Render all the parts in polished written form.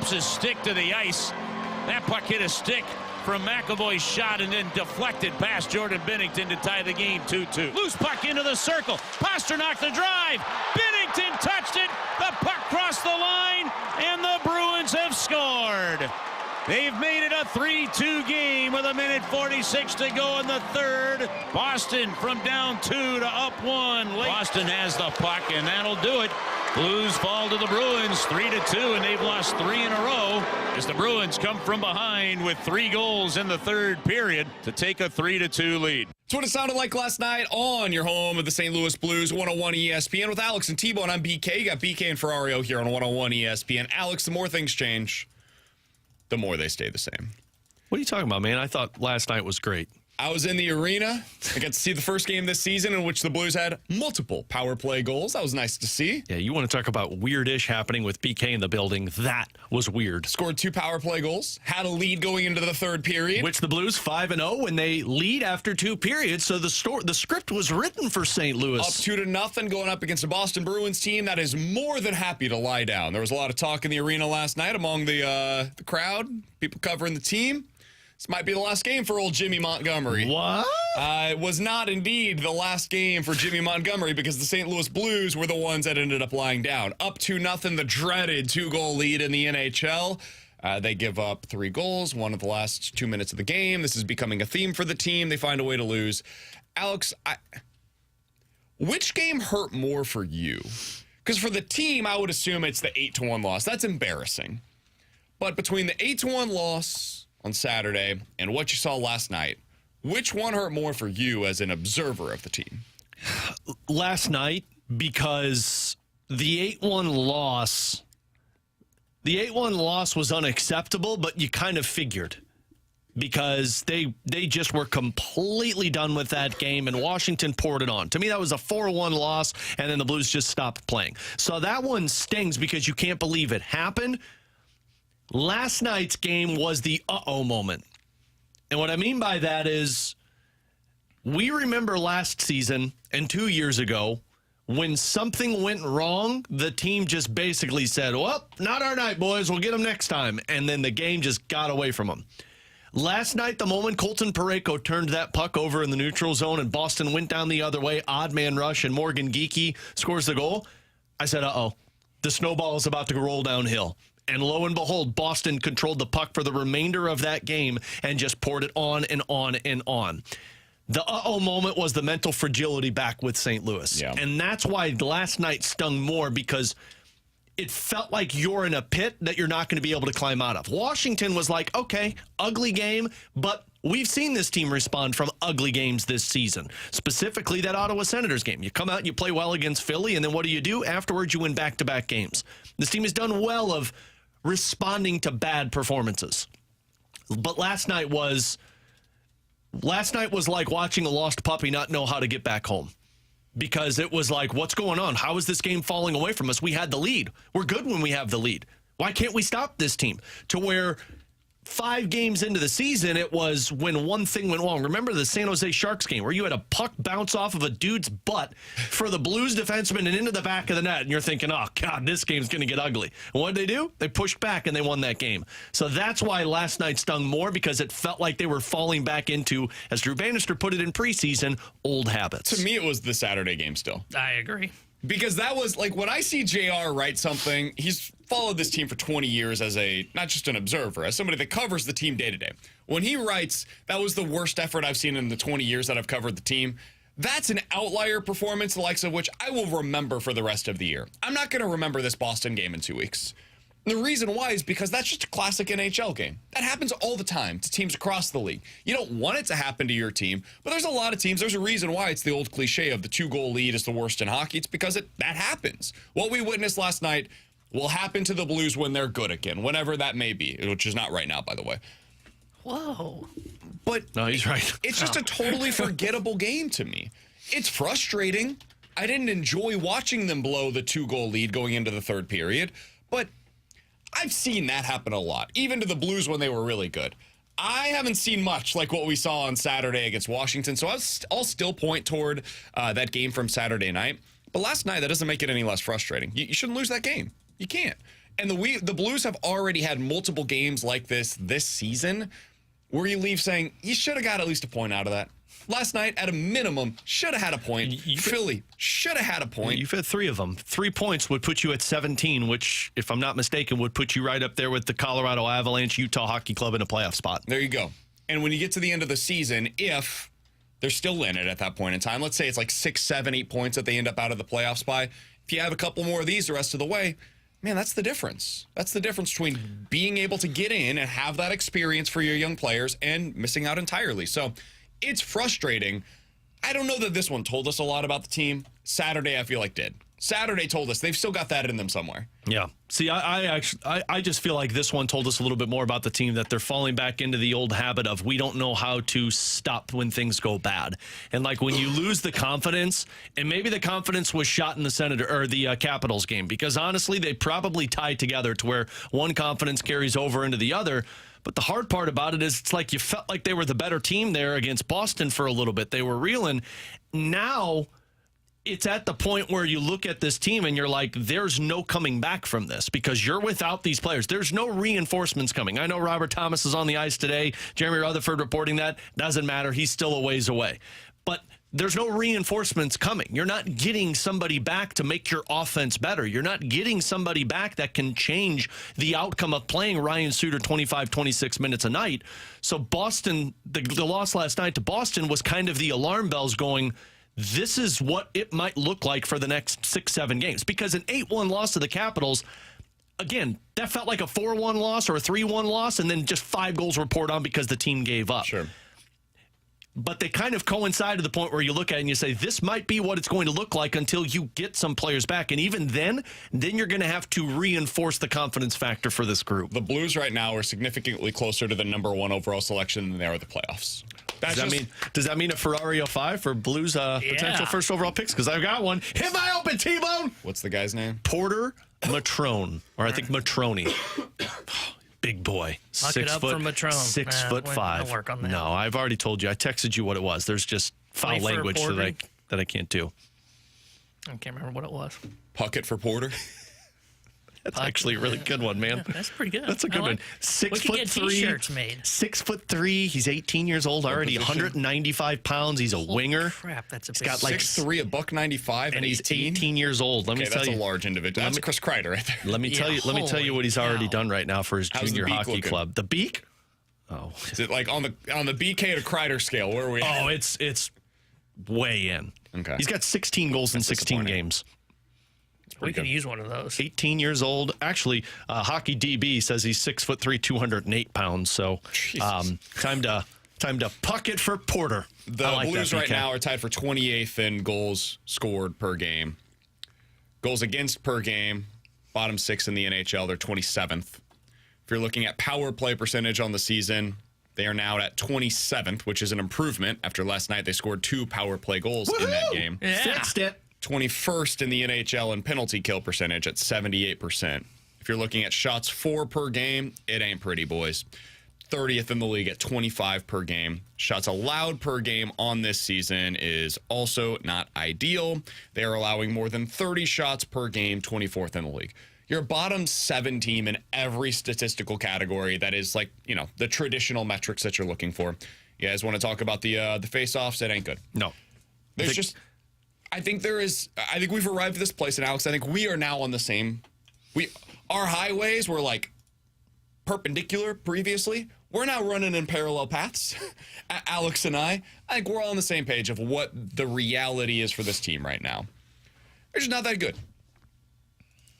taps his stick to the ice. That puck hit a stick from McAvoy's shot and then deflected past Jordan Binnington to tie the game 2-2. Loose puck into the circle. Pasternak the drive. Binnington touched it. The puck crossed the line, and the Bruins have scored. They've made it a 3-2 game with 1:46 to go in the third. Boston from down 2 to up 1. Boston has the puck, and that'll do it. Blues fall to the Bruins 3-2, and they've lost 3 in a row as the Bruins come from behind with 3 goals in the third period to take a 3-2 lead. That's what it sounded like last night on your home of the St. Louis Blues, 101 ESPN with Alex and T-Bone. I'm BK. You got BK and Ferrario here on 101 ESPN. Alex, the more things change, the more they stay the same. What are you talking about, man? I thought last night was great. I was in the arena. I got to see the first game this season in which the Blues had multiple power play goals. That was nice to see. Yeah, you want to talk about weird-ish happening with BK in the building. That was weird. Scored 2 power play goals. Had a lead going into the third period. Which the Blues 5-0 when they lead after 2 periods. So the script was written for St. Louis. Up 2-0 going up against a Boston Bruins team that is more than happy to lie down. There was a lot of talk in the arena last night among the crowd, people covering the team. This might be the last game for old Jimmy Montgomery. What? It was not indeed the last game for Jimmy Montgomery because the St. Louis Blues were the ones that ended up lying down. Up 2-0, the dreaded 2-goal lead in the NHL. They give up 3 goals, one of the last 2 minutes of the game. This is becoming a theme for the team. They find a way to lose. Alex, which game hurt more for you? Because for the team, I would assume it's the 8-1 loss. That's embarrassing. But between the 8-1 loss on Saturday and what you saw last night, which one hurt more for you as an observer of the team? Last night, because the 8-1 loss was unacceptable, but you kind of figured because they just were completely done with that game, and Washington poured it on. To me, that was a 4-1 loss, and then the Blues just stopped playing. So that one stings because you can't believe it happened. Last night's game was the uh-oh moment. And what I mean by that is we remember last season and 2 years ago when something went wrong, the team just basically said, well, not our night, boys. We'll get them next time. And then the game just got away from them. Last night, the moment Colton Parayko turned that puck over in the neutral zone and Boston went down the other way, odd man rush, and Morgan Geekie scores the goal, I said, uh-oh, the snowball is about to roll downhill. And lo and behold, Boston controlled the puck for the remainder of that game and just poured it on and on and on. The uh-oh moment was the mental fragility back with St. Louis. Yeah. And that's why last night stung more, because it felt like you're in a pit that you're not going to be able to climb out of. Washington was like, okay, ugly game, but we've seen this team respond from ugly games this season, specifically that Ottawa Senators game. You come out, you play well against Philly, and then what do? Afterwards, you win back-to-back games. This team has done well of responding to bad performances. But last night was like watching a lost puppy not know how to get back home. Because it was like, what's going on? How is this game falling away from us? We had the lead. We're good when we have the lead. Why can't we stop this team? To where 5 games into the season, it was when one thing went wrong. Remember the San Jose Sharks game where you had a puck bounce off of a dude's butt for the Blues defenseman and into the back of the net, and you're thinking, oh, God, this game's going to get ugly. And what did they do? They pushed back, and they won that game. So that's why last night stung more, because it felt like they were falling back into, as Drew Bannister put it in preseason, old habits. To me, it was the Saturday game still. I agree. Because that was, like, when I see JR write something, he's followed this team for 20 years as not just an observer, as somebody that covers the team day to day. When he writes, that was the worst effort I've seen in the 20 years that I've covered the team, that's an outlier performance, the likes of which I will remember for the rest of the year. I'm not going to remember this Boston game in 2 weeks. The reason why is because that's just a classic NHL game. That happens all the time to teams across the league. You don't want it to happen to your team, but there's a lot of teams. There's a reason why it's the old cliche of the 2-goal lead is the worst in hockey. It's because that happens. What we witnessed last night will happen to the Blues when they're good again, whenever that may be, which is not right now, by the way. Whoa. But no, he's right. It's just a totally forgettable game to me. It's frustrating. I didn't enjoy watching them blow the 2-goal lead going into the third period, but I've seen that happen a lot, even to the Blues when they were really good. I haven't seen much like what we saw on Saturday against Washington, so I'll still point toward that game from Saturday night. But last night, that doesn't make it any less frustrating. You shouldn't lose that game. You can't. And the Blues have already had multiple games like this season where you leave saying, you should have got at least a point out of that. Last night, at a minimum, should have had a point. Philly should have had a point. You've had 3 of them. 3 points would put you at 17, which, if I'm not mistaken, would put you right up there with the Colorado Avalanche, Utah Hockey Club in a playoff spot. There you go. And when you get to the end of the season, if they're still in it at that point in time, let's say it's like 6, 7, 8 points that they end up out of the playoffs by. If you have a couple more of these the rest of the way, man, that's the difference. That's the difference between being able to get in and have that experience for your young players and missing out entirely. So it's frustrating. I don't know that this one told us a lot about the team. Saturday, I feel like did. Saturday told us they've still got that in them somewhere. Yeah. See, I just feel like this one told us a little bit more about the team, that they're falling back into the old habit of we don't know how to stop when things go bad. And like when you lose the confidence, and maybe the confidence was shot in the Capitals game, because honestly, they probably tied together to where one confidence carries over into the other. But the hard part about it is it's like you felt like they were the better team there against Boston for a little bit. They were reeling. Now it's at the point where you look at this team and you're like, there's no coming back from this because you're without these players. There's no reinforcements coming. I know Robert Thomas is on the ice today. Jeremy Rutherford reporting that. Doesn't matter. He's still a ways away. But there's no reinforcements coming. You're not getting somebody back to make your offense better. You're not getting somebody back that can change the outcome of playing Ryan Suitor 25, 26 minutes a night. So Boston, the loss last night to Boston was kind of the alarm bells going, this is what it might look like for the next 6, 7 games. Because an 8-1 loss to the Capitals, again, that felt like a 4-1 loss or a 3-1 loss, and then just 5 goals were poured on because the team gave up. Sure. But they kind of coincide to the point where you look at it and you say, this might be what it's going to look like until you get some players back. And even then you're going to have to reinforce the confidence factor for this group. The Blues right now are significantly closer to the number 1 overall selection than they are the playoffs. Does that mean a Ferrario 5 for Blues potential first overall picks? Because I've got one. Hit my open, T-Bone! What's the guy's name? Porter Matrone, or I think Matrone. Big boy. Lock 6 it up foot, for Matrone. 6'5". I'll work on that. No, I've already told you. I texted you what it was. There's just foul language that I can't do. I can't remember what it was. Puckett for Porter. That's actually a really good one, man. Yeah, that's pretty good. That's a good one. 6'3". We could get T-shirts made. 6'3". He's 18 years old already. 195 pounds. He's a winger. Crap, that's a He's big. got like 6'3", $195, and he's 18. 18 years old. Let me tell that's you. a large individual. That's Chris Kreider right there. Let me tell you. Let me tell you what he's already done right now for his How's junior the beak hockey looking? club. The beak. Oh, Is it like on the BK to Kreider scale? Where are we at? oh, it's way in. Okay. He's got 16 goals in 16 disappointing. games. We could use one of those. 18 years old. Actually, Hockey DB says he's 6'3", 208 pounds. So, time to puck it for Porter. The Blues right now are tied for 28th in goals scored per game. Goals against per game, bottom 6 in the NHL. They're 27th. If you're looking at power play percentage on the season, they are now at 27th, which is an improvement. After last night, they scored 2 power play goals in that game. Yeah. Fixed it. 21st in the NHL in penalty kill percentage at 78%. If you're looking at shots for per game, it ain't pretty, boys. 30th in the league at 25 per game. Shots allowed per game on this season is also not ideal. They are allowing more than 30 shots per game, 24th in the league. You're a bottom 7 team in every statistical category that is like, the traditional metrics that you're looking for. You guys want to talk about the face-offs? It ain't good. No. I think we've arrived at this place, and Alex, I think we are now on the same. Our highways were like perpendicular previously. We're now running in parallel paths. Alex and I think we're all on the same page of what the reality is for this team right now. They're just not that good.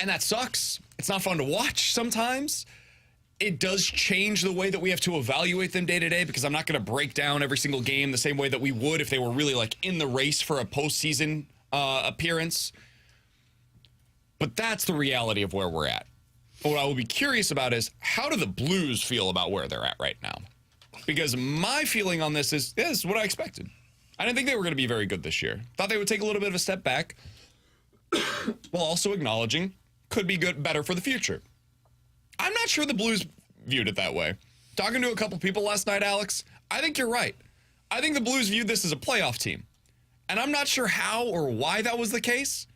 And that sucks. It's not fun to watch sometimes. It does change the way that we have to evaluate them day to day, because I'm not going to break down every single game the same way that we would if they were really like in the race for a postseason appearance. But that's the reality of where we're at. What I will be curious about is, how do the Blues feel about where they're at right now? Because my feeling on this is what I expected. I didn't think they were going to be very good this year. Thought they would take a little bit of a step back while also acknowledging could be better for the future. I'm not sure the Blues viewed it that way. Talking to a couple people last night, Alex, I think you're right. I think the Blues viewed this as a playoff team. And I'm not sure how or why that was the case.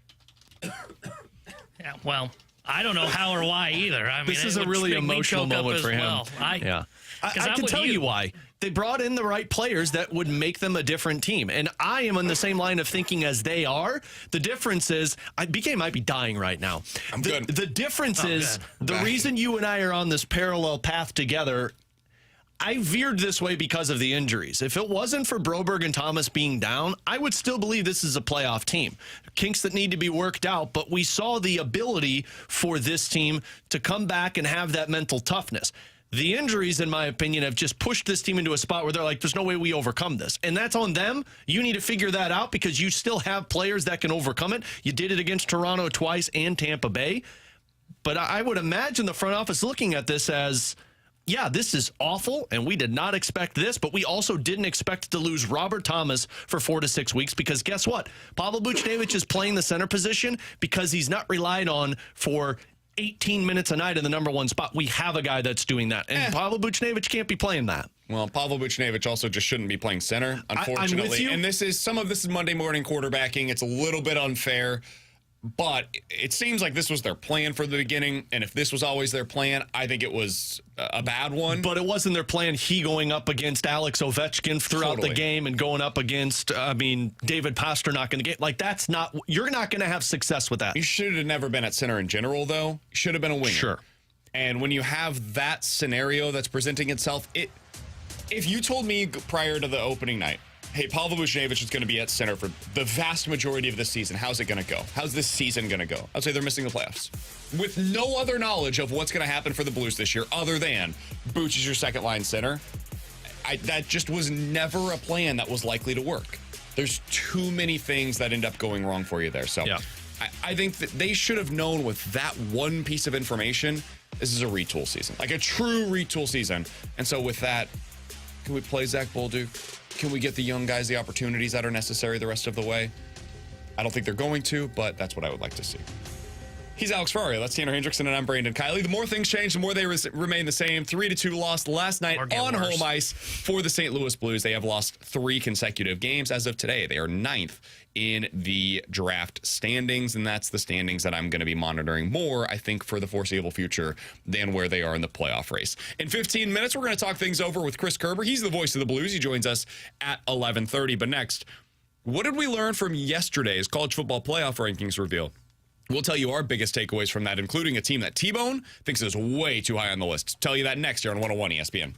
Yeah, well, I don't know how or why either. I mean, This is a really emotional moment for him. Well. Yeah. I can with tell you why. They brought in the right players that would make them a different team. And I am on the same line of thinking as they are. The difference is, BK might be dying right now. I'm good. The difference is, good. the reason you and I are on this parallel path together, I veered this way because of the injuries. If it wasn't for Broberg and Thomas being down, I would still believe this is a playoff team. Kinks that need to be worked out, but we saw the ability for this team to come back and have that mental toughness. The injuries, in my opinion, have just pushed this team into a spot where they're like, there's no way we overcome this. And that's on them. You need to figure that out because you still have players that can overcome it. You did it against Toronto twice and Tampa Bay. But I would imagine the front office looking at this as, yeah, this is awful, and we did not expect this, but we also didn't expect to lose Robert Thomas for 4 to 6 weeks because guess what? Pavel Buchnevich is playing the center position because he's not relied on for 18 minutes a night in the number one spot. We have a guy that's doing that, and Pavel Buchnevich can't be playing that. Well, Pavel Buchnevich also just shouldn't be playing center, unfortunately. I'm with you. And some of this is Monday morning quarterbacking. It's a little bit unfair. But it seems like this was their plan for the beginning, and if this was always their plan, I think it was a bad one. But it wasn't their plan, he going up against Alex Ovechkin throughout the game and going up against, David Pastrnak in the game. Like, that's not, you're not going to have success with that. You should have never been at center in general, though. You should have been a winger. Sure. And when you have that scenario that's presenting itself, if you told me prior to the opening night, hey, Pavel Buchnevich is going to be at center for the vast majority of this season, how's it going to go? How's this season going to go? I'd say they're missing the playoffs. With no other knowledge of what's going to happen for the Blues this year other than Buch is your second-line center, that just was never a plan that was likely to work. There's too many things that end up going wrong for you there. So yeah. I think that they should have known with that one piece of information, this is a retool season, like a true retool season. And so with that, can we play Zach Bolduc? Can we get the young guys the opportunities that are necessary the rest of the way? I don't think they're going to, but that's what I would like to see. He's Alex Ferrario. That's Tanner Hendrickson, and I'm Brandon Kiley. The more things change, the more they remain the same. 3-2 loss last night on home ice for the St. Louis Blues. They have lost 3 consecutive games as of today. They are 9th in the draft standings, and that's the standings that I'm going to be monitoring more, I think, for the foreseeable future than where they are in the playoff race. In 15 minutes, we're going to talk things over with Chris Kerber. He's the voice of the Blues. He joins us at 11:30. But next, what did we learn from yesterday's college football playoff rankings reveal? We'll tell you our biggest takeaways from that, including a team that T-Bone thinks is way too high on the list. Tell you that next year on 101 ESPN.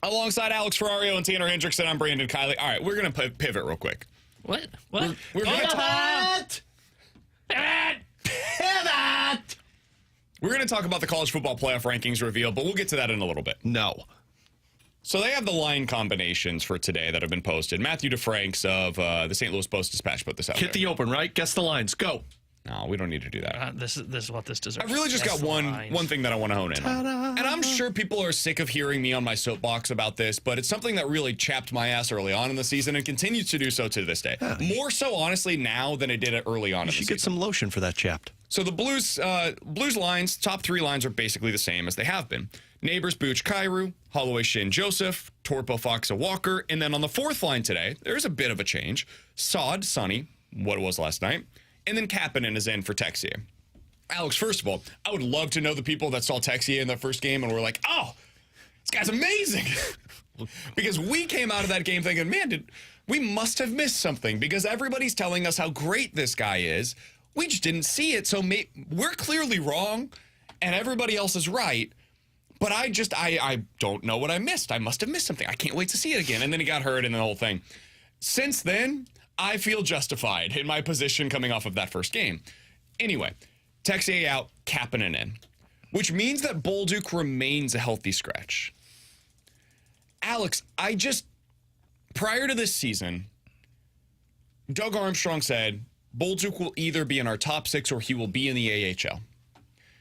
Alongside Alex Ferrario and Tanner Hendrickson, I'm Brandon Kiley. All right, we're going to pivot real quick. What? We're going to Pivot! We're going to talk about the college football playoff rankings reveal, but we'll get to that in a little bit. No. So they have the line combinations for today that have been posted. Matthew DeFranks of the St. Louis Post-Dispatch put this out. Hit the open, right? Guess the lines. Go. No, we don't need to do that. This is what this deserves. I've really just got one thing that I want to hone in on. And I'm sure people are sick of hearing me on my soapbox about this, but it's something that really chapped my ass early on in the season and continues to do so to this day. More so, honestly, now than it did early on in the season. You should get some lotion for that chapped. So the Blues lines, top 3 lines are basically the same as they have been. Neighbors, Booch, Kairu, Holloway, Shin, Joseph, Torpo, Fox, Walker. And then on the 4th line today, there's a bit of a change. Sod, Sonny, what it was last night. And then Kapanen is in for Texier. Alex, first of all, I would love to know the people that saw Texier in that first game and were like, oh, this guy's amazing. Because we came out of that game thinking, man, we must have missed something because everybody's telling us how great this guy is. We just didn't see it. So we're clearly wrong and everybody else is right. But I don't know what I missed. I must have missed something. I can't wait to see it again. And then he got hurt and the whole thing. Since then, I feel justified in my position coming off of that first game. Anyway, Texier out, Kapanen in, which means that Bolduc remains a healthy scratch. Alex, prior to this season, Doug Armstrong said, Bolduc will either be in our top 6 or he will be in the AHL.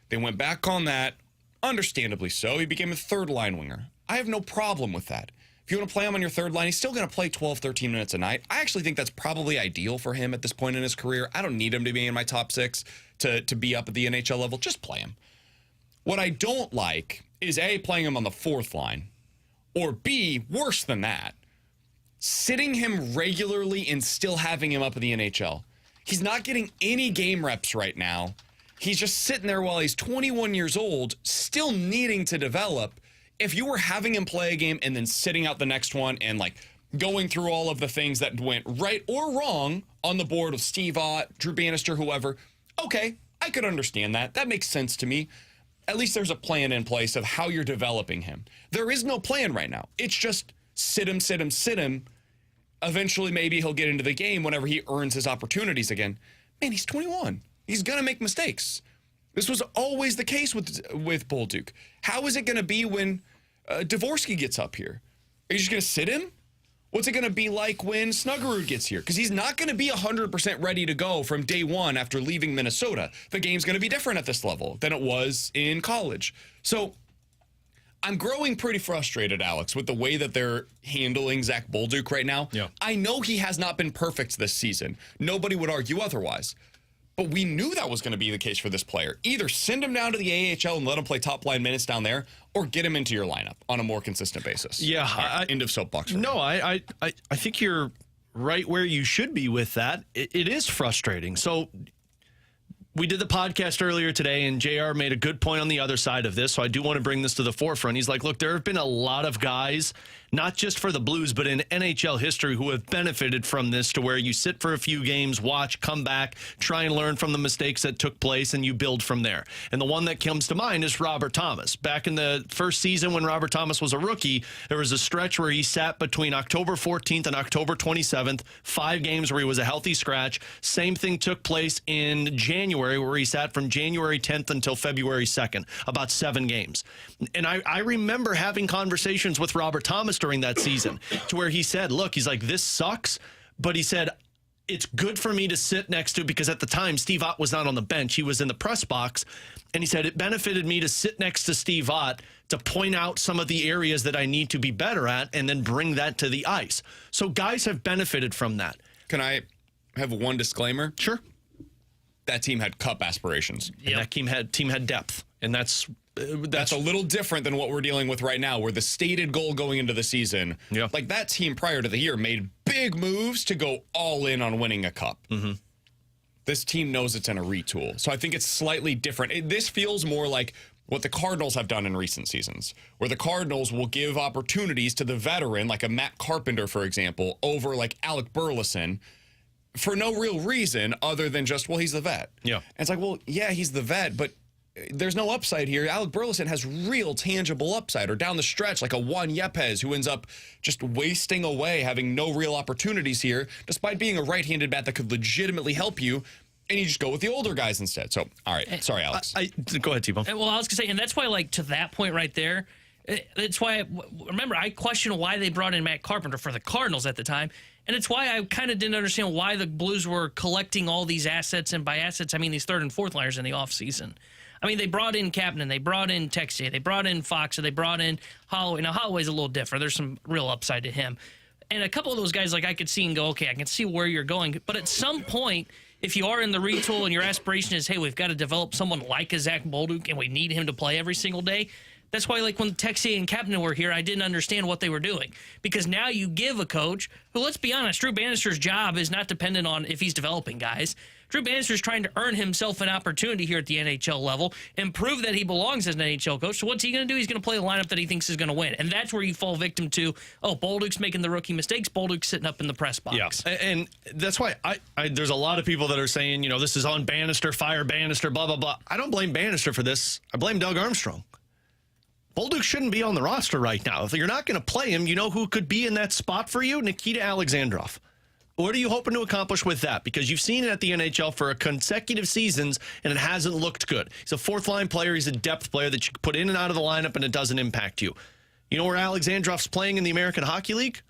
They went back on that, understandably so. He became a 3rd-line winger. I have no problem with that. If you want to play him on your 3rd line, he's still going to play 12, 13 minutes a night. I actually think that's probably ideal for him at this point in his career. I don't need him to be in my top 6 to be up at the NHL level. Just play him. What I don't like is A, playing him on the 4th line, or B, worse than that, sitting him regularly and still having him up in the NHL. He's not getting any game reps right now. He's just sitting there while he's 21 years old, still needing to develop. If you were having him play a game and then sitting out the next one and like going through all of the things that went right or wrong on the board of Steve Ott, Drew Bannister, whoever, okay, I could understand that. That makes sense to me. At least there's a plan in place of how you're developing him. There is no plan right now. It's just sit him, sit him, sit him. Eventually, maybe he'll get into the game whenever he earns his opportunities again. Man, he's 21. He's going to make mistakes. This was always the case with Bolduc. How is it going to be when Dvorsky gets up here? Are you just going to sit him? What's it going to be like when Snuggerud gets here? Because he's not going to be 100% ready to go from day one after leaving Minnesota. The game's going to be different at this level than it was in college. So I'm growing pretty frustrated, Alex, with the way that they're handling Zach Bolduc right now. Yeah. I know he has not been perfect this season. Nobody would argue otherwise. But we knew that was going to be the case for this player. Either send him down to the AHL and let him play top-line minutes down there, or get him into your lineup on a more consistent basis. Yeah. Right, end of soapbox. No, I think you're right where you should be with that. It is frustrating. So we did the podcast earlier today, and JR made a good point on the other side of this, so I do want to bring this to the forefront. He's like, look, there have been a lot of guys, not just for the Blues, but in NHL history, who have benefited from this, to where you sit for a few games, watch, come back, try and learn from the mistakes that took place, and you build from there. And the one that comes to mind is Robert Thomas. Back in the first season when Robert Thomas was a rookie, there was a stretch where he sat between October 14th and October 27th, 5 games where he was a healthy scratch. Same thing took place in January, where he sat from January 10th until February 2nd, about 7 games. And I remember having conversations with Robert Thomas during that season, to where he said, look, he's like, this sucks, but he said, it's good for me to sit next to, because at the time, Steve Ott was not on the bench. He was in the press box. And he said, it benefited me to sit next to Steve Ott to point out some of the areas that I need to be better at and then bring that to the ice. So guys have benefited from that. Can I have one disclaimer? Sure. That team had cup aspirations. And that team had depth. And that's a little different than what we're dealing with right now, where the stated goal going into the season, like that team prior to the year, made big moves to go all in on winning a cup. Mm-hmm. This team knows it's in a retool. So I think it's slightly different. This feels more like what the Cardinals have done in recent seasons, where the Cardinals will give opportunities to the veteran, like a Matt Carpenter, for example, over like Alec Burleson, for no real reason other than just, well, he's the vet. Yeah. And it's like, well, yeah, he's the vet, but there's no upside here. Alec Burleson has real tangible upside, or down the stretch, like a Juan Yepes, who ends up just wasting away, having no real opportunities here, despite being a right-handed bat that could legitimately help you, and you just go with the older guys instead. So, all right. Sorry, Alex. Go ahead, T-Bone. Well, I was going to say, and that's why, like, to that point right there, that's why, remember, I questioned why they brought in Matt Carpenter for the Cardinals at the time, and it's why I kind of didn't understand why the Blues were collecting all these assets, and by assets, I mean these third and fourth liners in the offseason. I mean, they brought in Kapanen, they brought in Texier, they brought in Fox, they brought in Holloway. Now, Holloway's a little different. There's some real upside to him. And a couple of those guys, like, I could see and go, okay, I can see where you're going. But at some point, if you are in the retool and your aspiration is, hey, we've got to develop someone like a Zach Bolduc and we need him to play every single day, that's why, like, when Texier and Kapanen were here, I didn't understand what they were doing. Because now you give a coach who, let's be honest, Drew Bannister's job is not dependent on if he's developing guys. Drew Bannister's trying to earn himself an opportunity here at the NHL level and prove that he belongs as an NHL coach. So what's he going to do? He's going to play the lineup that he thinks is going to win. And that's where you fall victim to, oh, Bolduc's making the rookie mistakes. Bolduc's sitting up in the press box. Yeah, and that's why there's a lot of people that are saying, this is on Bannister, fire Bannister, blah, blah, blah. I don't blame Bannister for this. I blame Doug Armstrong. Bolduc shouldn't be on the roster right now. If you're not going to play him, you know who could be in that spot for you? Nikita Alexandrov. What are you hoping to accomplish with that? Because you've seen it at the NHL for a consecutive seasons, and it hasn't looked good. He's a fourth-line player. He's a depth player that you can put in and out of the lineup, and it doesn't impact you. You know where Alexandrov's playing in the American Hockey League?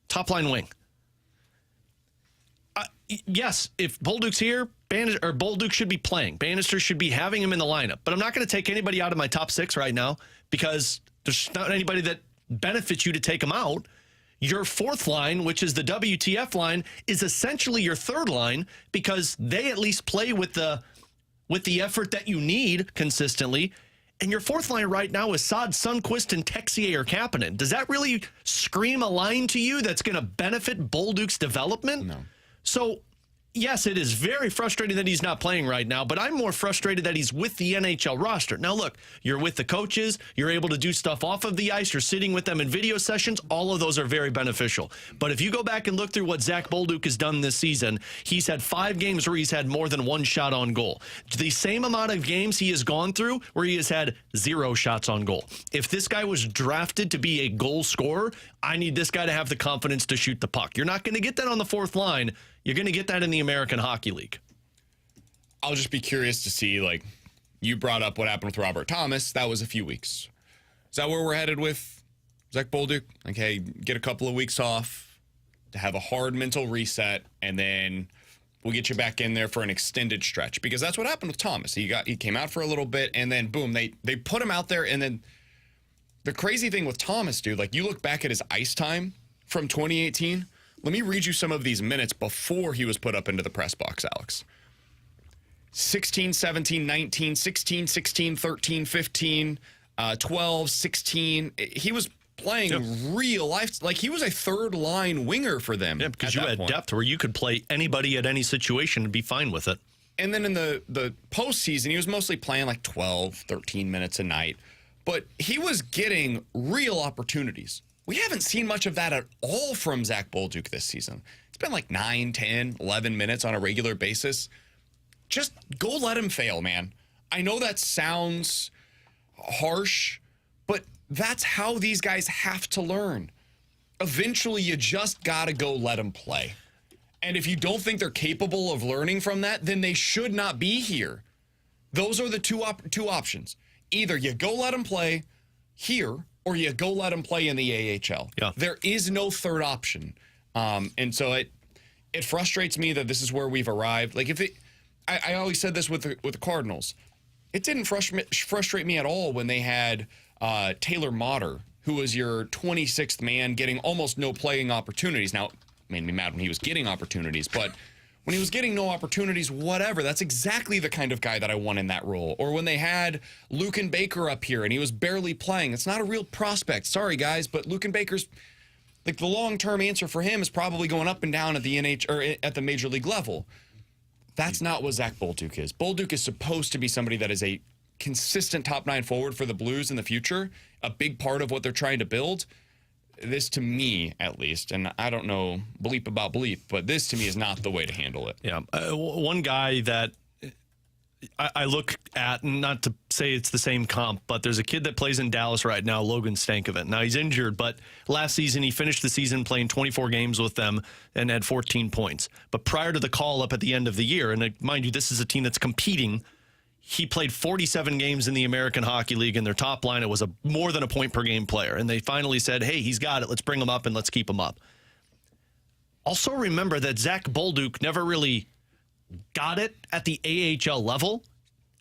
Top-line wing. Yes, if Bolduc's here, Bolduc should be playing. Bannister should be having him in the lineup. But I'm not going to take anybody out of my top six right now because there's not anybody that benefits you to take them out. Your fourth line, which is the WTF line, is essentially your third line because they at least play with the effort that you need consistently. And your fourth line right now is Saad Sundqvist and Texier or Kapanen. Does that really scream a line to you that's going to benefit Bolduc's development? No. So, yes, it is very frustrating that he's not playing right now, but I'm more frustrated that he's with the NHL roster. Now, look, you're with the coaches. You're able to do stuff off of the ice. You're sitting with them in video sessions. All of those are very beneficial. But if you go back and look through what Zach Bolduc has done this season, he's had 5 games where he's had more than 1 shot on goal. The same amount of games he has gone through where he has had 0 shots on goal. If this guy was drafted to be a goal scorer, I need this guy to have the confidence to shoot the puck. You're not going to get that on the fourth line. You're going to get that in the American Hockey League. I'll just be curious to see, like, you brought up what happened with Robert Thomas. That was a few weeks. Is that where we're headed with Zach Bolduc? Like, hey, get a couple of weeks off to have a hard mental reset, and then we'll get you back in there for an extended stretch. Because that's what happened with Thomas. He came out for a little bit, and then, boom, they put him out there, and then the crazy thing with Thomas, dude, like, you look back at his ice time from 2018. Let me read you some of these minutes before he was put up into the press box, Alex. 16, 17, 19, 16, 16, 13, 15, 12, 16. He was playing real life. Like, he was a third-line winger for them. Yeah, because you had depth where you could play anybody at any situation and be fine with it. And then in the postseason, he was mostly playing like 12, 13 minutes a night. But he was getting real opportunities. We haven't seen much of that at all from Zach Bolduc this season. It's been like 9, 10, 11 minutes on a regular basis. Just go let him fail, man. I know that sounds harsh, but that's how these guys have to learn. Eventually, you just got to go let them play. And if you don't think they're capable of learning from that, then they should not be here. Those are the two options. Either you go let them play here, or you go let them play in the AHL. Yeah. There is no third option. And so it frustrates me that this is where we've arrived. Like, I always said this with the Cardinals. It didn't frustrate me at all when they had Taylor Motter, who was your 26th man, getting almost no playing opportunities. Now, it made me mad when he was getting opportunities, but when he was getting no opportunities, whatever, that's exactly the kind of guy that I want in that role. Or when they had Lucan Baker up here and he was barely playing. It's not a real prospect. Sorry, guys, but Lucan Baker's, like, the long-term answer for him is probably going up and down at the or at the major league level. That's not what Zach Bolduc is. Bolduc is supposed to be somebody that is a consistent top-9 forward for the Blues in the future, a big part of what they're trying to build. This, to me, at least, and I don't know bleep about bleep, but this, to me, is not the way to handle it. Yeah. One guy that I look at, not to say it's the same comp, but there's a kid that plays in Dallas right now, Logan Stankovic. Now, he's injured, but last season he finished the season playing 24 games with them and had 14 points. But prior to the call-up at the end of the year, and mind you, this is a team that's competing, he played 47 games in the American Hockey League, and their top line, it was more than a point per game player. And they finally said, hey, he's got it. Let's bring him up and let's keep him up. Also remember that Zach Bolduc never really got it at the AHL level,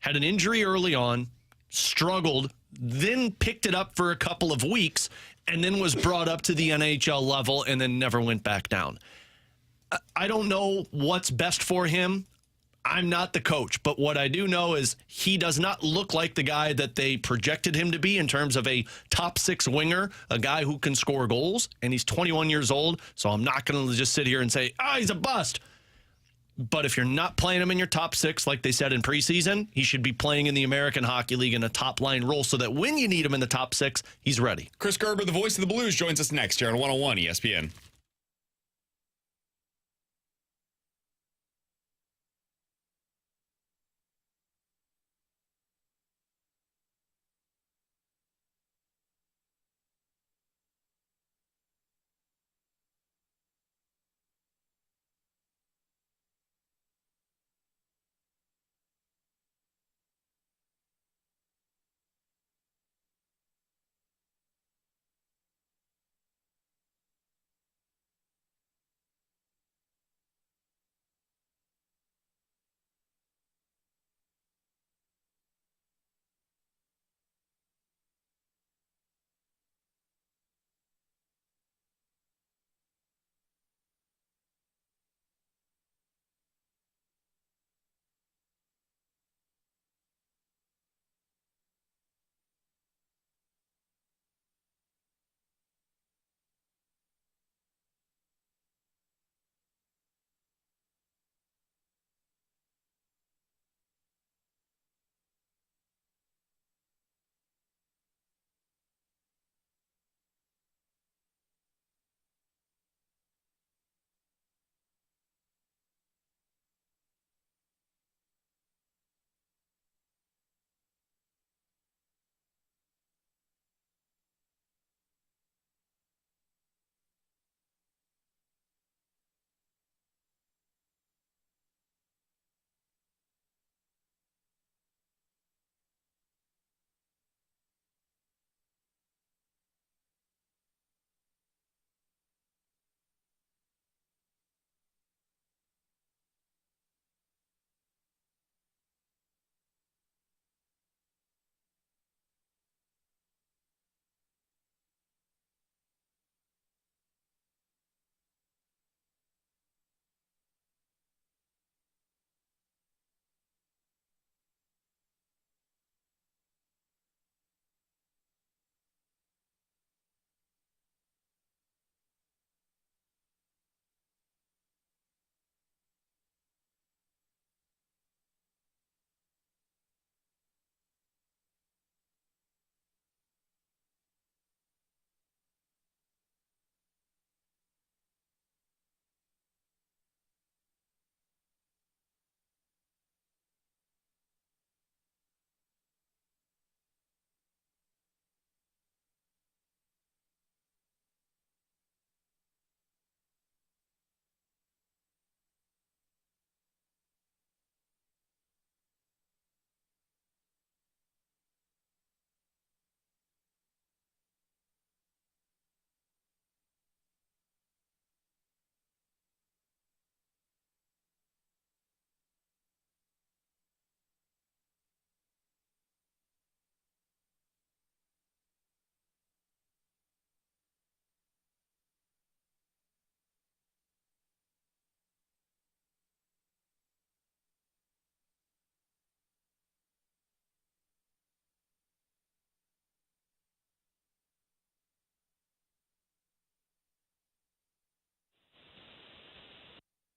had an injury early on, struggled, then picked it up for a couple of weeks, and then was brought up to the NHL level and then never went back down. I don't know what's best for him. I'm not the coach, but what I do know is he does not look like the guy that they projected him to be in terms of a top 6 winger, a guy who can score goals, and he's 21 years old, so I'm not going to just sit here and say, he's a bust. But if you're not playing him in your top 6, like they said in preseason, he should be playing in the American Hockey League in a top-line role so that when you need him in the top 6, he's ready. Chris Kerber, the voice of the Blues, joins us next here on 101 ESPN.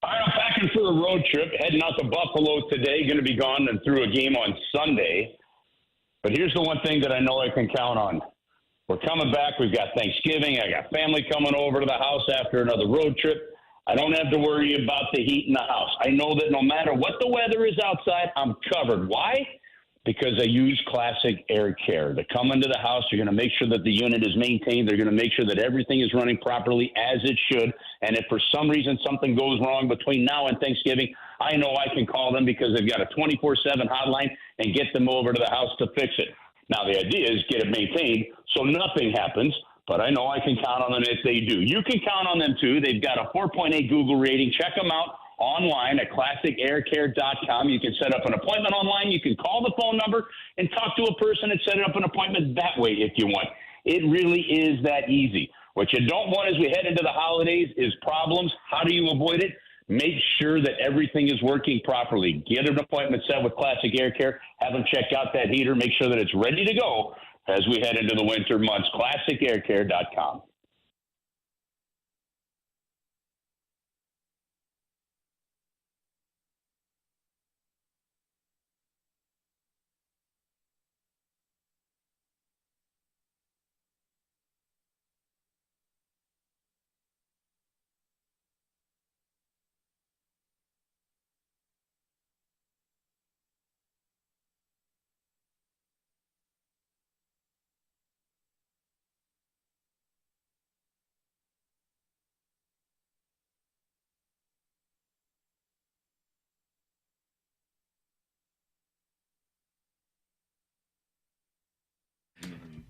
All right, I'm packing for a road trip, heading out to Buffalo today. Going to be gone and through a game on Sunday. But here's the one thing that I know I can count on. We're coming back. We've got Thanksgiving. I got family coming over to the house after another road trip. I don't have to worry about the heat in the house. I know that no matter what the weather is outside, I'm covered. Why? Because I use Classic Air Care. They come into the house. They're going to make sure that the unit is maintained. They're going to make sure that everything is running properly as it should. And if for some reason something goes wrong between now and Thanksgiving, I know I can call them because they've got a 24/7 hotline and get them over to the house to fix it. Now, the idea is get it maintained so nothing happens. But I know I can count on them if they do. You can count on them, too. They've got a 4.8 Google rating. Check them out online at classicaircare.com. You can set up an appointment online. You can call the phone number and talk to a person and set up an appointment that way if you want. It really is that easy. What you don't want as we head into the holidays is problems. How do you avoid it? Make sure that everything is working properly. Get an appointment set with Classic Air Care. Have them check out that heater. Make sure that it's ready to go as we head into the winter months. ClassicAirCare.com.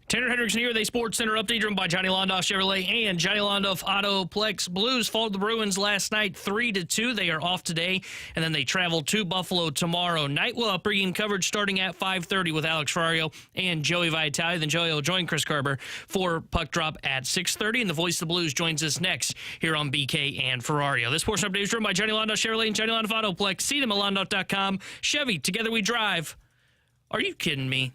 Tanner Hendrickson here with a Sports Center update driven by Johnny Londoff Chevrolet and Johnny Londoff Autoplex. Blues followed the Bruins last night 3-2. They are off today, and then they travel to Buffalo tomorrow night. We'll have pregame coverage starting at 5:30 with Alex Ferrario and Joey Vitale. Then Joey will join Chris Kerber for Puck Drop at 6:30, and the voice of the Blues joins us next here on BK and Ferrario. This portion update is driven by Johnny Londoff Chevrolet and Johnny Londoff Autoplex. See them at londoff.com. Chevy, together we drive. Are you kidding me?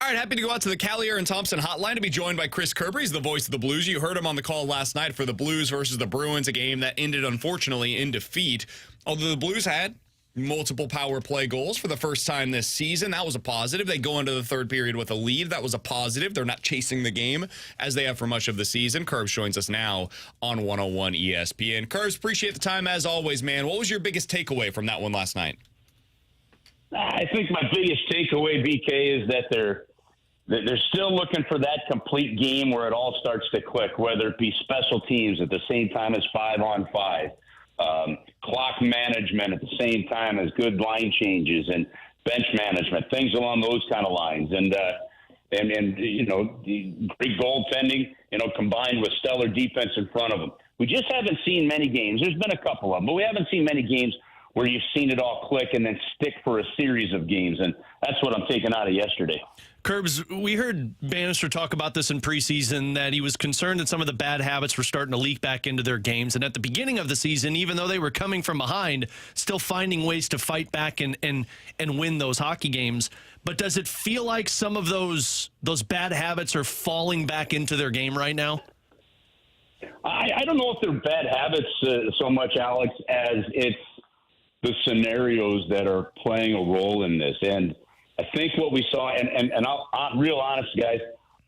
All right, happy to go out to the Callier and Thompson hotline to be joined by Chris Kerber. He's the voice of the Blues. You heard him on the call last night for the Blues versus the Bruins, a game that ended, unfortunately, in defeat. Although the Blues had multiple power play goals for the first time this season. That was a positive. They go into the third period with a lead. That was a positive. They're not chasing the game as they have for much of the season. Curbs joins us now on 101 ESPN. Curbs, appreciate the time as always, man. What was your biggest takeaway from that one last night? I think my biggest takeaway, BK, is that they're still looking for that complete game where it all starts to click, whether it be special teams at the same time as 5-on-5, clock management at the same time as good line changes and bench management, things along those kind of lines. And you know, the great goaltending, you know, combined with stellar defense in front of them. We just haven't seen many games. There's been a couple of them, but we haven't seen many games where you've seen it all click and then stick for a series of games. And that's what I'm taking out of yesterday. Curbs, we heard Bannister talk about this in preseason, that he was concerned that some of the bad habits were starting to leak back into their games. And at the beginning of the season, even though they were coming from behind, still finding ways to fight back and win those hockey games. But does it feel like some of those bad habits are falling back into their game right now? I don't know if they're bad habits so much, Alex, as it's the scenarios that are playing a role in this. And I think what we saw, and I'm real honest, guys,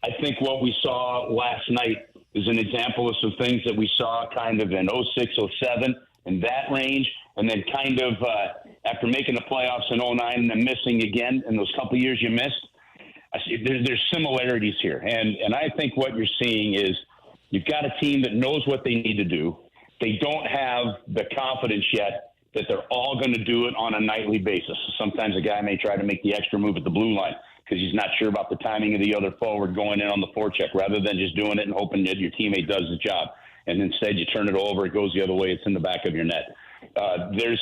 I think what we saw last night is an example of some things that we saw kind of in 06, 07, in that range, and then kind of after making the playoffs in 09 and then missing again in those couple years you missed. I see there's similarities here. And I think what you're seeing is you've got a team that knows what they need to do. They don't have the confidence yet that they're all going to do it on a nightly basis. Sometimes a guy may try to make the extra move at the blue line because he's not sure about the timing of the other forward going in on the forecheck, rather than just doing it and hoping that your teammate does the job. And instead you turn it over, it goes the other way, it's in the back of your net. There's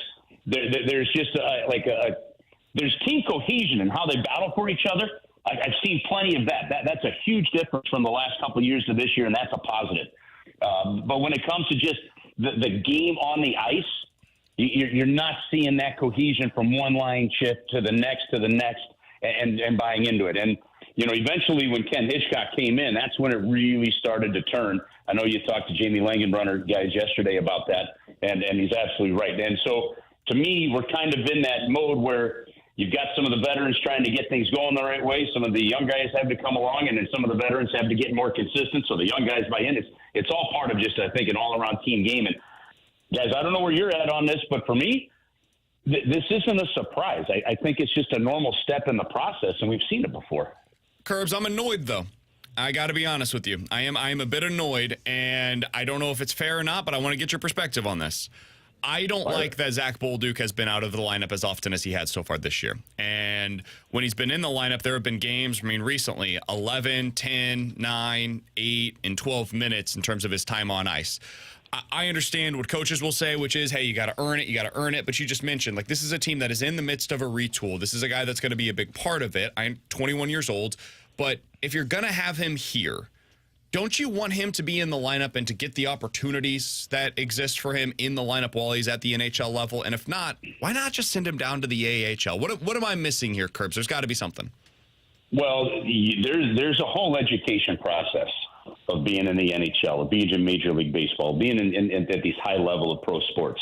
just there's team cohesion and how they battle for each other. I've seen plenty of that. That's a huge difference from the last couple of years to this year, and that's a positive. But when it comes to just the game on the ice, you're not seeing that cohesion from one line shift to the next and buying into it. And eventually when Ken Hitchcock came in, that's when it really started to turn. I know you talked to Jamie Langenbrunner guys yesterday about that, and he's absolutely right. And so to me, we're kind of in that mode where you've got some of the veterans trying to get things going the right way. Some of the young guys have to come along, and then some of the veterans have to get more consistent. So the young guys buy in. It's all part of just, I think, an all-around team game. And guys, I don't know where you're at on this, but for me, this isn't a surprise. I think it's just a normal step in the process, and we've seen it before. Curbs, I'm annoyed, though. I got to be honest with you. I am a bit annoyed, and I don't know if it's fair or not, but I want to get your perspective on this. I don't like that Zach Bolduc has been out of the lineup as often as he has so far this year. And when he's been in the lineup, there have been games, recently, 11, 10, 9, 8, and 12 minutes in terms of his time on ice. I understand what coaches will say, which is, hey, you got to earn it. But you just mentioned, this is a team that is in the midst of a retool. This is a guy that's going to be a big part of it. I'm 21 years old. But if you're going to have him here, don't you want him to be in the lineup and to get the opportunities that exist for him in the lineup while he's at the NHL level? And if not, why not just send him down to the AHL? What am I missing here, Curbs? There's got to be something. Well, there's a whole education process of being in the NHL, of being in Major League Baseball, being at these high level of pro sports,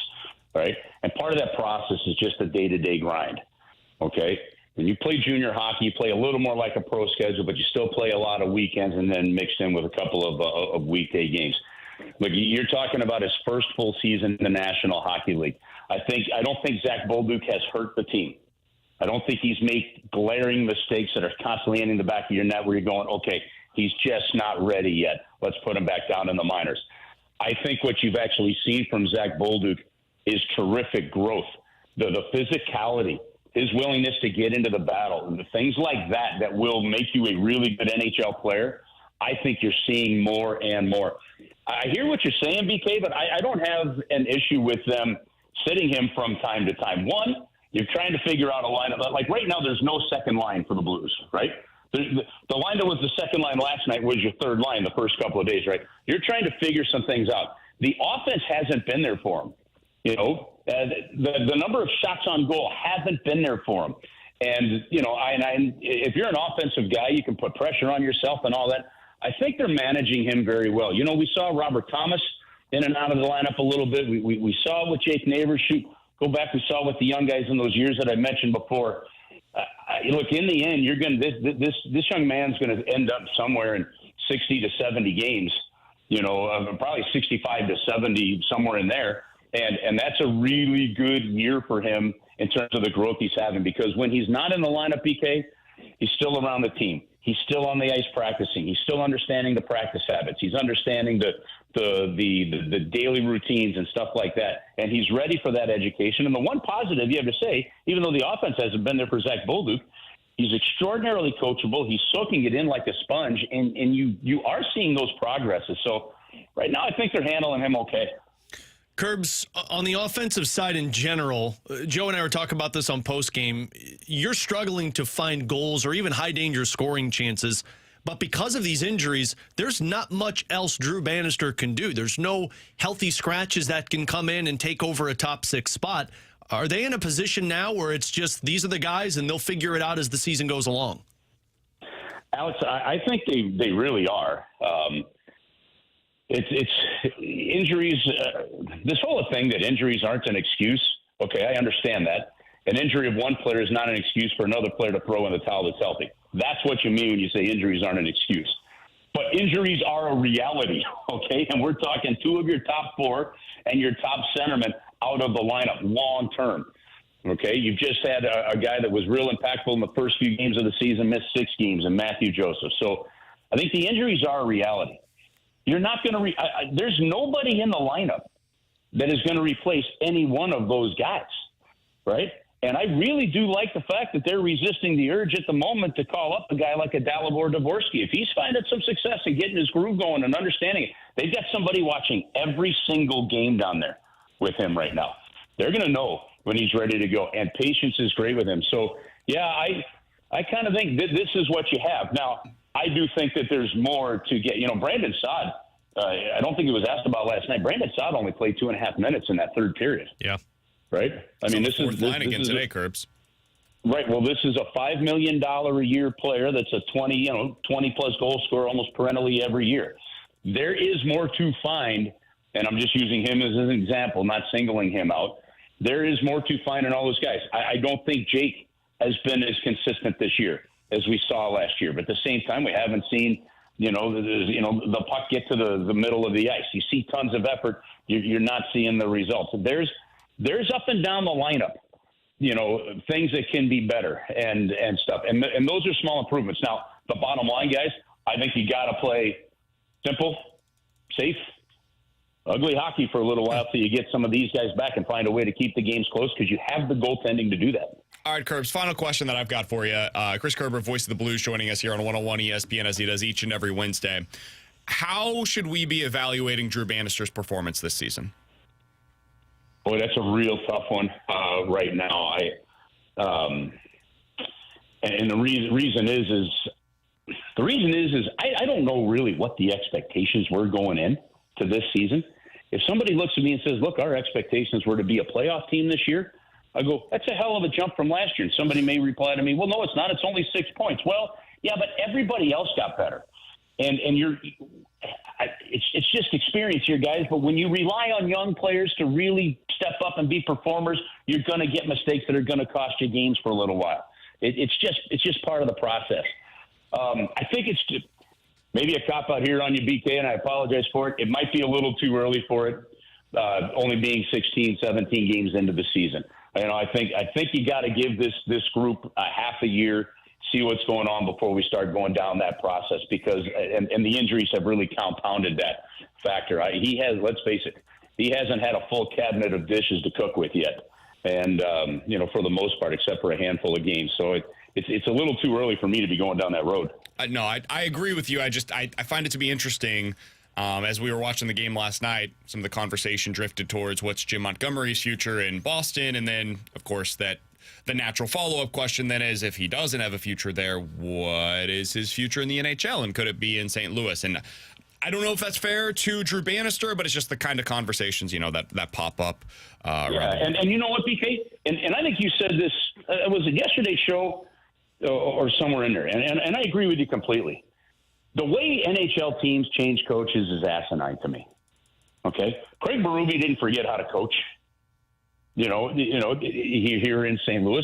right? And part of that process is just a day-to-day grind, okay? When you play junior hockey, you play a little more like a pro schedule, but you still play a lot of weekends and then mixed in with a couple of weekday games. Look, you're talking about his first full season in the National Hockey League. I don't think Zach Bolduc has hurt the team. I don't think he's made glaring mistakes that are constantly in the back of your net where you're going, okay, he's just not ready yet. Let's put him back down in the minors. I think what you've actually seen from Zach Bolduc is terrific growth. The physicality, his willingness to get into the battle, and the things like that will make you a really good NHL player, I think you're seeing more and more. I hear what you're saying, BK, but I don't have an issue with them sitting him from time to time. One, you're trying to figure out a lineup. Like right now, there's no second line for the Blues, right? The line that was the second line last night was your third line the first couple of days, right? You're trying to figure some things out. The offense hasn't been there for him. The number of shots on goal hasn't been there for him. And, if you're an offensive guy, you can put pressure on yourself and all that. I think they're managing him very well. We saw Robert Thomas in and out of the lineup a little bit. We saw with Jake Neighbors go back. We saw with the young guys in those years that I mentioned before. Look, in the end, this young man's going to end up somewhere in 60 to 70 games, probably 65 to 70, somewhere in there. And that's a really good year for him in terms of the growth he's having, because when he's not in the lineup, BK, he's still around the team. He's still on the ice practicing. He's still understanding the practice habits. He's understanding the daily routines and stuff like that. And he's ready for that education. And the one positive you have to say, even though the offense hasn't been there for Zach Bolduc, he's extraordinarily coachable. He's soaking it in like a sponge, and you are seeing those progresses. So right now I think they're handling him okay. Curbs, on the offensive side in general, Joe and I were talking about this on postgame. You're struggling to find goals or even high-danger scoring chances, but because of these injuries, there's not much else Drew Bannister can do. There's no healthy scratches that can come in and take over a top six spot. Are they in a position now where it's just these are the guys and they'll figure it out as the season goes along? Alex, I think they really are. It's injuries. This whole thing that injuries aren't an excuse. Okay, I understand that. An injury of one player is not an excuse for another player to throw in the towel that's healthy. That's what you mean when you say injuries aren't an excuse. But injuries are a reality, okay? And we're talking two of your top four and your top centerman out of the lineup long term. Okay, you've just had a guy that was real impactful in the first few games of the season, missed 6 games, and Matthew Joseph. So I think the injuries are a reality. You're not going to there's nobody in the lineup that is going to replace any one of those guys, right? And I really do like the fact that they're resisting the urge at the moment to call up a guy like a Dalibor Dvorsky. If he's finding some success and getting his groove going and understanding it, they've got somebody watching every single game down there with him right now. They're going to know when he's ready to go, and patience is great with him. So, yeah, I kind of think that this is what you have. Now, I do think that there's more to get. Brandon Saad, I don't think he was asked about last night. Brandon Saad only played 2.5 minutes in that third period. Yeah. Right? I mean, this is line again today, Curbs. Right. Well, this is a $5 million a year player that's a 20 plus goal scorer almost perennially every year. There is more to find, and I'm just using him as an example, not singling him out. There is more to find in all those guys. I don't think Jake has been as consistent this year as we saw last year. But at the same time, we haven't seen, the puck get to the middle of the ice. You see tons of effort. You're not seeing the results. There's up and down the lineup, things that can be better and stuff. And those are small improvements. Now, the bottom line, guys, I think you got to play simple, safe, ugly hockey for a little while till you get some of these guys back and find a way to keep the games close because you have the goaltending to do that. All right, Kerbs, final question that I've got for you. Chris Kerber, voice of the Blues, joining us here on 101 ESPN as he does each and every Wednesday. How should we be evaluating Drew Bannister's performance this season? Boy, that's a real tough one right now. And the reason is I don't know really what the expectations were going in to this season. If somebody looks at me and says, look, our expectations were to be a playoff team this year, I go, that's a hell of a jump from last year. And somebody may reply to me, well, no, it's not. It's only 6 points. Well, yeah, but everybody else got better. And it's just experience here, guys. But when you rely on young players to really step up and be performers, you're going to get mistakes that are going to cost you games for a little while. It's just part of the process. I think it's maybe a cop-out here on you, BK, and I apologize for it. It might be a little too early for it, only being 16, 17 games into the season. I think you got to give this group a half a year, see what's going on before we start going down that process because and the injuries have really compounded that factor. Let's face it, he hasn't had a full cabinet of dishes to cook with yet. And, for the most part, except for a handful of games. So it's a little too early for me to be going down that road. No, I agree with you. I find it to be interesting. As we were watching the game last night, some of the conversation drifted towards what's Jim Montgomery's future in Boston. And then, of course, the natural follow-up question then is if he doesn't have a future there, what is his future in the NHL? And could it be in St. Louis? And I don't know if that's fair to Drew Bannister, but it's just the kind of conversations, that pop up. And you know what, BK? And I think you said this, was it yesterday's show or somewhere in there? And I agree with you completely. The way NHL teams change coaches is asinine to me. Okay? Craig Berube didn't forget how to coach. Here in St. Louis.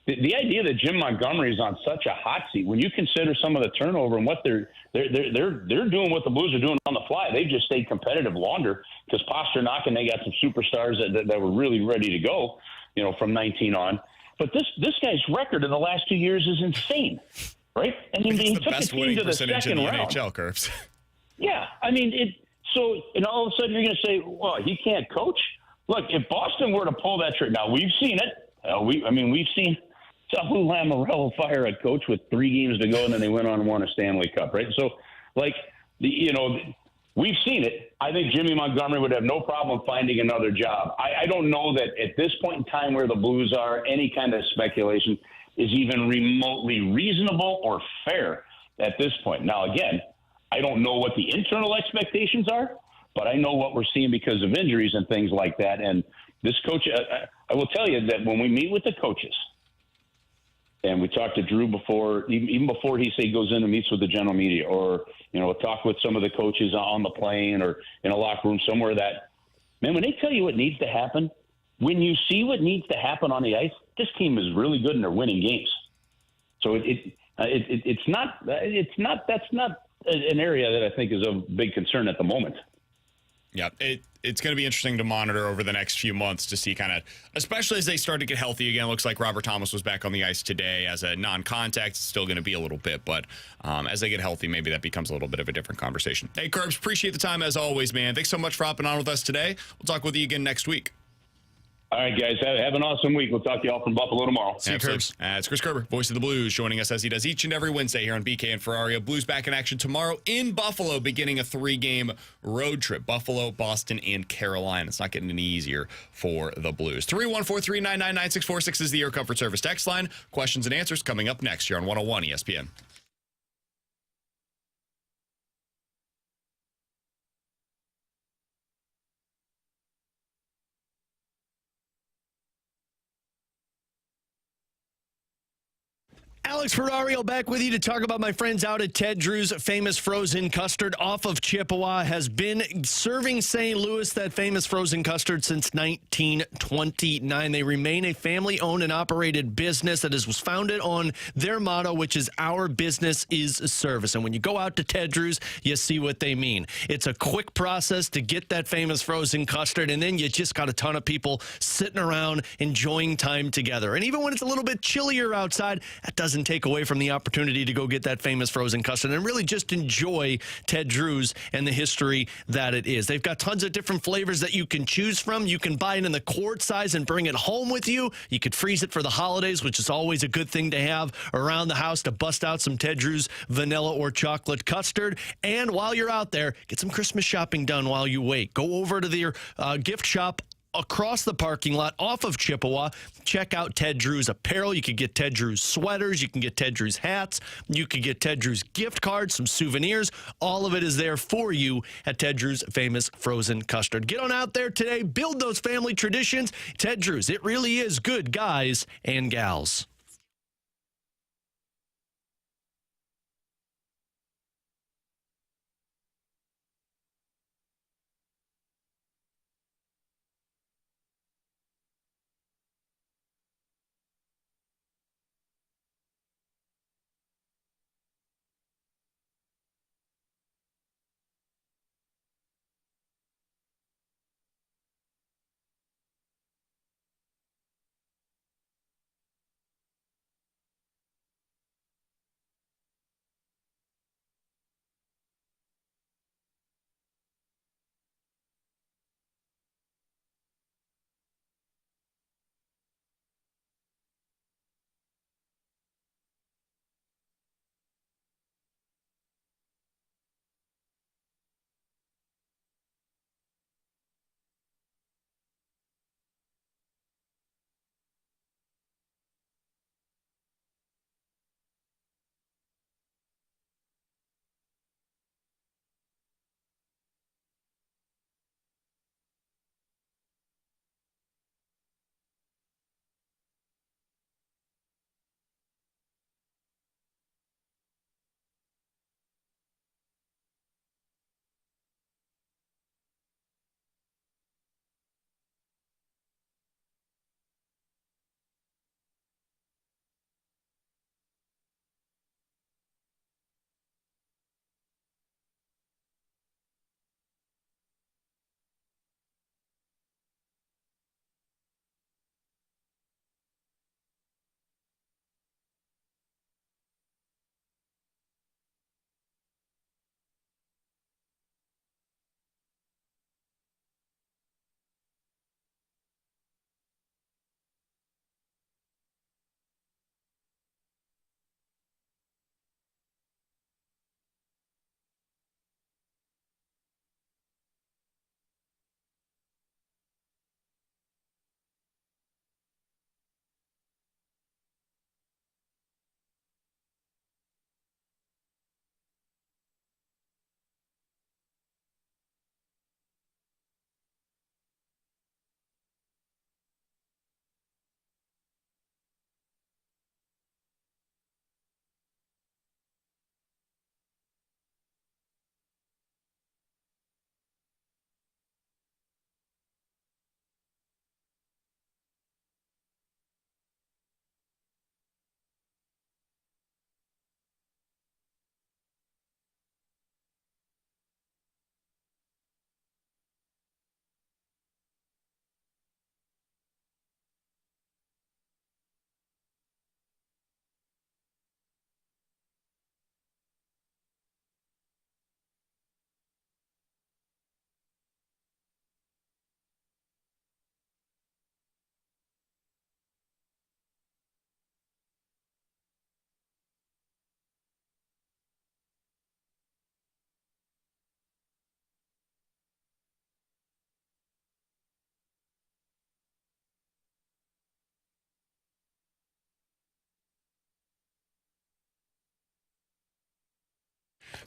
The idea that Jim Montgomery is on such a hot seat, when you consider some of the turnover and what they're doing, what the Blues are doing on the fly, they've just stayed competitive longer because Pasternak and they got some superstars that were really ready to go, from 19 on. But this guy's record in the last 2 years is insane, right? I mean, he took his team to the second round. NHL curves. Yeah, I mean, so all of a sudden you're going to say, well, he can't coach. Look, if Boston were to pull that trigger, now we've seen it. We've seen Lou Lamoriello fire a coach with 3 games to go, and then they went on and won a Stanley Cup, right? So, we've seen it. I think Jimmy Montgomery would have no problem finding another job. I don't know that at this point in time where the Blues are, any kind of speculation is even remotely reasonable or fair at this point. Now, again, I don't know what the internal expectations are, but I know what we're seeing because of injuries and things like that. And this coach, I will tell you that when we meet with the coaches, and we talked to Drew before, even before he goes in and meets with the general media, or talk with some of the coaches on the plane or in a locker room somewhere, that, man, when they tell you what needs to happen, when you see what needs to happen on the ice, this team is really good and they're winning games. So that's not an area that I think is of big concern at the moment. Yeah, it's going to be interesting to monitor over the next few months to see kind of, especially as they start to get healthy again. Looks like Robert Thomas was back on the ice today as a non-contact. It's still going to be a little bit, but as they get healthy, maybe that becomes a little bit of a different conversation. Hey, Curbs, appreciate the time as always, man. Thanks so much for hopping on with us today. We'll talk with you again next week. All right, guys. Have an awesome week. We'll talk to you all from Buffalo tomorrow. See you, Curbs. It's Chris Kerber, voice of the Blues, joining us as he does each and every Wednesday here on BK and Ferrario. Blues back in action tomorrow in Buffalo, beginning a 3-game road trip. Buffalo, Boston, and Carolina. It's not getting any easier for the Blues. 314-399-9646 is the Air Comfort Service text line. Questions and answers coming up next here on 101 ESPN. Alex Ferrario back with you to talk about my friends out at Ted Drew's famous frozen custard off of Chippewa. Has been serving St. Louis that famous frozen custard since 1929. They remain a family-owned and operated business that was founded on their motto, which is "Our business is service." And when you go out to Ted Drew's, you see what they mean. It's a quick process to get that famous frozen custard, and then you just got a ton of people sitting around enjoying time together. And even when it's a little bit chillier outside, that doesn't take away from the opportunity to go get that famous frozen custard and really just enjoy Ted Drew's and the history that it is. They've got tons of different flavors that you can choose from. You can buy it in the quart size and bring it home with you. You could freeze it for the holidays, which is always a good thing to have around the house to bust out some Ted Drew's vanilla or chocolate custard. And while you're out there, get some Christmas shopping done while you wait. Go over to their gift shop across the parking lot off of Chippewa. Check out Ted Drew's apparel. You can get Ted Drew's sweaters. You can get Ted Drew's hats. You can get Ted Drew's gift cards, some souvenirs. All of it is there for you at Ted Drew's famous frozen custard. Get on out there today. Build those family traditions. Ted Drew's. It really is good, guys and gals.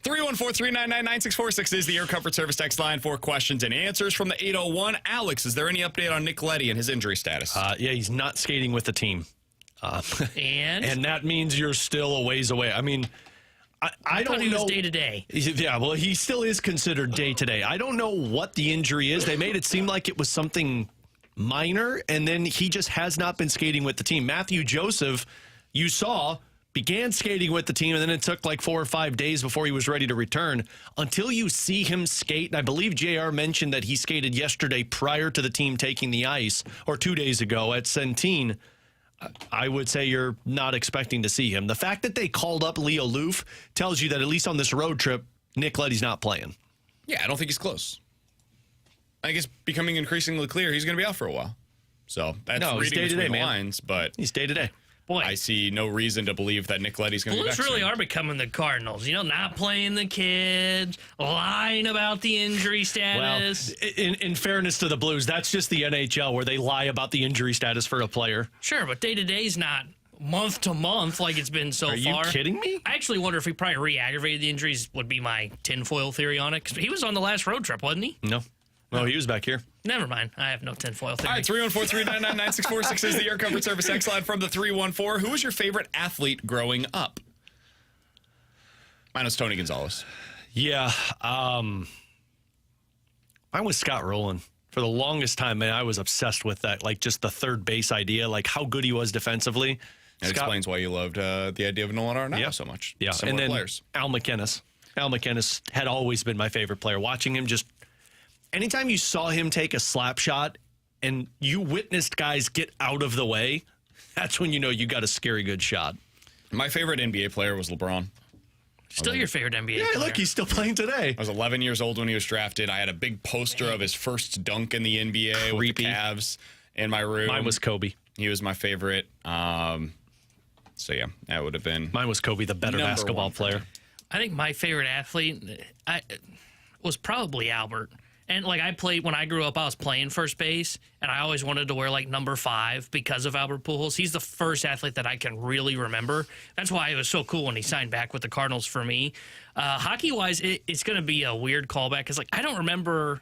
Three one four 399-9646 is the Air Comfort Service text line for questions and answers from the 801. Alex, is there any update on Nick Leddy and his injury status? Yeah, he's not skating with the team. And that means you're still a ways away. I mean, I don't thought he know. was day to day. Yeah, well, he still is considered day to day. I don't know what the injury is. They made it seem like it was something minor, and then he just has not been skating with the team. Matthew Joseph, you saw, began skating with the team, and then it took like 4 or 5 days before he was ready to return. Until you see him skate, and I believe JR mentioned that he skated yesterday prior to the team taking the ice, or 2 days ago at Centene, I would say you're not expecting to see him. The fact that they called up Leo Loof tells you that at least on this road trip, Nick Leddy's not playing. Yeah, I don't think he's close. I think it's becoming increasingly clear he's going to be out for a while. So that's reading between the lines, but he's day to day. Boy, I see no reason to believe that Nick Leddy's going to be back Blues really soon. are becoming the Cardinals. Not playing the kids, lying about the injury status. Well, in fairness to the Blues, that's just the NHL where they lie about the injury status for a player. Sure, but day-to-day's not month to month like it's been so far. Are you kidding me? I actually wonder if he probably re-aggravated the injuries would be my tinfoil theory on it. Because he was on the last road trip, wasn't he? No. Oh, he was back here. Never mind. I have no tinfoil theory. All right, 314-399-9646 is the Air Comfort Service X line from the 314. Who was your favorite athlete growing up? Mine was Tony Gonzalez. Yeah. Mine was Scott Rowland. For the longest time, man, I was obsessed with that, like just the third base idea, like how good he was defensively. That explains why you loved the idea of Nolan Arenado so much. Yeah, Similar and then players. Al McInnes. Al McInnes had always been my favorite player. Watching him just... Anytime you saw him take a slap shot and you witnessed guys get out of the way, that's when you know you got a scary good shot. My favorite NBA player was LeBron. Still your favorite NBA player. Yeah, look, he's still playing today. I was 11 years old when he was drafted. I had a big poster of his first dunk in the NBA with the Cavs in my room. Mine was Kobe. He was my favorite. So, yeah, that would have been... Mine was Kobe, the better basketball player. I think my favorite athlete was probably Albert. And, like, when I grew up, I was playing first base, and I always wanted to wear, like, number 5 because of Albert Pujols. He's the first athlete that I can really remember. That's why it was so cool when he signed back with the Cardinals for me. Hockey-wise, it's going to be a weird callback because, like, I can remember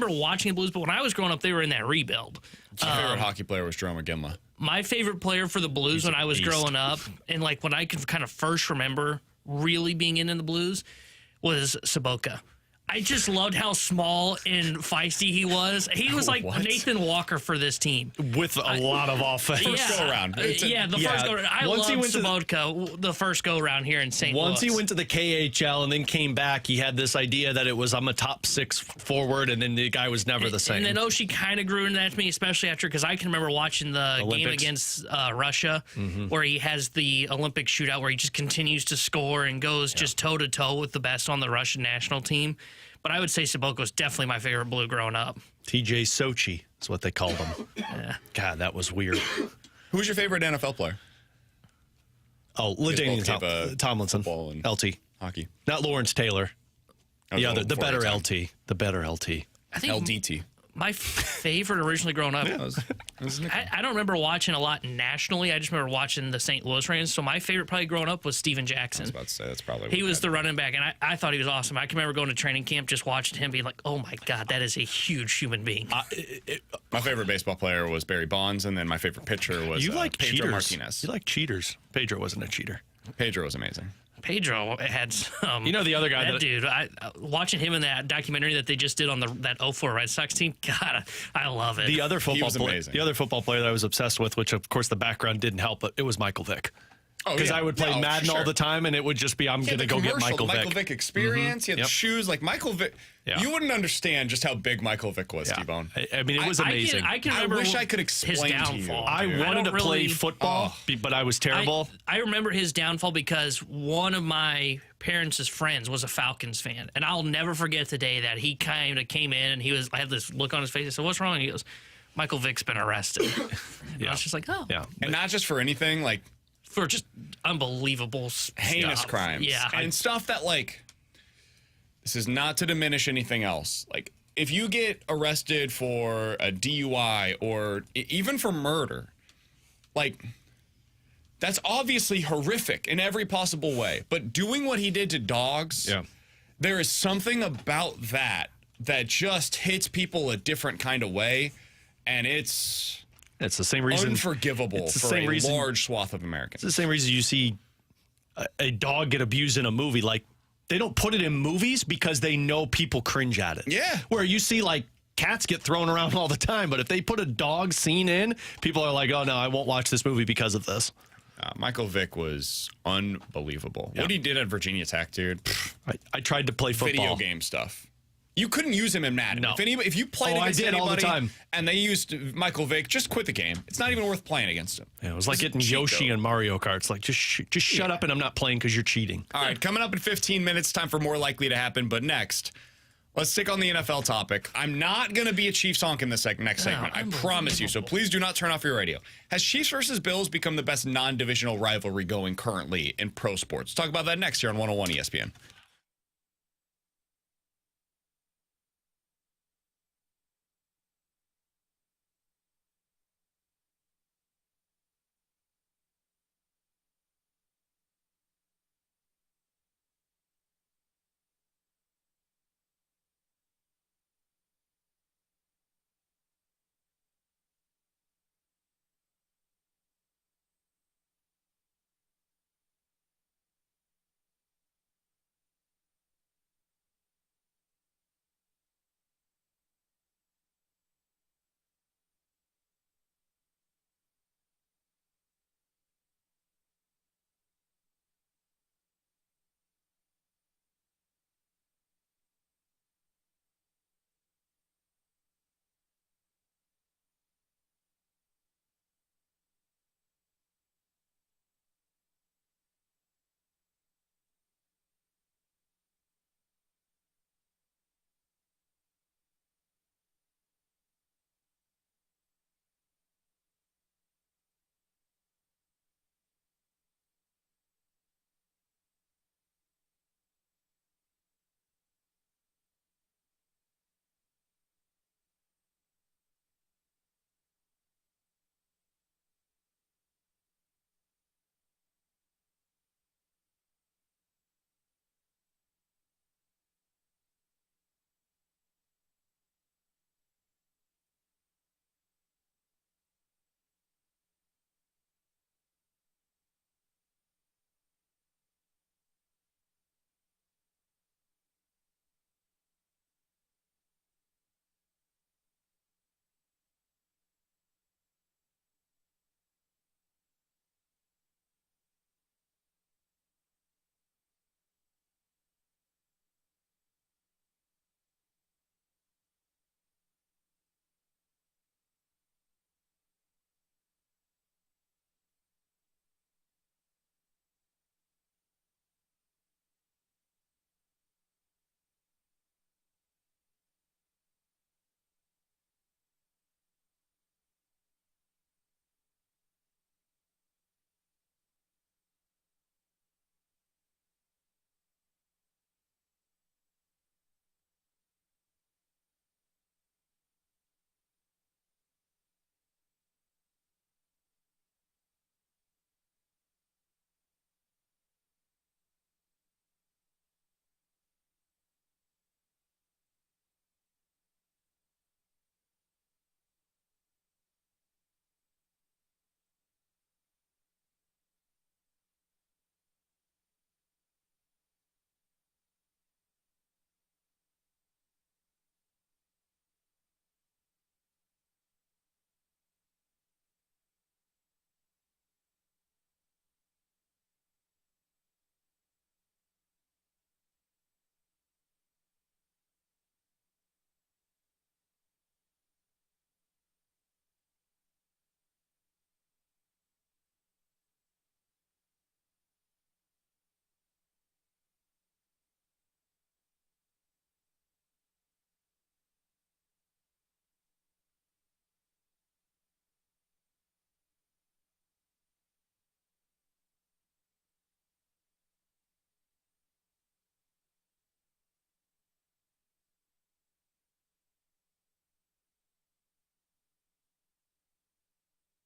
watching the Blues, but when I was growing up, they were in that rebuild. My favorite hockey player was Jarome Iginla. My favorite player for the Blues when I was growing up, and, like, when I could kind of first remember really being in the Blues, was Sobotka. I just loved how small and feisty he was. He was like Nathan Walker for this team. With a lot of offense. First go-around. First go-around. I loved Sobotka the first go-around here in St. Louis. Once he went to the KHL and then came back, he had this idea that it was, I'm a top 6 forward, and then the guy was never the same. And then Oshie kind of grew into that to me, especially after, because I can remember watching the game against Russia, where he has the Olympic shootout where he just continues to score and goes just toe-to-toe with the best on the Russian national team. But I would say Sobotka was definitely my favorite Blue growing up. TJ Sochi is what they called him. Yeah. God, that was weird. Who's your favorite NFL player? Oh, LaDainian Tomlinson. And LT. Hockey. Not Lawrence Taylor. The better LT. The better LT. I think LDT. my favorite originally growing up, I don't remember watching a lot nationally. I just remember watching the St. Louis Rams. So my favorite probably growing up was Steven Jackson. I was about to say, that's probably He was the running back, and I thought he was awesome. I can remember going to training camp, just watching him, being like, oh my God, that is a huge human being. My favorite baseball player was Barry Bonds, and then my favorite pitcher was Pedro cheaters. Martinez. You like cheaters. Pedro wasn't a cheater. Pedro was amazing. Pedro had some. The other guy dude. Watching him in that documentary that they just did on that 04 Red Sox team. God, I love it. The other football amazing. The other football player that I was obsessed with, which of course the background didn't help, but it was Michael Vick. Because I would play Madden all the time, and it would just be, I'm going to go get Michael Vick. The Michael Vick experience. He had the shoes. Like Michael Vick. Yeah. You wouldn't understand just how big Michael Vick was, T-Bone. I mean, it was amazing. I can remember wish I could explain his downfall. to you. I wanted to play football, but I was terrible. I remember his downfall because one of my parents' friends was a Falcons fan, and I'll never forget the day that he kind of came in, and I had this look on his face. I said, "What's wrong?" And he goes, "Michael Vick's been arrested." I was just like, "Oh, yeah," and not just for anything like for just unbelievable heinous stuff. crimes, and stuff that like. This is not to diminish anything else. Like, if you get arrested for a DUI or even for murder, like, that's obviously horrific in every possible way. But doing what he did to dogs, there is something about that just hits people a different kind of way. And it's It's the same reason. Unforgivable it's the for same a reason, large swath of Americans. It's the same reason you see a dog get abused in a movie. Like, they don't put it in movies because they know people cringe at it. Yeah. Where you see, like, cats get thrown around all the time, but if they put a dog scene in, people are like, oh, no, I won't watch this movie because of this. Michael Vick was unbelievable. What he did at Virginia Tech, dude. I tried to play football. Video game stuff. You couldn't use him in Madden. No. If you played against anybody all the time. and they used Michael Vick, just quit the game. It's not even worth playing against him. Yeah, it was like getting Yoshi and Mario Kart. It's like, just shut up and I'm not playing because you're cheating. All right, coming up in 15 minutes, time for more likely to happen. But next, let's stick on the NFL topic. I'm not going to be a Chiefs honk in this next segment. I promise you. So please do not turn off your radio. Has Chiefs versus Bills become the best non-divisional rivalry going currently in pro sports? Talk about that next here on 101 ESPN.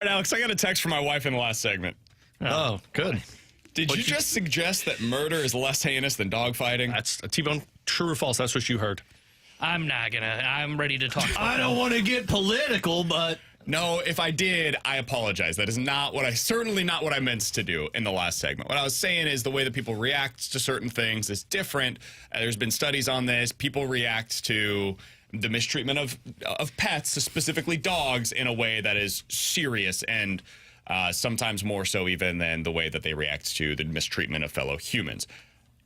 Alex, I got a text from my wife in the last segment. Oh, good. Did you just suggest that murder is less heinous than dogfighting? That's a T-Bone. True or false? That's what you heard. I'm not gonna. I'm ready to talk. I don't want to get political, but No, if I did, I apologize. That is certainly not what I meant to do in the last segment. What I was saying is the way that people react to certain things is different. There's been studies on this. People react to the mistreatment of pets, specifically dogs, in a way that is serious and sometimes more so even than the way that they react to the mistreatment of fellow humans.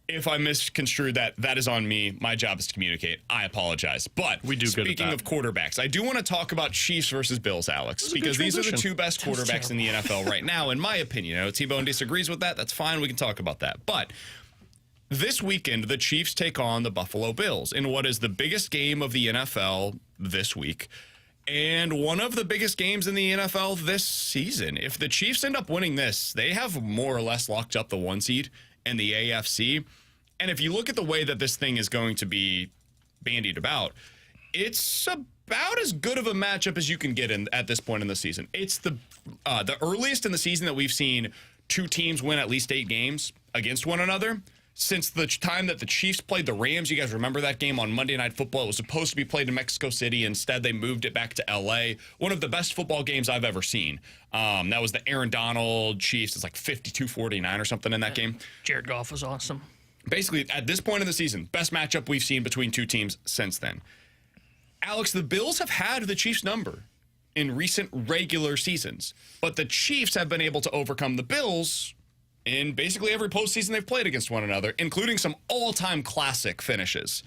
If I misconstrued that, that is on me. My job is to communicate. I apologize. But we do speaking of quarterbacks, I do want to talk about Chiefs versus Bills, Alex, because these are the two best quarterbacks in the NFL right now, in my opinion. I know T-Bone disagrees with that. That's fine. We can talk about that. But this weekend, the Chiefs take on the Buffalo Bills in what is the biggest game of the NFL this week and one of the biggest games in the NFL this season. If the Chiefs end up winning this, they have more or less locked up the 1 seed in the AFC. And if you look at the way that this thing is going to be bandied about, it's about as good of a matchup as you can get in at this point in the season. It's the earliest in the season that we've seen two teams win at least 8 games against one another since the time that the Chiefs played the Rams. You guys remember that game on Monday Night Football? It was supposed to be played in Mexico City. Instead, they moved it back to L.A. One of the best football games I've ever seen. That was the Aaron Donald Chiefs. It's like 52-49 or something in that game. Jared Goff was awesome. Basically, at this point in the season, best matchup we've seen between two teams since then. Alex, the Bills have had the Chiefs' number in recent regular seasons, but the Chiefs have been able to overcome the Bills in basically every postseason they've played against one another, including some all-time classic finishes.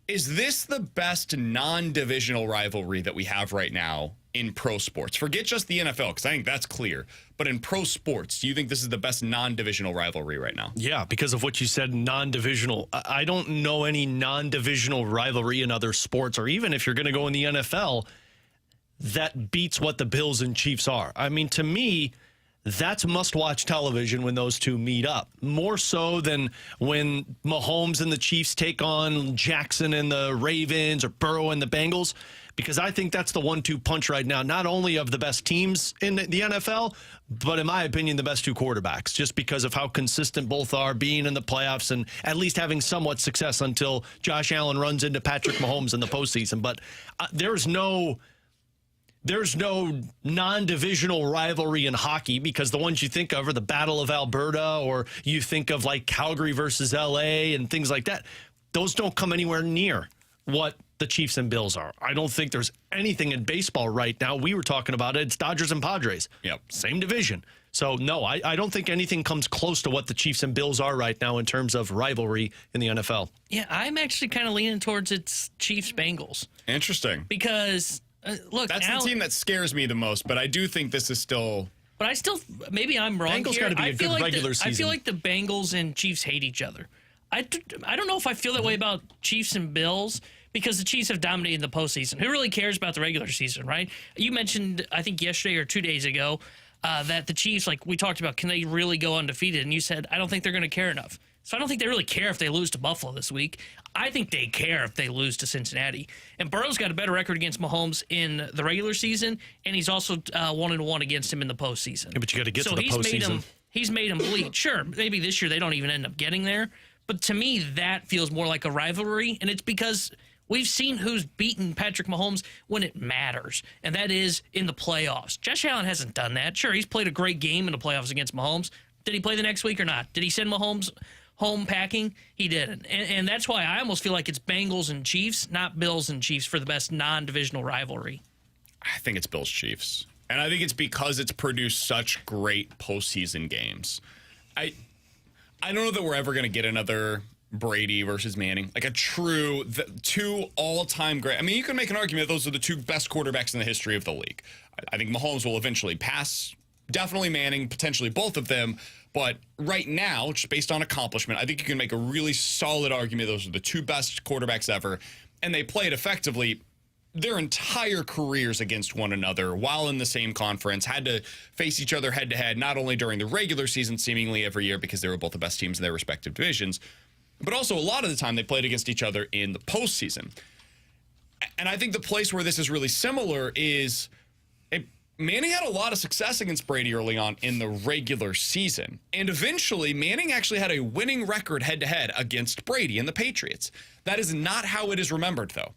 Is this the best non-divisional rivalry that we have right now in pro sports? Forget just the NFL, because I think that's clear. But in pro sports, do you think this is the best non-divisional rivalry right now? Yeah, because of what you said, non-divisional. I don't know any non-divisional rivalry in other sports, or even if you're going to go in the NFL, that beats what the Bills and Chiefs are. I mean, to me, that's must-watch television when those two meet up. More so than when Mahomes and the Chiefs take on Jackson and the Ravens or Burrow and the Bengals, because I think that's the 1-2 punch right now, not only of the best teams in the NFL, but in my opinion, the best two quarterbacks, just because of how consistent both are, being in the playoffs and at least having somewhat success until Josh Allen runs into Patrick Mahomes in the postseason. But there's no non-divisional rivalry in hockey, because the ones you think of are the Battle of Alberta, or you think of like Calgary versus LA and things like that. Those don't come anywhere near what the Chiefs and Bills are. I don't think there's anything in baseball right now. We were talking about it. It's Dodgers and Padres. Yep. Same division. So, no, I don't think anything comes close to what the Chiefs and Bills are right now in terms of rivalry in the NFL. Yeah, I'm actually kind of leaning towards it's Chiefs-Bengals. Interesting. Because... look, that's the team that scares me the most, but I do think this is still... But I still... Maybe I'm wrong Bengals here. got to be a good regular season. I feel like the Bengals and Chiefs hate each other. I don't know if I feel that way about Chiefs and Bills, because the Chiefs have dominated the postseason. Who really cares about the regular season, right? You mentioned, I think yesterday or 2 days ago, that the Chiefs, like we talked about, can they really go undefeated? And you said, I don't think they're going to care enough. So I don't think they really care if they lose to Buffalo this week. I think they care if they lose to Cincinnati. And Burrow's got a better record against Mahomes in the regular season, and he's also 1-1 against him in the postseason. Yeah, but you got to get to the postseason. He's made him bleed. Sure, maybe this year they don't even end up getting there. But to me, that feels more like a rivalry, and it's because we've seen who's beaten Patrick Mahomes when it matters, and that is in the playoffs. Josh Allen hasn't done that. Sure, he's played a great game in the playoffs against Mahomes. Did he play the next week or not? Did he send Mahomes home packing? He didn't. And that's why I almost feel like it's Bengals and Chiefs, not Bills and Chiefs, for the best non-divisional rivalry. I think it's Bills-Chiefs. And I think it's because it's produced such great postseason games. I don't know that we're ever going to get another Brady versus Manning, like a true two all-time great. I mean, you can make an argument that those are the two best quarterbacks in the history of the league. I think Mahomes will eventually pass, definitely Manning, potentially both of them. But right now, just based on accomplishment, I think you can make a really solid argument those are the two best quarterbacks ever. And they played effectively their entire careers against one another while in the same conference, had to face each other head-to-head, not only during the regular season seemingly every year because they were both the best teams in their respective divisions, but also a lot of the time they played against each other in the postseason. And I think the place where this is really similar is Manning had a lot of success against Brady early on in the regular season. And eventually, Manning actually had a winning record head-to-head against Brady and the Patriots. That is not how it is remembered, though.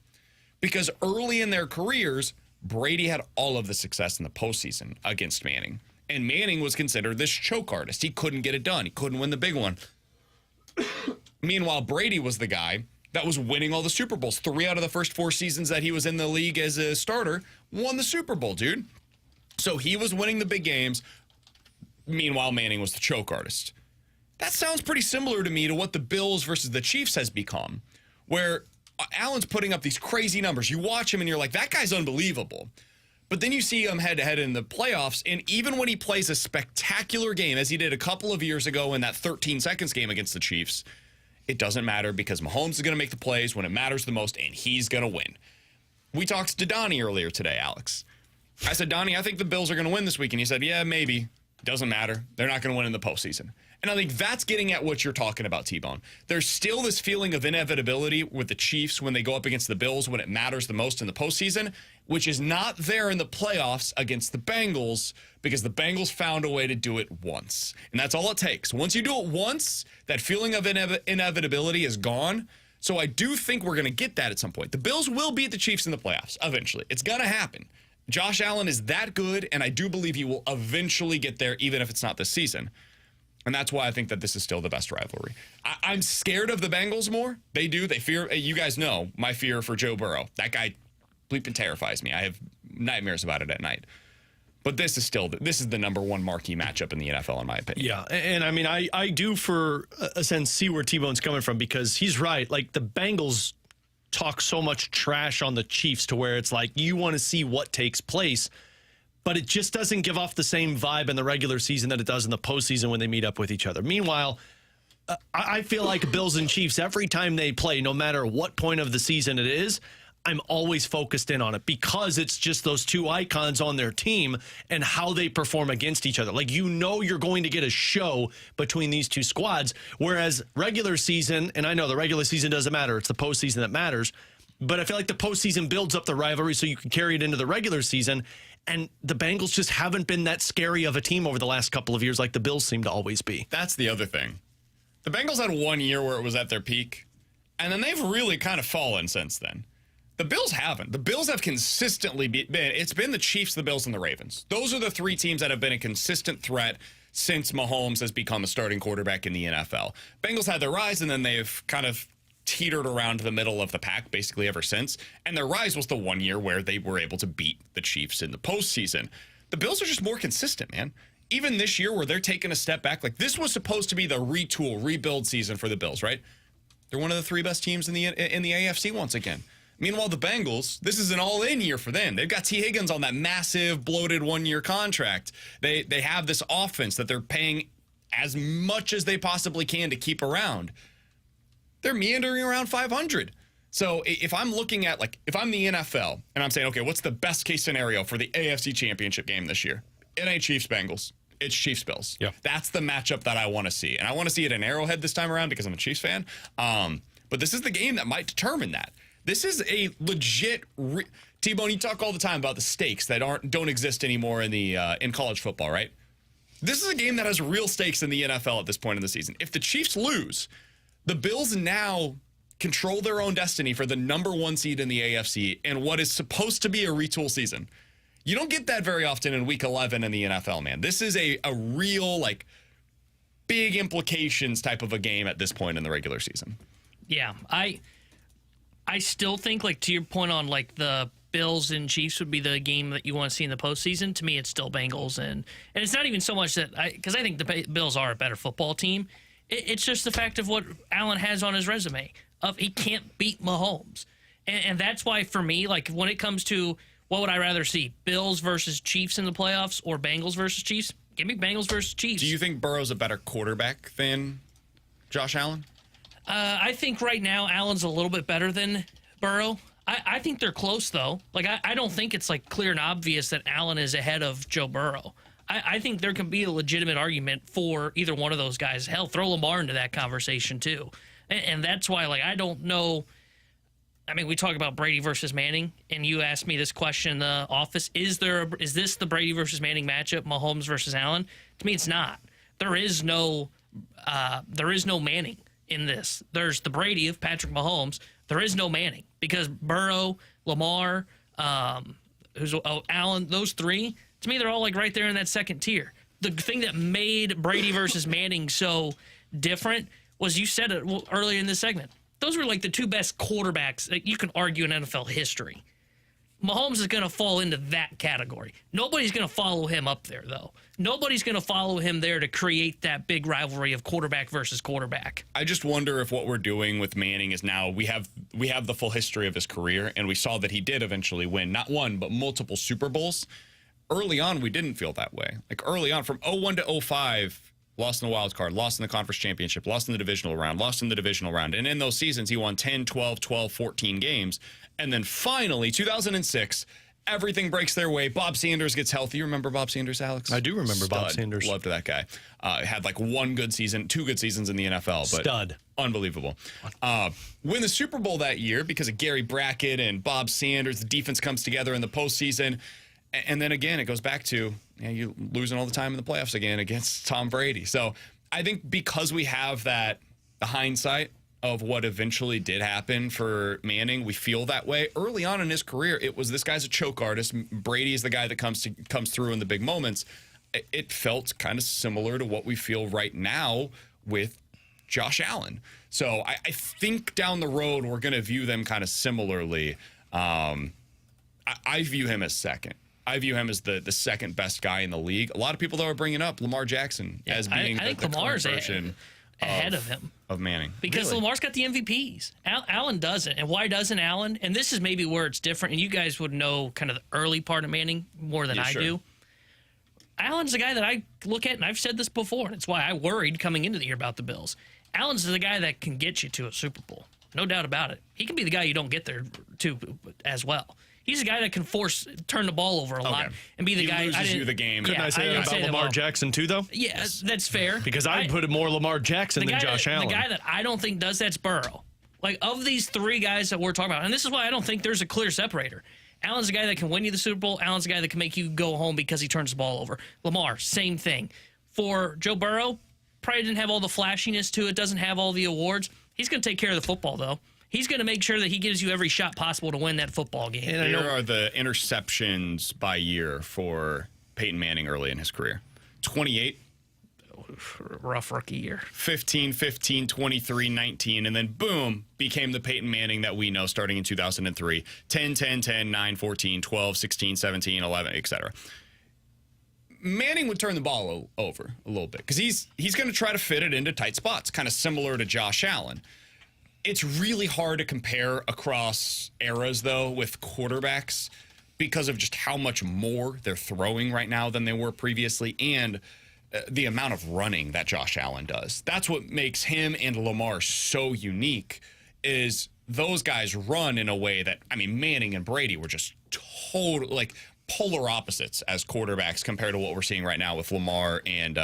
Because early in their careers, Brady had all of the success in the postseason against Manning. And Manning was considered this choke artist. He couldn't get it done. He couldn't win the big one. Meanwhile, Brady was the guy that was winning all the Super Bowls. 3 out of the first 4 seasons that he was in the league as a starter, won the Super Bowl, dude. So he was winning the big games. Meanwhile, Manning was the choke artist. That sounds pretty similar to me to what the Bills versus the Chiefs has become, where Allen's putting up these crazy numbers. You watch him and you're like, that guy's unbelievable. But then you see him head-to-head in the playoffs, and even when he plays a spectacular game, as he did a couple of years ago in that 13 seconds game against the Chiefs, it doesn't matter because Mahomes is going to make the plays when it matters the most, and he's going to win. We talked to Donnie earlier today, Alex. I said, Donnie, I think the Bills are going to win this week. And he said, yeah, maybe. Doesn't matter. They're not going to win in the postseason. And I think that's getting at what you're talking about, T-Bone. There's still this feeling of inevitability with the Chiefs when they go up against the Bills when it matters the most in the postseason, which is not there in the playoffs against the Bengals because the Bengals found a way to do it once. And that's all it takes. Once you do it once, that feeling of inevitability is gone. So I do think we're going to get that at some point. The Bills will beat the Chiefs in the playoffs eventually. It's going to happen. Josh Allen is that good, and I do believe he will eventually get there, even if it's not this season. And that's why I think that this is still the best rivalry. I'm scared of the Bengals more. They do. They fear. You guys know my fear for Joe Burrow. That guy bleeping terrifies me. I have nightmares about it at night. But this is the number one marquee matchup in the NFL, in my opinion. Yeah, and I mean, I do, for a sense, see where T-Bone's coming from, because he's right. Like, the Bengals talk so much trash on the Chiefs to where it's like you want to see what takes place, but it just doesn't give off the same vibe in the regular season that it does in the postseason when they meet up with each other. Meanwhile, I feel like Bills and Chiefs, every time they play, no matter what point of the season it is, I'm always focused in on it because it's just those two icons on their team and how they perform against each other. Like, you know, you're going to get a show between these two squads, whereas regular season, and I know the regular season doesn't matter, it's the postseason that matters, but I feel like the postseason builds up the rivalry so you can carry it into the regular season, and the Bengals just haven't been that scary of a team over the last couple of years like the Bills seem to always be. That's the other thing. The Bengals had 1 year where it was at their peak, and then they've really kind of fallen since then. The Bills haven't. The Bills have consistently it's been the Chiefs, the Bills, and the Ravens. Those are the 3 teams that have been a consistent threat since Mahomes has become a starting quarterback in the NFL. Bengals had their rise, and then they've kind of teetered around the middle of the pack basically ever since. And their rise was the 1 year where they were able to beat the Chiefs in the postseason. The Bills are just more consistent, man. Even this year where they're taking a step back, like this was supposed to be the rebuild season for the Bills, right? They're one of the 3 best teams in the AFC once again. Meanwhile, the Bengals, this is an all-in year for them. They've got T. Higgins on that massive, bloated 1-year contract. They have this offense that they're paying as much as they possibly can to keep around. They're meandering around 500. So if I'm looking at, like, if I'm the NFL and I'm saying, okay, what's the best-case scenario for the AFC Championship game this year? It ain't Chiefs-Bengals. It's Chiefs-Bills. Yeah. That's the matchup that I want to see. And I want to see it in Arrowhead this time around because I'm a Chiefs fan. But this is the game that might determine that. This is a legit T-Bone, you talk all the time about the stakes that don't exist anymore in college football, right? This is a game that has real stakes in the NFL at this point in the season. If the Chiefs lose, the Bills now control their own destiny for the number 1 seed in the AFC in what is supposed to be a retool season. You don't get that very often in Week 11 in the NFL, man. This is a real, like, big implications type of a game at this point in the regular season. Yeah, I still think, like, to your point on, like, the Bills and Chiefs would be the game that you want to see in the postseason. To me, it's still Bengals. And it's not even so much that because I think the Bills are a better football team. It's just the fact of what Allen has on his resume of he can't beat Mahomes. And that's why, for me, like, when it comes to what would I rather see, Bills versus Chiefs in the playoffs or Bengals versus Chiefs? Give me Bengals versus Chiefs. Do you think Burrow's a better quarterback than Josh Allen? I think right now Allen's a little bit better than Burrow. I think they're close, though. Like, I don't think it's, like, clear and obvious that Allen is ahead of Joe Burrow. I think there can be a legitimate argument for either one of those guys. Hell, throw Lamar into that conversation, too. And that's why, like, I don't know. I mean, we talk about Brady versus Manning, and you asked me this question in the office. Is this the Brady versus Manning matchup, Mahomes versus Allen? To me, it's not. There is no Manning in this. There's the Brady of Patrick Mahomes. There is no Manning because Burrow, Lamar, Allen, those three, to me, they're all like right there in that second tier. The thing that made Brady versus Manning so different was, you said it earlier in this segment, those were like the two best quarterbacks that you can argue in NFL history. Mahomes is going to fall into that category. Nobody's going to follow him up there, though. Nobody's going to follow him there to create that big rivalry of quarterback versus quarterback. I just wonder if what we're doing with Manning is now we have the full history of his career, and we saw that he did eventually win not one, but multiple Super Bowls. Early on, we didn't feel that way. Like early on, from 01 to 05, lost in the wild card, lost in the conference championship, lost in the divisional round, lost in the divisional round. And in those seasons, he won 10, 12, 12, 14 games. And then finally, 2006, everything breaks their way. Bob Sanders gets healthy. You remember Bob Sanders, Alex? I do remember Bob Sanders. Loved that guy. Had like one good season, two good seasons in the NFL. But Stud. Unbelievable. Win the Super Bowl that year because of Gary Brackett and Bob Sanders. The defense comes together in the postseason. And then again, it goes back to you losing all the time in the playoffs again against Tom Brady. So I think because we have the hindsight of what eventually did happen for Manning, we feel that way. Early on in his career, it was this guy's a choke artist. Brady is the guy that comes through in the big moments. It felt kind of similar to what we feel right now with Josh Allen. So I think down the road, we're going to view them kind of similarly. I view him as second. I view him as the second best guy in the league. A lot of people, though, are bringing up Lamar Jackson as being I think the Lamar's version ahead of him. Of Manning. Because Really? Lamar's got the MVPs. Allen doesn't. And why doesn't Allen? And this is maybe where it's different, and you guys would know kind of the early part of Manning more than I do. Allen's the guy that I look at, and I've said this before, and it's why I worried coming into the year about the Bills. Allen's the guy that can get you to a Super Bowl. No doubt about it. He can be the guy you don't get there to as well. He's a guy that can turn the ball over a lot and be the guy. He loses you the game. Couldn't I say that about Lamar Jackson too, though? Yeah, that's fair. Because I'd put more Lamar Jackson than Josh Allen. The guy that I don't think does that's Burrow. Like, of these three guys that we're talking about, and this is why I don't think there's a clear separator. Allen's the guy that can win you the Super Bowl. Allen's the guy that can make you go home because he turns the ball over. Lamar, same thing. For Joe Burrow, probably didn't have all the flashiness to it, doesn't have all the awards. He's going to take care of the football, though. He's going to make sure that he gives you every shot possible to win that football game. And here are the interceptions by year for Peyton Manning early in his career. 28. Rough rookie year. 15, 15, 23, 19, and then boom, became the Peyton Manning that we know starting in 2003. 10, 10, 10, 9, 14, 12, 16, 17, 11, etc. Manning would turn the ball over a little bit because he's going to try to fit it into tight spots, kind of similar to Josh Allen. It's really hard to compare across eras, though, with quarterbacks because of just how much more they're throwing right now than they were previously and the amount of running that Josh Allen does. That's what makes him and Lamar so unique is those guys run in a way that, I mean, Manning and Brady were just total, like, polar opposites as quarterbacks compared to what we're seeing right now with Lamar and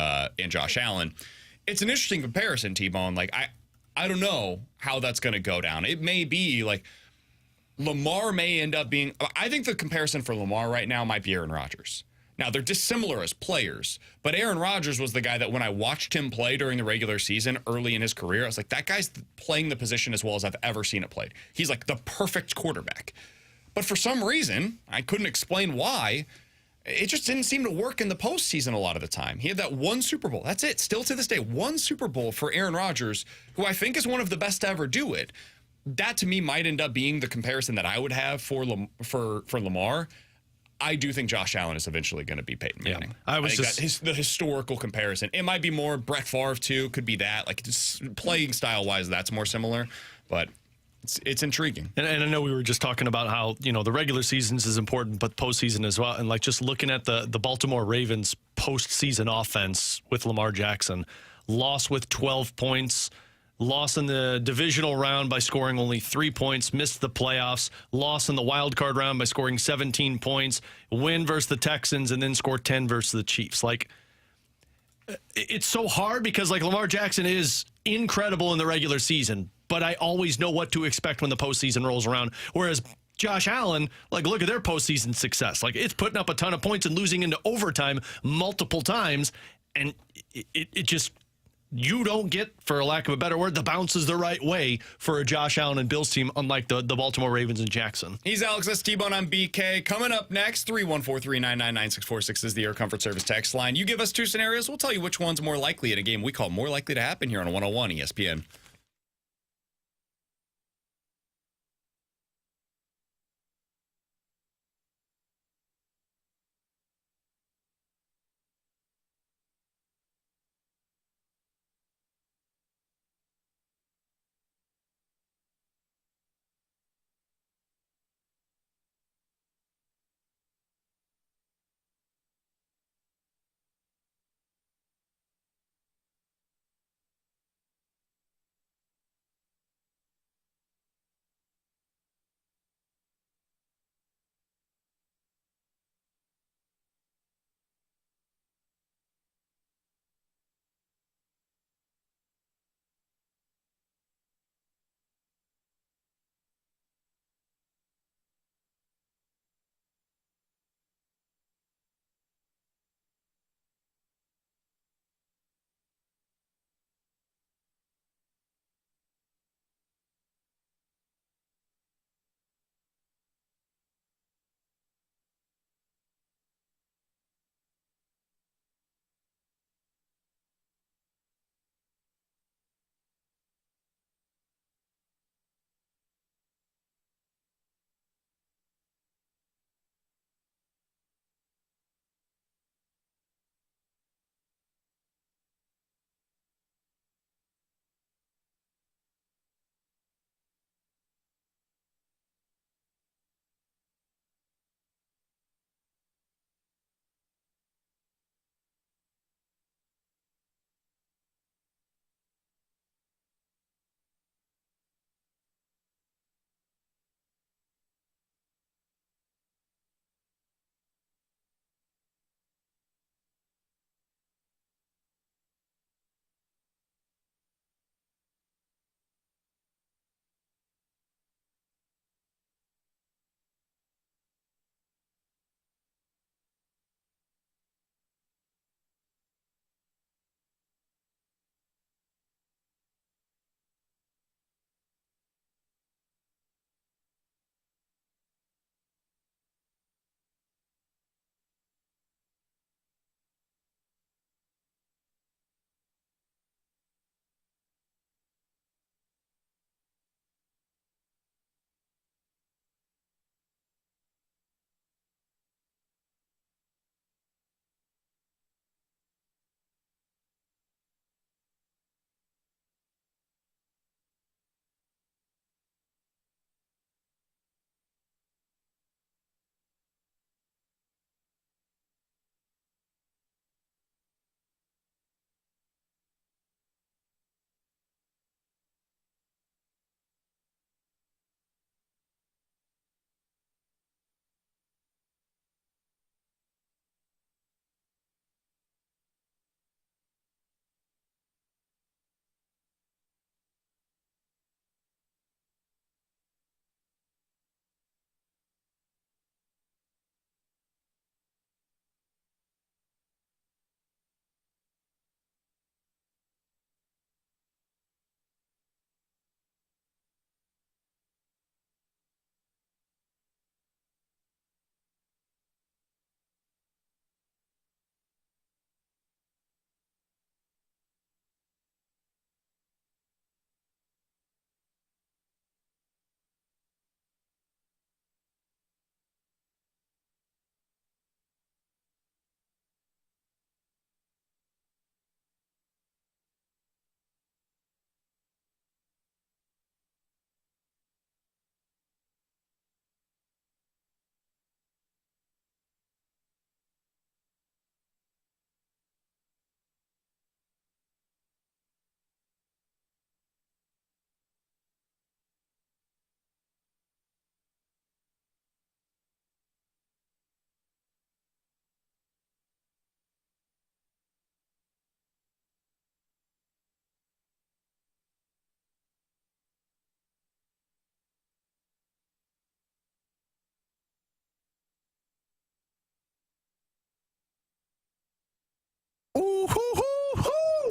Josh Allen. It's an interesting comparison, T-Bone. Like, I don't know how that's going to go down. It may be like Lamar may end up being. I think the comparison for Lamar right now might be Aaron Rodgers. Now, they're dissimilar as players, but Aaron Rodgers was the guy that when I watched him play during the regular season early in his career, I was like, that guy's playing the position as well as I've ever seen it played. He's like the perfect quarterback. But for some reason, I couldn't explain why, it just didn't seem to work in the postseason a lot of the time. He had that one Super Bowl. That's it. Still to this day, one Super Bowl for Aaron Rodgers, who I think is one of the best to ever do it. That, to me, might end up being the comparison that I would have for Lamar. I do think Josh Allen is eventually going to be Peyton Manning. Yeah, I think the historical comparison. It might be more Brett Favre, too. Could be that. Like, just playing style-wise, that's more similar. But it's intriguing. And I know we were just talking about how, the regular seasons is important, but postseason as well. And like just looking at the Baltimore Ravens postseason offense with Lamar Jackson, lost with 12 points, lost in the divisional round by scoring only 3 points, missed the playoffs, lost in the wild card round by scoring 17 points, win versus the Texans, and then score 10 versus the Chiefs. Like, it's so hard because like Lamar Jackson is incredible in the regular season, but I always know what to expect when the postseason rolls around. Whereas Josh Allen, like, look at their postseason success. Like, it's putting up a ton of points and losing into overtime multiple times. And it just, you don't get, for lack of a better word, the bounces the right way for a Josh Allen and Bills team, unlike the Baltimore Ravens and Jackson. He's Alex, that's T-Bone, I'm BK. Coming up next, 314-399-9646 is the Air Comfort Service text line. You give us two scenarios, we'll tell you which one's more likely in a game we call more likely to happen here on 101 ESPN.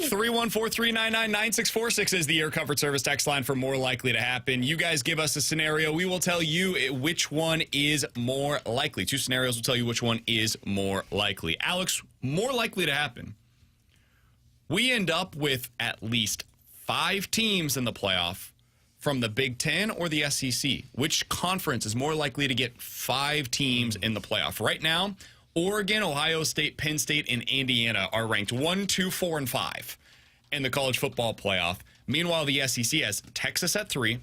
314-399-9646 is the Air Comfort Service text line for more likely to happen. You guys give us a scenario. We will tell you which one is more likely. 2 scenarios will tell you which one is more likely. Alex, more likely to happen. We end up with at least 5 teams in the playoff from the Big Ten or the SEC. Which conference is more likely to get 5 teams in the playoff? Right now, Oregon, Ohio State, Penn State, and Indiana are ranked 1, 2, 4, and 5 in the college football playoff. Meanwhile, the SEC has Texas at 3,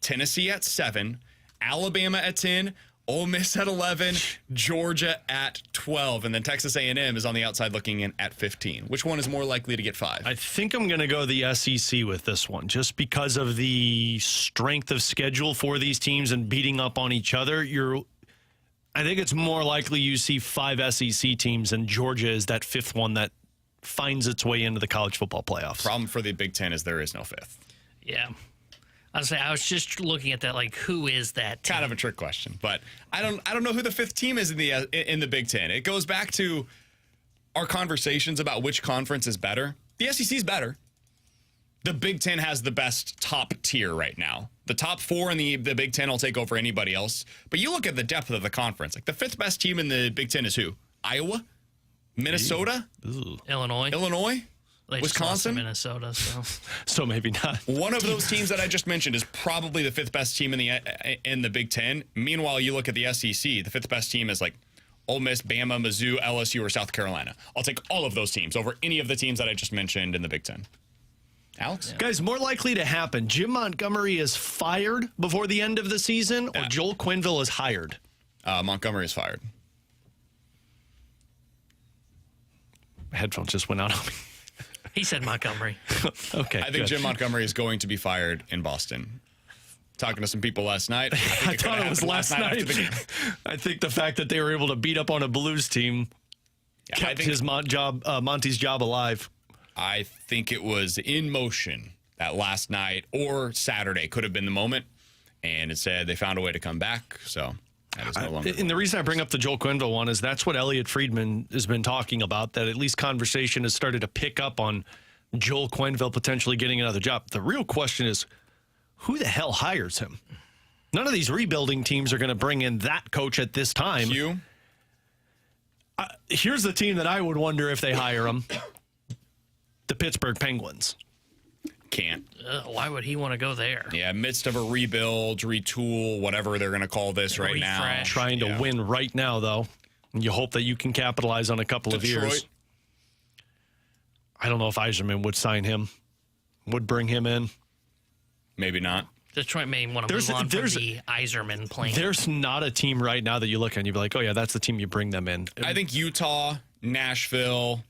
Tennessee at 7, Alabama at 10, Ole Miss at 11, Georgia at 12, and then Texas A&M is on the outside looking in at 15. Which one is more likely to get 5? I think I'm going to go the SEC with this one, just because of the strength of schedule for these teams and beating up on each other. I think it's more likely you see 5 SEC teams, and Georgia is that 5th one that finds its way into the college football playoffs. Problem for the Big Ten is there is no 5th. Yeah. I was just looking at that, like, who is that team? Kind of a trick question, but I don't know who the 5th team is in the Big Ten. It goes back to our conversations about which conference is better. The SEC is better. The Big Ten has the best top tier right now. The top 4 in the Big Ten will take over anybody else. But you look at the depth of the conference. Like, the 5th best team in the Big Ten is who? Iowa? Minnesota? Illinois? They just lost to Wisconsin? Minnesota, So maybe not. One of those teams that I just mentioned is probably the 5th best team in the Big Ten. Meanwhile, you look at the SEC, the 5th best team is like Ole Miss, Bama, Mizzou, LSU, or South Carolina. I'll take all of those teams over any of the teams that I just mentioned in the Big Ten. Alex? Yeah. Guys, more likely to happen. Jim Montgomery is fired before the end of the season, or Joel Quenneville is hired? Montgomery is fired. My headphones just went out on me. he said Montgomery. Okay, I think Jim Montgomery is going to be fired in Boston. Talking to some people last night. I thought it was last night. I think the fact that they were able to beat up on a Blues team kept his Monty's job alive. I think it was in motion that last night or Saturday could have been the moment, and instead they found a way to come back. So that is no longer. And the reason I bring up the Joel Quenneville one is that's what Elliot Friedman has been talking about, that at least conversation has started to pick up on Joel Quenneville potentially getting another job. The real question is, who the hell hires him? None of these rebuilding teams are going to bring in that coach at this time. Here's the team that I would wonder if they hire him. The Pittsburgh Penguins. Can't. Why would he want to go there? Yeah, midst of a rebuild, retool, whatever they're going to call this right now. Trying to win right now, though. And you hope that you can capitalize on a couple of years. I don't know if Yzerman would sign him, would bring him in. Maybe not. Detroit may want to move on from the Yzerman plan. There's not a team right now that you look at and you'd be like, oh, yeah, that's the team you bring them in. I think Utah, Nashville,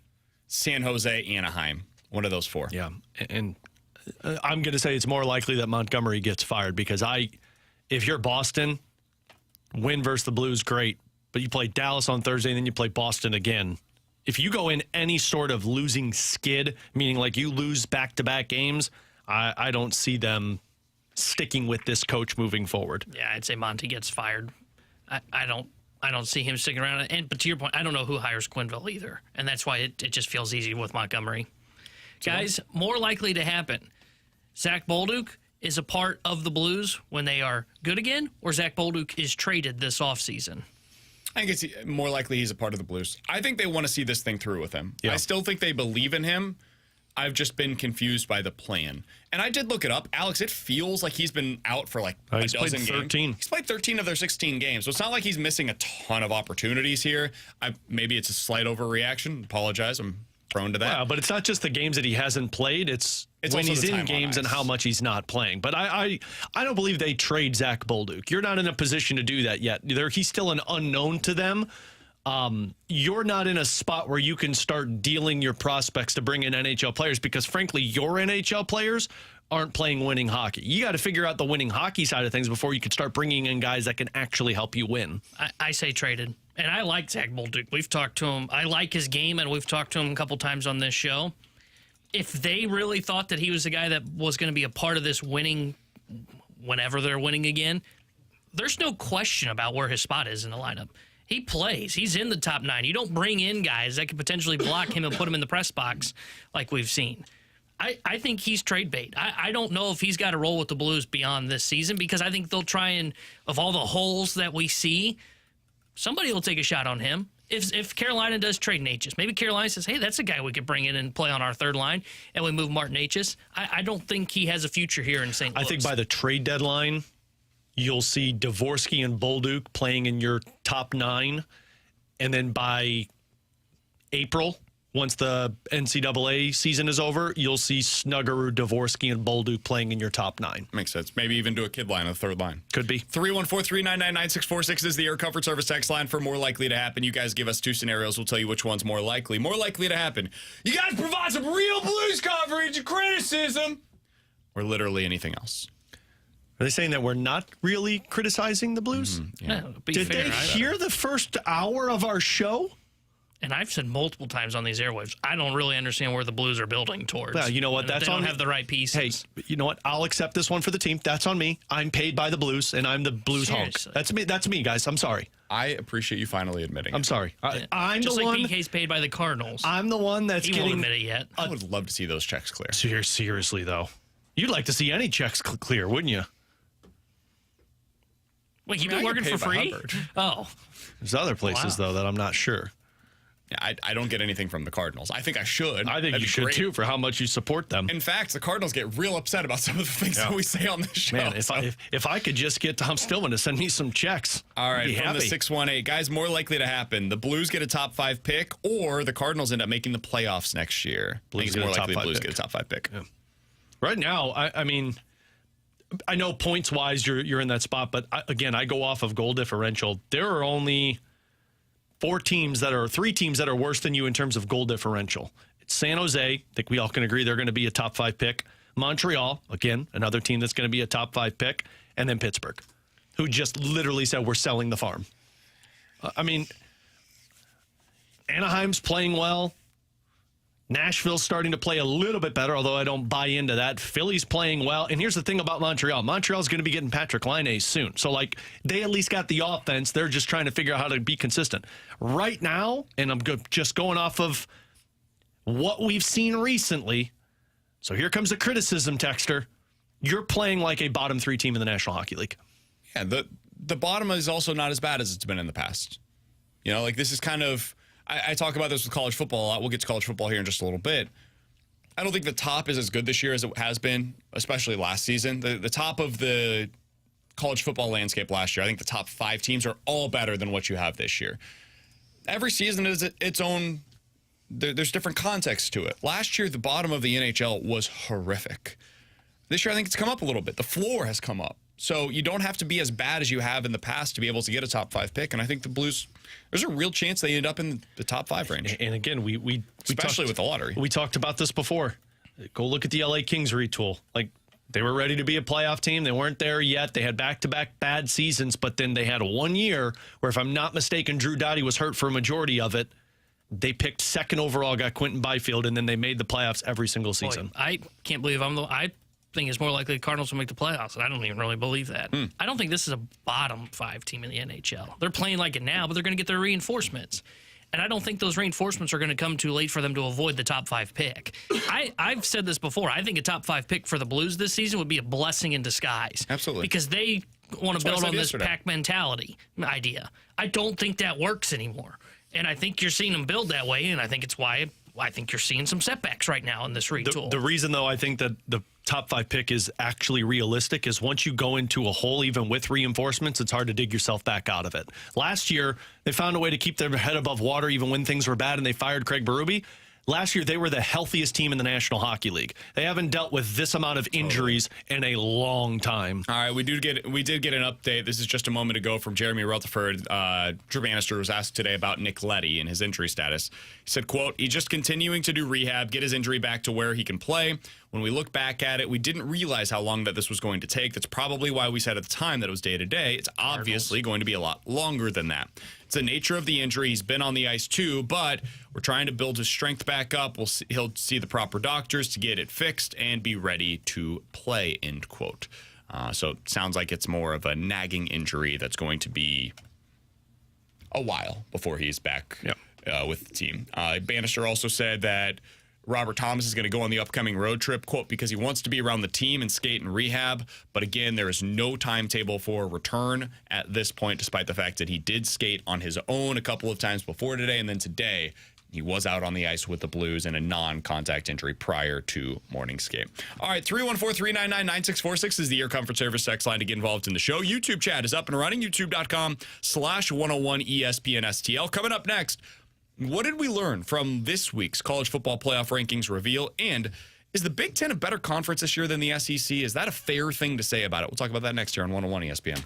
San Jose, Anaheim. One of those 4. Yeah, and I'm going to say it's more likely that Montgomery gets fired because if you're Boston, win versus the Blues, great. But you play Dallas on Thursday and then you play Boston again. If you go in any sort of losing skid, meaning like you lose back-to-back games, I don't see them sticking with this coach moving forward. Yeah, I'd say Monty gets fired. I don't see him sticking around. But to your point, I don't know who hires Quenneville either. And that's why it just feels easy with Montgomery. Guys, more likely to happen. Zach Bolduc is a part of the Blues when they are good again, or Zach Bolduc is traded this offseason? I think it's more likely he's a part of the Blues. I think they want to see this thing through with him. Yeah. I still think they believe in him. I've just been confused by the plan. And I did look it up. Alex, it feels like he's been out for like a dozen games. 13. He's played 13 of their 16 games. So it's not like he's missing a ton of opportunities here. Maybe it's a slight overreaction. Apologize. I'm prone to that. Yeah, but it's not just the games that he hasn't played. It's when he's in games and how much he's not playing. But I don't believe they trade Zach Bolduc. You're not in a position to do that yet. He's still an unknown to them. You're not in a spot where you can start dealing your prospects to bring in NHL players because, frankly, your NHL players aren't playing winning hockey. You got to figure out the winning hockey side of things before you can start bringing in guys that can actually help you win. I say traded. And I like Zach Bolduc. We've talked to him. I like his game, and we've talked to him a couple times on this show. If they really thought that he was the guy that was going to be a part of this winning whenever they're winning again, there's no question about where his spot is in the lineup. He plays. He's in the top 9. You don't bring in guys that could potentially block him and put him in the press box like we've seen. I think he's trade bait. I don't know if he's got to roll with the Blues beyond this season because I think they'll try and, of all the holes that we see, somebody will take a shot on him. If Carolina does trade Natchez, maybe Carolina says, hey, that's a guy we could bring in and play on our third line, and we move Martin Natchez. I don't think he has a future here in St. Louis. I think by the trade deadline, you'll see Dvorsky and Bolduc playing in your top 9, and then by April, once the NCAA season is over, you'll see Snuggerud, Dvorsky, and Bolduc playing in your top 9. Makes sense. Maybe even do a kid line on the third line. Could be. 314-399-9646 is the Air Comfort Service text line for more likely to happen. You guys give us 2 scenarios. We'll tell you which one's more likely. More likely to happen. You guys provide some real Blues coverage and criticism. Or literally anything else. Are they saying that we're not really criticizing the Blues? Yeah, Did they hear the first hour of our show? And I've said multiple times on these airwaves, I don't really understand where the Blues are building towards. Well, you know what? And That's they on don't have the right pieces. Hey, you know what? I'll accept this one for the team. That's on me. I'm paid by the Blues, and I'm the Blues honk. Seriously. That's me, guys. I'm sorry. I appreciate you finally admitting I'm it. sorry. I'm Just the like one. BK's paid by the Cardinals. I'm the one that's he getting. won't admit it yet. I would love to see those checks clear. Seriously, though, you'd like to see any checks clear, wouldn't you? Wait, you've I been get working for paid by free? Hubbard. Oh. There's other places though that I'm not sure. Yeah, I don't get anything from the Cardinals. I think I should. I think That'd you be should great. too for how much you support them. In fact, the Cardinals get real upset about some of the things that we say on this show. Man, so. if I could just get Tom Stillman to send me some checks, All I'd right, be from happy. the 618, guys, more likely to happen. The Blues get a top 5 pick, or the Cardinals end up making the playoffs next year. Blues I think get a it's more top likely the 5 Blues pick. get a top 5 pick. Yeah. Right now, I mean, I know points wise you're in that spot, but again, I go off of goal differential. There are only 3 teams that are worse than you in terms of goal differential. It's San Jose. I think we all can agree they're going to be a top 5 pick. Montreal, again, another team that's going to be a top 5 pick, and then Pittsburgh, who just literally said we're selling the farm. I mean, Anaheim's playing well. Nashville's starting to play a little bit better, although I don't buy into that. Philly's playing well. And here's the thing about Montreal. Montreal's going to be getting Patrick Laine soon. So, they at least got the offense. They're just trying to figure out how to be consistent. Right now, and I'm just going off of what we've seen recently. So here comes the criticism, Texter. You're playing like a bottom 3 team in the National Hockey League. Yeah, the bottom is also not as bad as it's been in the past. You know, this is kind of... I talk about this with college football a lot. We'll get to college football here in just a little bit. I don't think the top is as good this year as it has been, especially last season. The top of the college football landscape last year, I think the top 5 teams are all better than what you have this year. Every season is its own... There's different context to it. Last year, the bottom of the NHL was horrific. This year, I think it's come up a little bit. The floor has come up. So you don't have to be as bad as you have in the past to be able to get a top 5 pick. And I think the Blues, there's a real chance they end up in the top 5 range. And again, we especially with the lottery. We talked about this before. Go look at the LA Kings retool. They were ready to be a playoff team. They weren't there yet. They had back-to-back bad seasons, but then they had 1 year where, if I'm not mistaken, Drew Doughty was hurt for a majority of it. They picked 2nd overall, got Quentin Byfield, and then they made the playoffs every single season. Boy, I can't believe I think it's more likely the Cardinals will make the playoffs, and I don't even really believe that. I don't think this is a bottom 5 team in the NHL. They're playing like it now, but they're going to get their reinforcements. And I don't think those reinforcements are going to come too late for them to avoid the top 5 pick. I've said this before. I think a top 5 pick for the Blues this season would be a blessing in disguise. Absolutely. Because they want to build on this yesterday. pack mentality idea. I don't think that works anymore. And I think you're seeing them build that way, and I think it's why I think you're seeing some setbacks right now in this retool. The reason, though, I think that the top 5 pick is actually realistic is once you go into a hole, even with reinforcements, it's hard to dig yourself back out of it. Last year, they found a way to keep their head above water even when things were bad, and they fired Craig Berube. Last year, they were the healthiest team in the National Hockey League. They haven't dealt with this amount of injuries in a long time. All right, we did get an update. This is just a moment ago from Jeremy Rutherford. Drew Bannister was asked today about Nick Leddy and his injury status. He said, quote, "He's just continuing to do rehab, get his injury back to where he can play. When we look back at it, we didn't realize how long that this was going to take. That's probably why we said at the time that it was day-to-day. It's obviously going to be a lot longer than that. It's the nature of the injury. He's been on the ice too, but we're trying to build his strength back up. He'll see the proper doctors to get it fixed and be ready to play," end quote. So it sounds like it's more of a nagging injury that's going to be a while before he's back Yep. with the team. Bannister also said that Robert Thomas is going to go on the upcoming road trip, quote, because he wants to be around the team and skate and rehab. But again, there is no timetable for return at this point, despite the fact that he did skate on his own a couple of times before today. And then today, he was out on the ice with the Blues in a non-contact injury prior to morning skate. All right, 314-399-9646 is the Air Comfort Service text line to get involved in the show. YouTube chat is up and running, youtube.com/101ESPN-STL. Coming up next, what did we learn from this week's college football playoff rankings reveal? And is the Big Ten a better conference this year than the SEC? Is that a fair thing to say about it? We'll talk about that next year on 101 ESPN.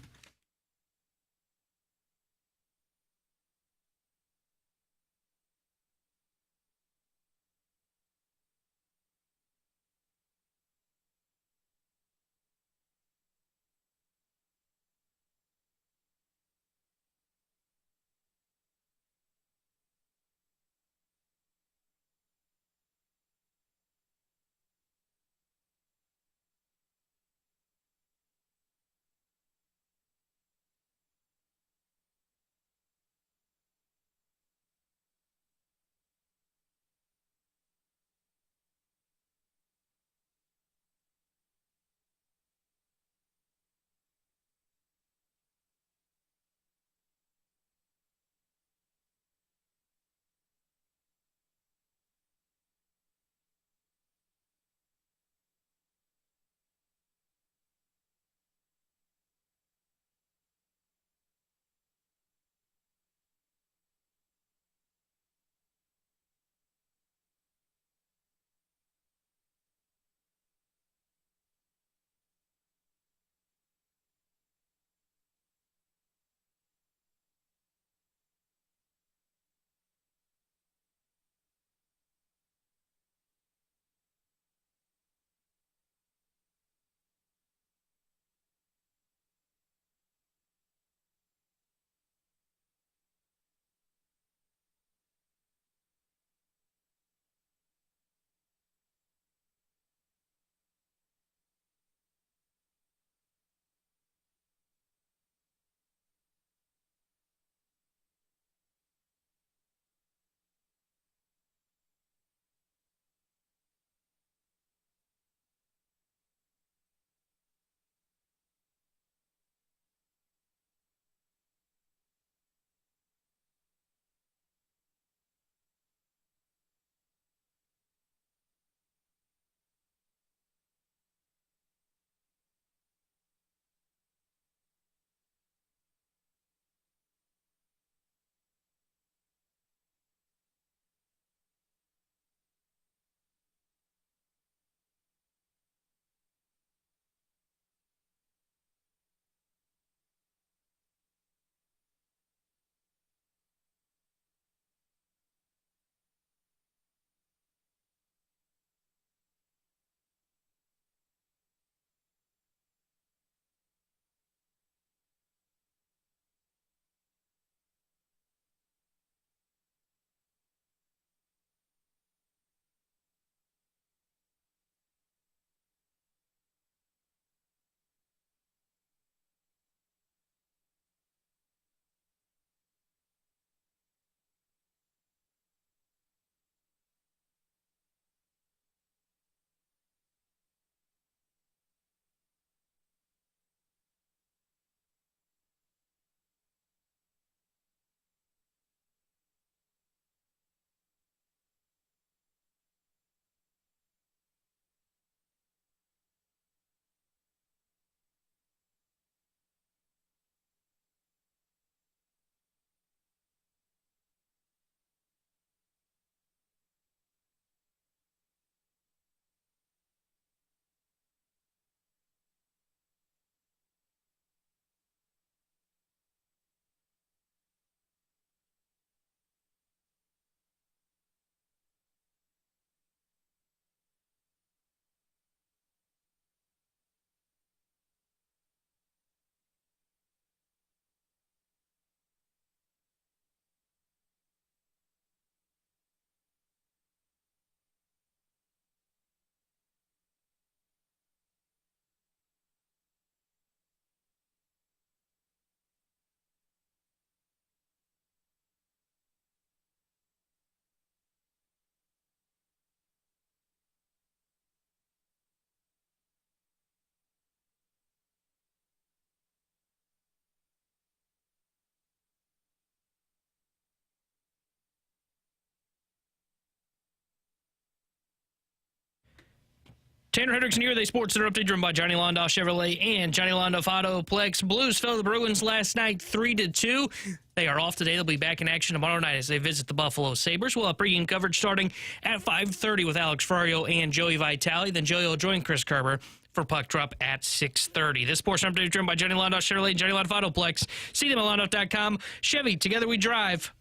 Tanner Hendrickson here. They Sports Center update driven by Johnny Londoff Chevrolet and Johnny Londoff Autoplex. Blues fell to the Bruins last night 3-2. They are off today. They'll be back in action tomorrow night as they visit the Buffalo Sabres. We'll have pregame coverage starting at 5:30 with Alex Ferrario and Joey Vitale. Then Joey will join Chris Kerber for Puck Drop at 6:30. This Sports Center update driven by Johnny Londoff Chevrolet and Johnny Londoff Autoplex. See them at londoff.com. Chevy, together we drive.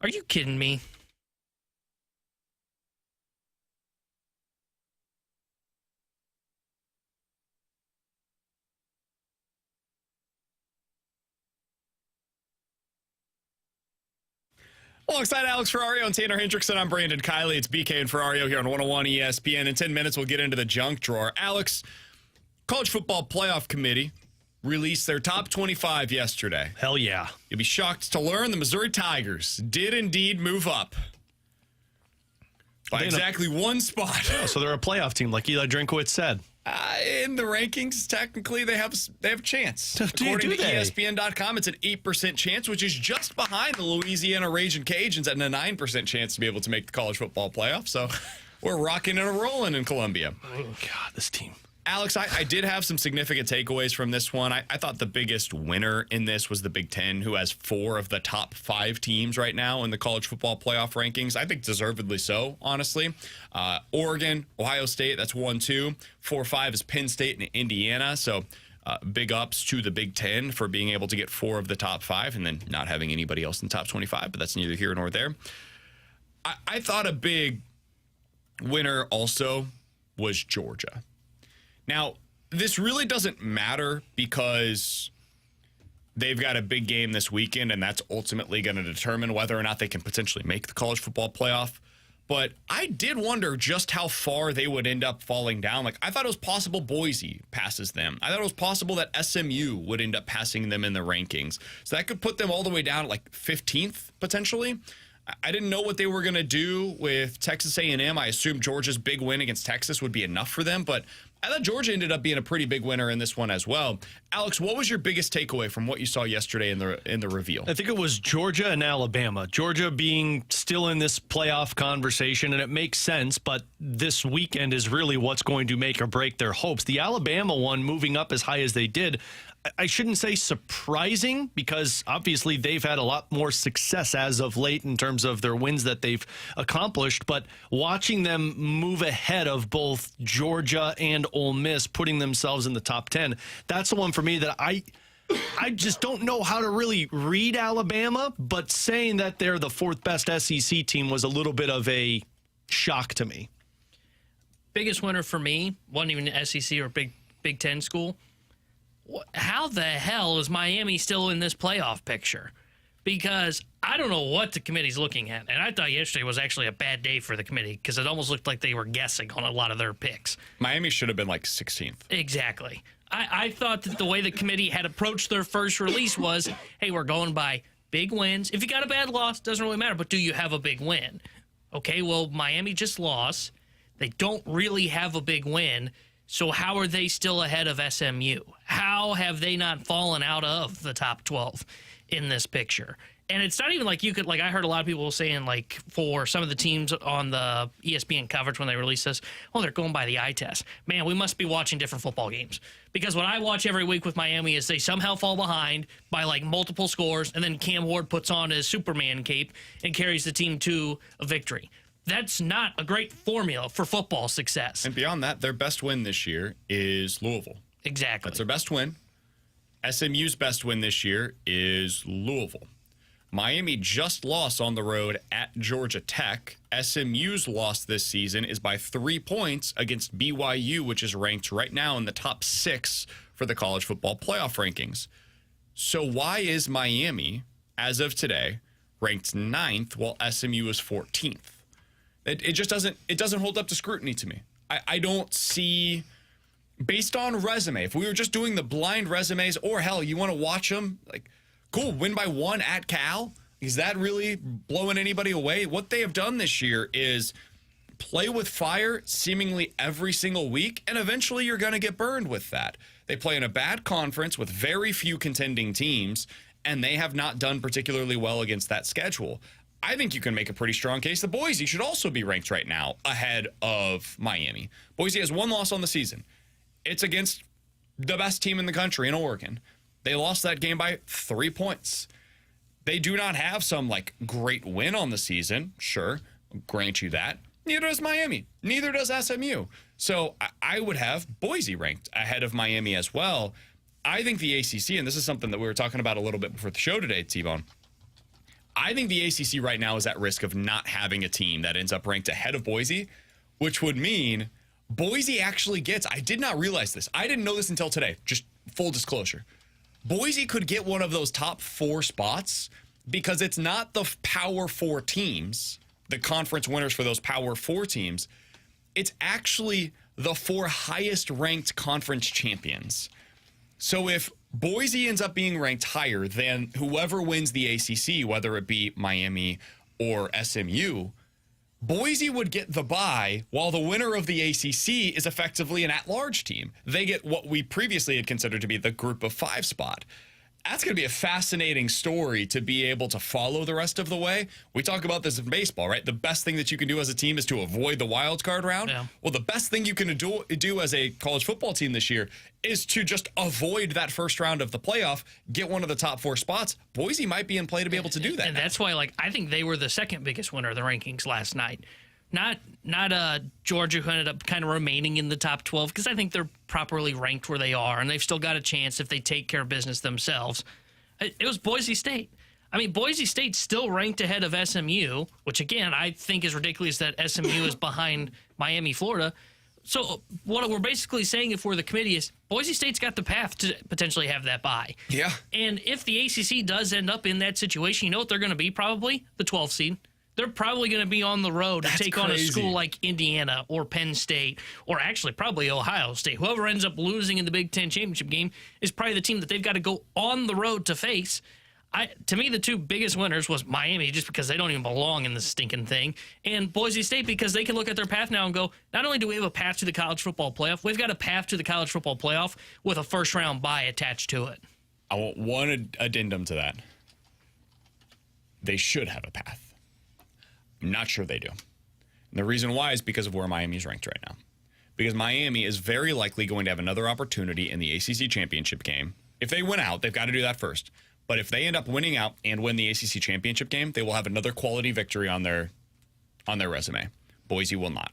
Are you kidding me? Alongside Alex Ferrario and Tanner Hendrickson, I'm Brandon Kiley. It's BK and Ferrario here on 101 ESPN. In 10 minutes, we'll get into the junk drawer. Alex, College Football Playoff Committee released their top 25 yesterday. Hell yeah. You'll be shocked to learn the Missouri Tigers did indeed move up by exactly one spot. So they're a playoff team, like Eli Drinkowitz said. In the rankings, technically, they have a chance. According to ESPN.com, it's an 8% chance, which is just behind the Louisiana Ragin' Cajuns at a 9% chance to be able to make the college football playoff. So we're rocking and rolling in Columbia. Oh, God, this team. Alex, I did have some significant takeaways from this one. I thought the biggest winner in this was the Big Ten, who has 4 of the top 5 teams right now in the college football playoff rankings. I think deservedly so, honestly. Oregon, Ohio State, that's 1-2. 4-5 is Penn State and Indiana. So big ups to the Big Ten for being able to get 4 of the top 5 and then not having anybody else in the top 25, but that's neither here nor there. I thought a big winner also was Georgia. Now, this really doesn't matter because they've got a big game this weekend, and that's ultimately going to determine whether or not they can potentially make the college football playoff. But I did wonder just how far they would end up falling down. Like, I thought it was possible Boise passes them. I thought it was possible that SMU would end up passing them in the rankings. So that could put them all the way down at like 15th, potentially. I didn't know what they were going to do with Texas A&M. I assumed Georgia's big win against Texas would be enough for them, but I thought Georgia ended up being a pretty big winner in this one as well. Alex, what was your biggest takeaway from what you saw yesterday in the reveal? I think it was Georgia and Alabama. Georgia being still in this playoff conversation, and it makes sense, but this weekend is really what's going to make or break their hopes. The Alabama one moving up as high as they did, I shouldn't say surprising, because obviously they've had a lot more success as of late in terms of their wins that they've accomplished, but watching them move ahead of both Georgia and Ole Miss, putting themselves in the top 10, that's the one for me that I just don't know how to really read Alabama, but saying that they're the 4th best SEC team was a little bit of a shock to me. Biggest winner for me wasn't even SEC or Big Ten school. How the hell is Miami still in this playoff picture? Because I don't know what the committee's looking at. And I thought yesterday was actually a bad day for the committee because it almost looked like they were guessing on a lot of their picks. Miami should have been like 16th. Exactly. I thought that the way the committee had approached their first release was, hey, we're going by big wins. If you got a bad loss, doesn't really matter, but do you have a big win? Okay, well, Miami just lost. They don't really have a big win. So how are they still ahead of SMU? How have they not fallen out of the top 12 in this picture? And it's not even like you could, like I heard a lot of people saying, like for some of the teams on the ESPN coverage when they release this, oh, they're going by the eye test. Man, we must be watching different football games. Because what I watch every week with Miami is they somehow fall behind by like multiple scores, and then Cam Ward puts on his Superman cape and carries the team to a victory. That's not a great formula for football success. And beyond that, their best win this year is Louisville. Exactly. That's their best win. SMU's best win this year is Louisville. Miami just lost on the road at Georgia Tech. SMU's loss this season is by 3 points against BYU, which is ranked right now in the top 6 for the college football playoff rankings. So why is Miami, as of today, ranked 9th while SMU is 14th? It just doesn't hold up to scrutiny to me. I don't see, based on resume, if we were just doing the blind resumes, or hell, you want to watch them, like, cool, win by 1 at Cal. Is that really blowing anybody away? What they have done this year is play with fire seemingly every single week, and eventually you're going to get burned with that. They play in a bad conference with very few contending teams, and they have not done particularly well against that schedule. I think you can make a pretty strong case that Boise should also be ranked right now ahead of Miami. Boise has one loss on the season. It's against the best team in the country in Oregon. They lost that game by 3 points. They do not have some like great win on the season. Sure, grant you that. Neither does Miami. Neither does SMU. So I would have Boise ranked ahead of Miami as well. I think the ACC, and this is something that we were talking about a little bit before the show today, T-Bone. I think the ACC right now is at risk of not having a team that ends up ranked ahead of Boise, which would mean Boise actually gets, I did not realize this. I didn't know this until today. Just full disclosure. Boise could get one of those top 4 spots because it's not the Power 4 teams, the conference winners for those Power 4 teams. It's actually the 4 highest ranked conference champions. So if Boise ends up being ranked higher than whoever wins the ACC, whether it be Miami or SMU, Boise would get the bye while the winner of the ACC is effectively an at-large team. They get what we previously had considered to be the group of 5 spot. That's going to be a fascinating story to be able to follow the rest of the way. We talk about this in baseball, right? The best thing that you can do as a team is to avoid the wild card round. Yeah. Well, the best thing you can do as a college football team this year is to just avoid that first round of the playoff, get one of the top 4 spots. Boise might be in play to be able to do that. And that's why, I think they were the second biggest winner of the rankings last night. Not Georgia, who ended up kind of remaining in the top 12, because I think they're properly ranked where they are, and they've still got a chance if they take care of business themselves. It was Boise State. I mean, Boise State's still ranked ahead of SMU, which, again, I think is ridiculous that SMU is behind Miami, Florida. So what we're basically saying, if we're the committee, is Boise State's got the path to potentially have that bye. Yeah. And if the ACC does end up in that situation, you know what they're going to be? Probably the 12th seed. They're probably going to be on the road to take on a school like Indiana or Penn State, or actually probably Ohio State. Whoever ends up losing in the Big Ten championship game is probably the team that they've got to go on the road to face. To me, the 2 biggest winners was Miami, just because they don't even belong in this stinking thing, and Boise State, because they can look at their path now and go, not only do we have a path to the college football playoff, we've got a path to the college football playoff with a first-round bye attached to it. I want one addendum to that. They should have a path. I'm not sure they do. And the reason why is because of where Miami's ranked right now. Because Miami is very likely going to have another opportunity in the ACC championship game. If they win out, they've got to do that first. But if they end up winning out and win the ACC championship game, they will have another quality victory on their resume. Boise will not.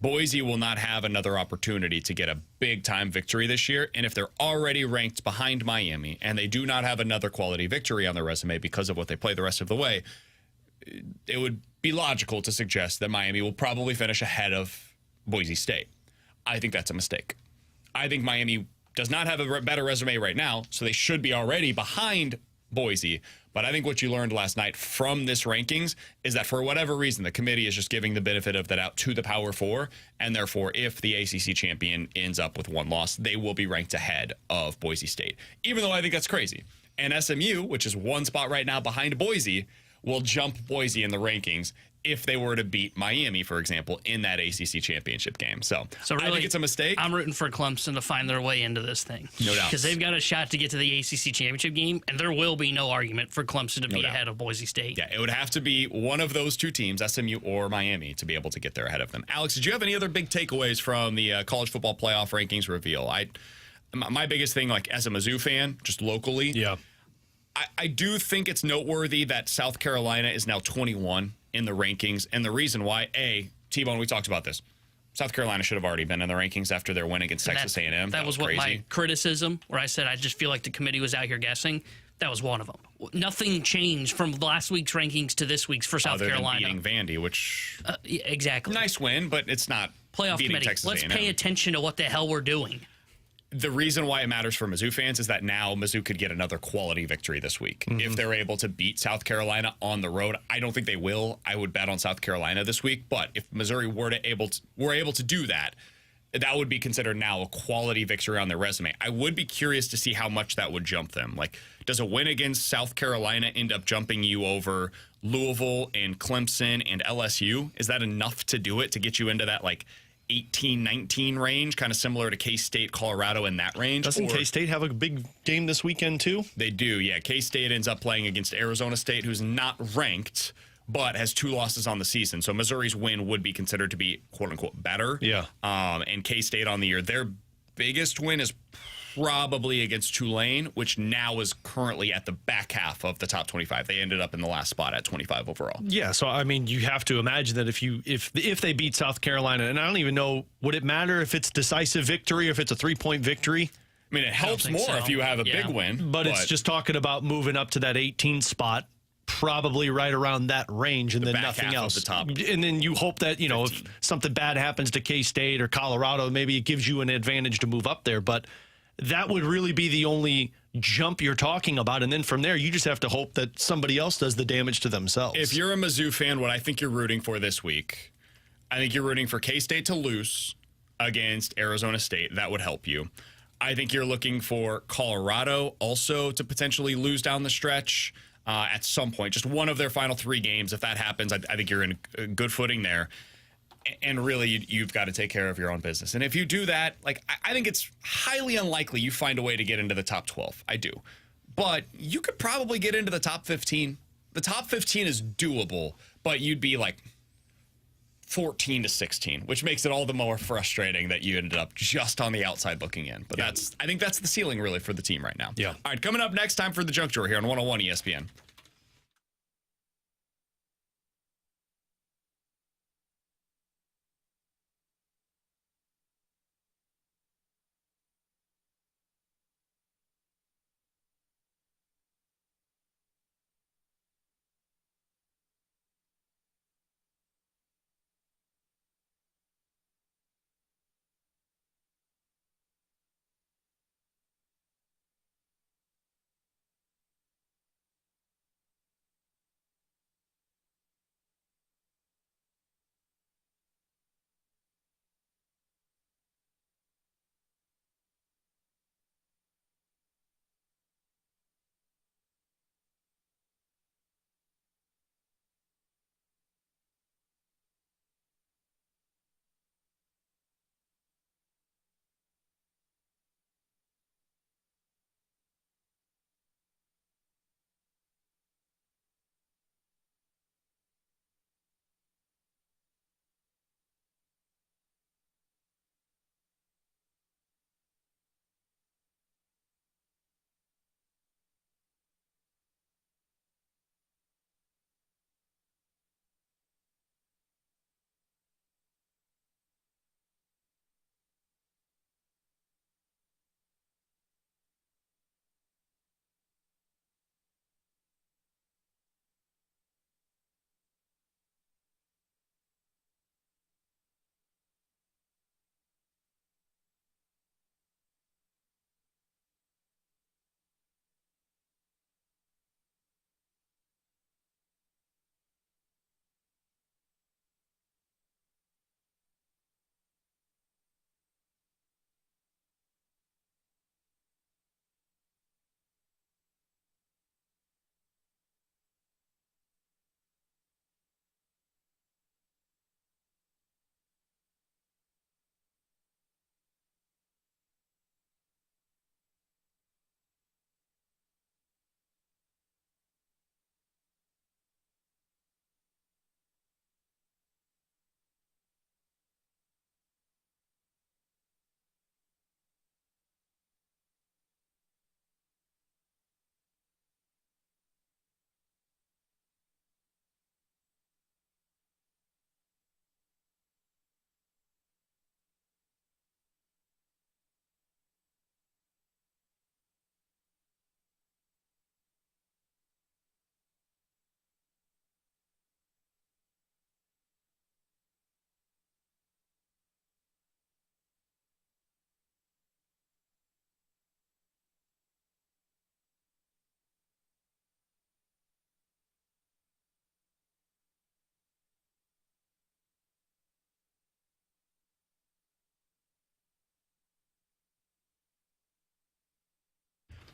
Boise will not have another opportunity to get a big-time victory this year. And if they're already ranked behind Miami and they do not have another quality victory on their resume because of what they play the rest of the way, it would be logical to suggest that Miami will probably finish ahead of Boise State. I think that's a mistake. I think Miami does not have a better resume right now, so they should be already behind Boise. But I think what you learned last night from this rankings is that for whatever reason, the committee is just giving the benefit of that out to the Power 4, and therefore, if the ACC champion ends up with 1 loss, they will be ranked ahead of Boise State. Even though I think that's crazy. And SMU, which is 1 spot right now behind Boise, will jump Boise in the rankings if they were to beat Miami, for example, in that ACC championship game. So really, I think it's a mistake. I'm rooting for Clemson to find their way into this thing. No doubt. Because they've got a shot to get to the ACC championship game, and there will be no argument for Clemson to be ahead of Boise State. Yeah, it would have to be one of those 2 teams, SMU or Miami, to be able to get there ahead of them. Alex, did you have any other big takeaways from the college football playoff rankings reveal? My biggest thing, as a Mizzou fan, just locally, I do think it's noteworthy that South Carolina is now 21 in the rankings. And the reason why, T-Bone, we talked about this. South Carolina should have already been in the rankings after their win against Texas A&M. That was what crazy. My criticism, where I said I just feel like the committee was out here guessing. That was one of them. Nothing changed from last week's rankings to this week's for South Carolina. Other than beating Vandy, which... exactly. Nice win, but it's not playoff beating committee. Texas Let's A&M. pay attention to what the hell we're doing. The reason why it matters for Mizzou fans is that now Mizzou could get another quality victory this week. If they're able to beat South Carolina on the road. I don't think they will. I would bet on South Carolina this week. But if Missouri were able to do that, that would be considered now a quality victory on their resume. I would be curious to see how much that would jump them. Does a win against South Carolina end up jumping you over Louisville and Clemson and LSU? Is that enough to do it, to get you into that 18-19 range, kind of similar to K-State, Colorado in that range? Doesn't K-State have a big game this weekend too? They do, yeah. K-State ends up playing against Arizona State, who's not ranked, but has 2 losses on the season. So Missouri's win would be considered to be, quote-unquote, better. Yeah. And K-State on the year, their biggest win is probably against Tulane, which now is currently at the back half of the top 25. They ended up in the last spot at 25 overall. Yeah, so I mean, you have to imagine that if they beat South Carolina, and I don't even know, would it matter if it's decisive victory or if it's a 3-point victory? I mean, it helps more if you have a big win. But it's just talking about moving up to that 18 spot, probably right around that range, and then back nothing half of else. the top. And then you hope that, you know, if something bad happens to K-State or Colorado, maybe it gives you an advantage to move up there. But that would really be the only jump you're talking about. And then from there, you just have to hope that somebody else does the damage to themselves. If you're a Mizzou fan, what I think you're rooting for this week, I think you're rooting for K-State to lose against Arizona State. That would help you. I think you're looking for Colorado also to potentially lose down the stretch at some point. Just one of their final 3 games. If that happens, I think you're in a good footing there. And really, you've got to take care of your own business. And if you do that, like, I think it's highly unlikely you find a way to get into the top 12. I do. But you could probably get into the top 15. The top 15 is doable, but you'd be like 14 to 16, which makes it all the more frustrating that you ended up just on the outside looking in. But I think that's the ceiling really for the team right now. Yeah. All right, coming up next, time for the Junk Drawer here on 101 ESPN.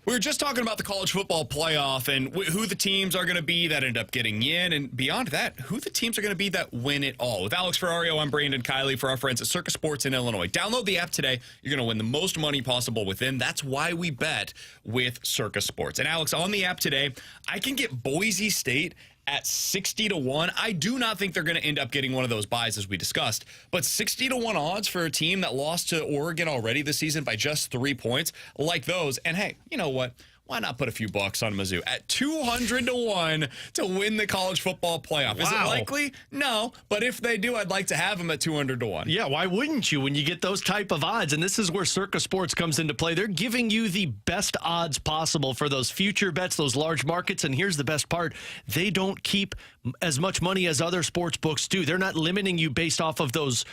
We were just talking about the college football playoff and who the teams are going to be that end up getting in, and beyond that, who the teams are going to be that win it all. With Alex Ferrario, I'm Brandon Kiley for our friends at Circus Sports in Illinois. Download the app today. You're going to win the most money possible within. That's why we bet with Circus Sports. And Alex, on the app today, I can get Boise State at 60-1. I do not think they're going to end up getting one of those buys as we discussed, but 60-1 odds for a team that lost to Oregon already this season by just 3 points, like those. And hey, you know what? Why not put a few bucks on Mizzou at 200-1 to win the college football playoff? Is it likely? No, but if they do, I'd like to have them at 200-1. Yeah, why wouldn't you when you get those type of odds? And this is where Circa Sports comes into play. They're giving you the best odds possible for those future bets, those large markets. And here's the best part. They don't keep as much money as other sports books do. They're not limiting you based off of those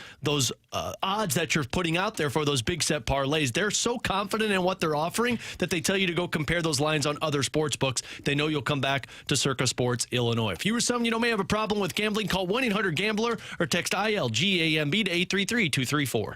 odds that you're putting out there for those big set parlays. They're so confident in what they're offering that they tell you to go compare those lines on other sports books. They know you'll come back to Circa Sports Illinois. If you or someone you know may have a problem with gambling, call 1-800-GAMBLER or text ILGAMB to 833-234.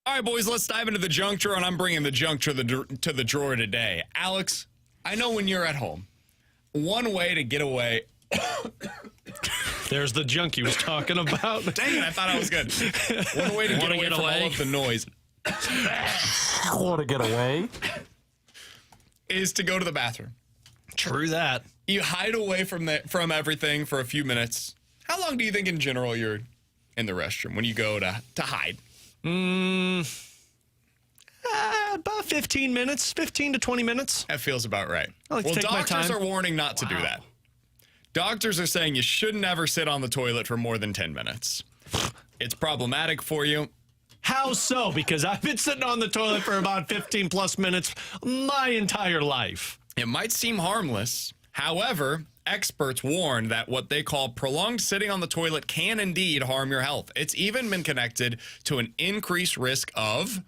All right, boys, let's dive into the junk drawer, and I'm bringing the junk to the drawer today. Alex, I know when you're at home, one way to get away. There's the junk he was talking about. Dang it, I thought I was good. One way to get away from all of the noise. I want to get away. Is to go to the bathroom. True that. You hide away from everything for a few minutes. How long do you think in general you're in the restroom when you go to hide? About 15 minutes, 15 to 20 minutes. That feels about right. I like to take my doctors time. are warning not to do that. Doctors are saying you shouldn't ever sit on the toilet for more than 10 minutes. It's problematic for you. How so? Because I've been sitting on the toilet for about 15 plus minutes my entire life. It might seem harmless. However, experts warn that what they call prolonged sitting on the toilet can indeed harm your health. It's even been connected to an increased risk of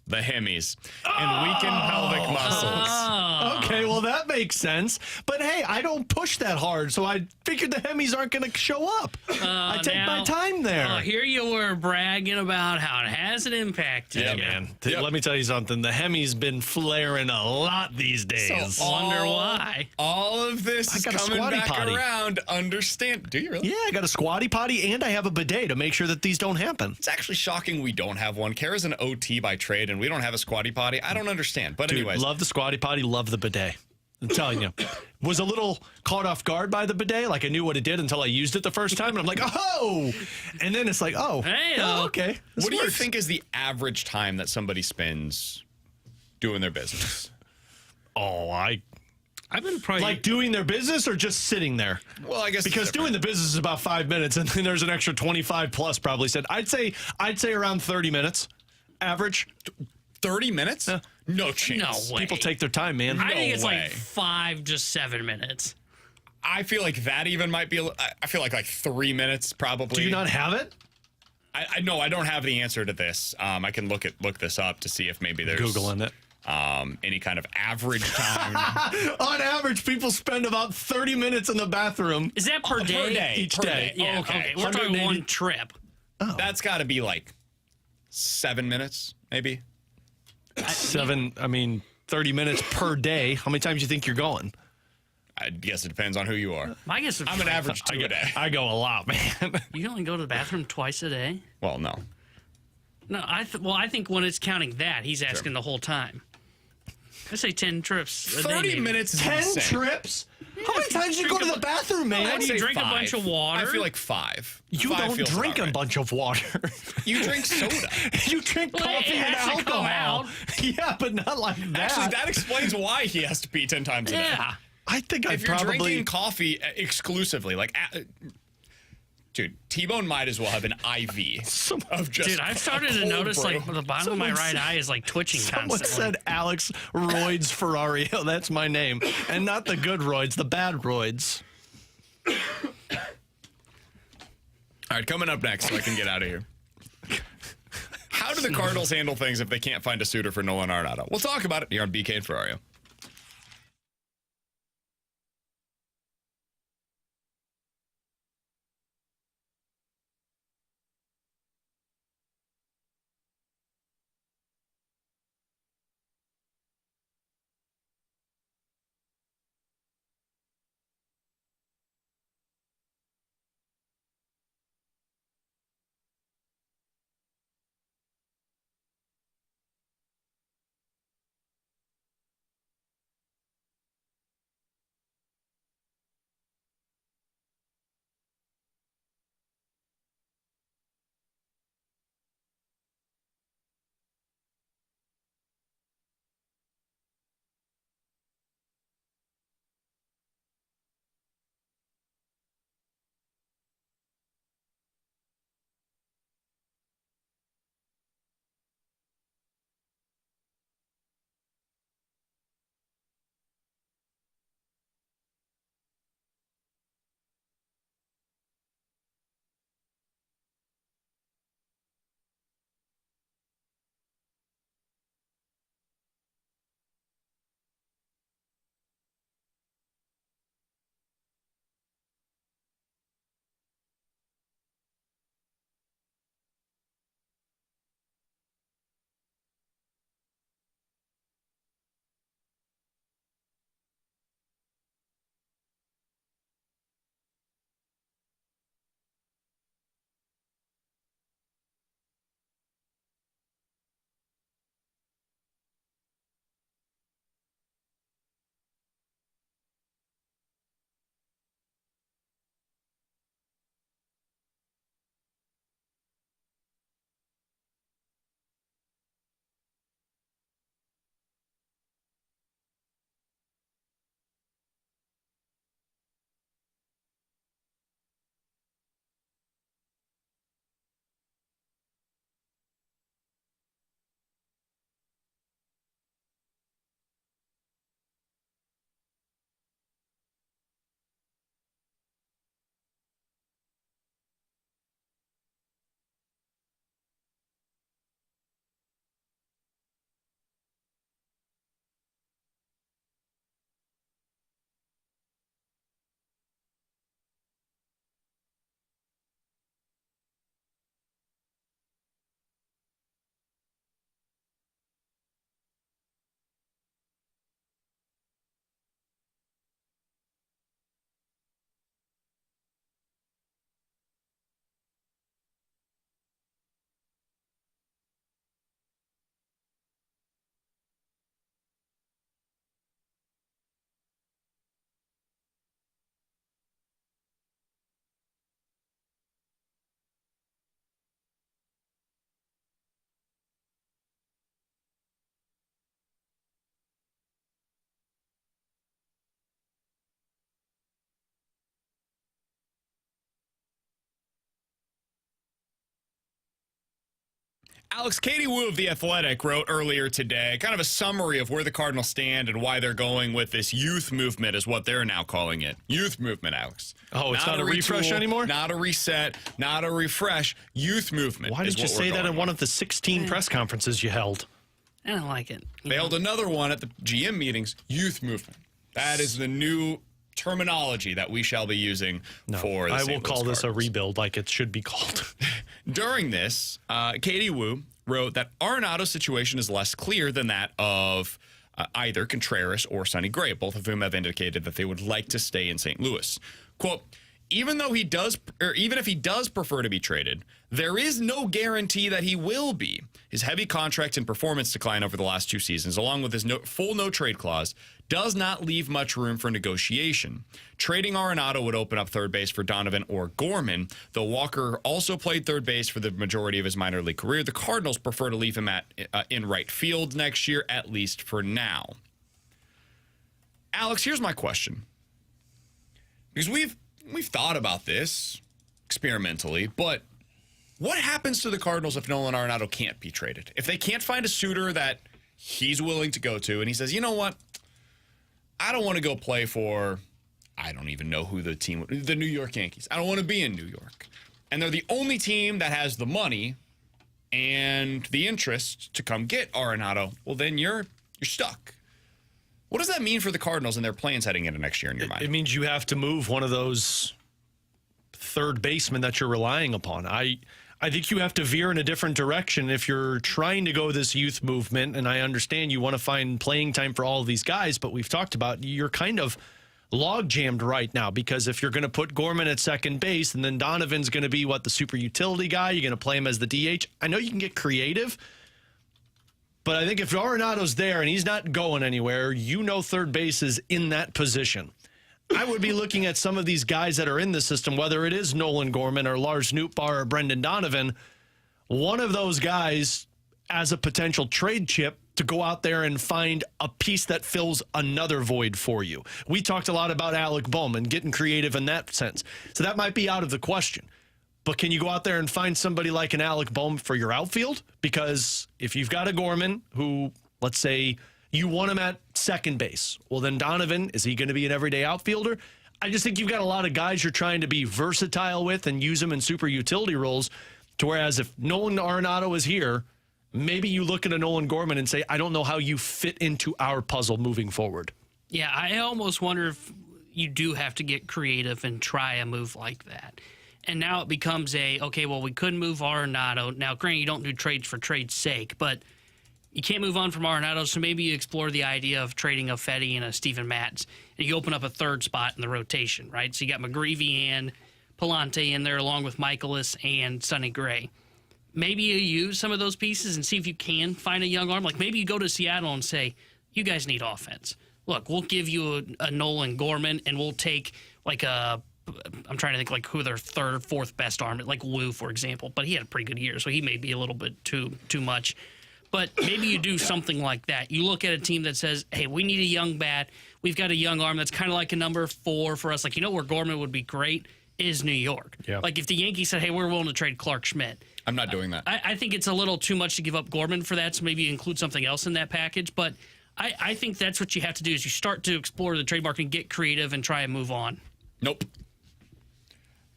the Hemis and weakened pelvic muscles. Okay, well, that makes sense. But hey, I don't push that hard, so I figured the Hemis aren't going to show up. I take my time there. Here you were bragging about how it hasn't impacted Yeah, you. man. Let me tell you something. The Hemi's been flaring a lot these days. So Wonder why. All of this is got a coming squatty back potty. around. Understand? Do you really? Yeah, I got a squatty potty and I have a bidet to make sure that these don't happen. It's actually shocking we don't have one. Kara's an OT by trade, and we don't have a squatty potty. I don't understand. But Dude, anyways. love the squatty potty, love the bidet. I'm telling you. Was a little caught off guard by the bidet. Like I knew what it did until I used it the first time. And I'm like, oh! And then it's like, oh, Hey, okay. What do you think is the average time that somebody spends doing their business? Oh, I've been probably like doing their business or just sitting there? Well, I guess Because doing the business is about 5 minutes, and then there's an extra 25 plus probably said. I'd say around 30 minutes, average. 30 minutes? No chance. No way. People take their time, man. I think it's way. like 5 to 7 minutes. I feel like that even might be. I feel like 3 minutes probably. Do you not have it? I know I don't have the answer to this. I can look this up to see if maybe there's Googling it. Any kind of average time. On average, people spend about 30 minutes in the bathroom. Is that per day? Each day. Yeah, okay. We're talking 180. one trip. That's got to be like 7 minutes, maybe. 30 minutes per day. How many times do you think you're going? I guess it depends on who you are. I guess I'm an average 2 a day. I go a lot, man. You only go to the bathroom twice a day? Well, no. No, I think when it's counting that, he's asking the whole time. I say 10 trips a day. 30 maybe. minutes is 10 insane. trips? Yeah. How many times you go to the bathroom, man? How do you drink a bunch of water? I feel like 5. You 5 don't feels drink about a right. bunch of water. You drink soda. You drink Well, coffee it and has to come alcohol. out. Yeah, but not like that. Actually, that explains why he has to pee 10 times a day. Yeah. I think If I'd you're probably. drinking coffee exclusively, like, dude, T-Bone might as well have an IV of just. Dude, I've started to cold notice brew. like the bottom of my right eye is like twitching Someone constantly. said Alex Roids Ferrario. That's my name. And not the good roids, the bad roids. All right, coming up next, so I can get out of here. How do the Cardinals handle things if they can't find a suitor for Nolan Arenado? We'll talk about it here on BK and Ferrario. Alex, Katie Wu of The Athletic wrote earlier today kind of a summary of where the Cardinals stand and why they're going with this youth movement is what they're now calling it. Youth movement, Alex. Oh, it's not a refresh anymore? Not a reset, not a refresh. Youth movement. Why did you say that in one of the 16 press conferences you held? I don't like it. They held another one at the GM meetings, youth movement. That is the new terminology that we shall be using for the I St. will Louis call this a Cardinals. rebuild like it should be called. During this, Katie Wu wrote that Arenado's situation is less clear than that of either Contreras or Sonny Gray, both of whom have indicated that they would like to stay in St. Louis. Quote, even if he does prefer to be traded, there is no guarantee that he will be. His heavy contract and performance decline over the last 2 seasons, along with his full no-trade clause, does not leave much room for negotiation. Trading Arenado would open up third base for Donovan or Gorman, though Walker also played third base for the majority of his minor league career. The Cardinals prefer to leave him in right field next year, at least for now. Alex, here's my question. Because we've thought about this experimentally, but what happens to the Cardinals if Nolan Arenado can't be traded? If they can't find a suitor that he's willing to go to, and he says, you know what? I don't want to go play for, I don't even know who the New York Yankees. I don't want to be in New York. And they're the only team that has the money and the interest to come get Arenado. Well, then you're stuck. What does that mean for the Cardinals and their plans heading into next year in your mind? It means you have to move one of those third basemen that you're relying upon. I think you have to veer in a different direction if you're trying to go this youth movement, and I understand you want to find playing time for all of these guys, but we've talked about you're kind of log-jammed right now, because if you're going to put Gorman at second base and then Donovan's going to be, the super utility guy, you're going to play him as the DH. I know you can get creative, but I think if Arenado's there and he's not going anywhere, third base is in that position. I would be looking at some of these guys that are in the system, whether it is Nolan Gorman or Lars Nootbaar or Brendan Donovan, one of those guys as a potential trade chip to go out there and find a piece that fills another void for you. We talked a lot about Alec Bohm and getting creative in that sense. So that might be out of the question. But can you go out there and find somebody like an Alec Bohm for your outfield? Because if you've got a Gorman who, let's say, you want him at second base, well, then Donovan, is he going to be an everyday outfielder? I just think you've got a lot of guys you're trying to be versatile with and use them in super utility roles, to whereas if Nolan Arenado is here, maybe you look at a Nolan Gorman and say, I don't know how you fit into our puzzle moving forward. Yeah, I almost wonder if you do have to get creative and try a move like that. And now it becomes we couldn't move Arenado. Now, granted, you don't do trades for trade's sake, but you can't move on from Arenado, so maybe you explore the idea of trading a Fetty and a Steven Matz, and you open up a third spot in the rotation, right? So you got McGreevy and Palante in there along with Michaelis and Sonny Gray. Maybe you use some of those pieces and see if you can find a young arm. Like maybe you go to Seattle and say, you guys need offense. Look, we'll give you a Nolan Gorman, and we'll take I'm trying to think who their third or fourth best arm, like Wu, for example. But he had a pretty good year, so he may be a little bit too much. But maybe you do something like that. You look at a team that says, hey, we need a young bat. We've got a young arm that's kind of like a number 4 for us. Like, where Gorman would be great is New York. Yeah. Like if the Yankees said, hey, we're willing to trade Clark Schmidt. I'm not doing that. I think it's a little too much to give up Gorman for that, so maybe you include something else in that package. But I think that's what you have to do is you start to explore the trade market and get creative and try and move on. Nope.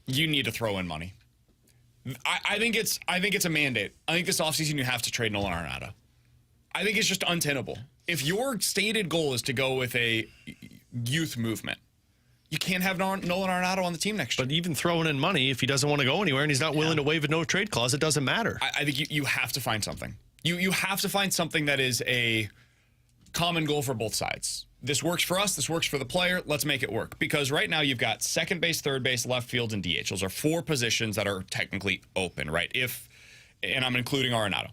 You need to throw in money. I think it's a mandate. I think this offseason you have to trade Nolan Arenado. I think it's just untenable. If your stated goal is to go with a youth movement, you can't have Nolan Arenado on the team next year. But even throwing in money, if he doesn't want to go anywhere and he's not willing to waive a no-trade clause, it doesn't matter. I think you have to find something. You have to find something that is a common goal for both sides. This works for us. This works for the player. Let's make it work. Because right now you've got second base, third base, left field, and DH. Those are 4 positions that are technically open, right? And I'm including Arenado.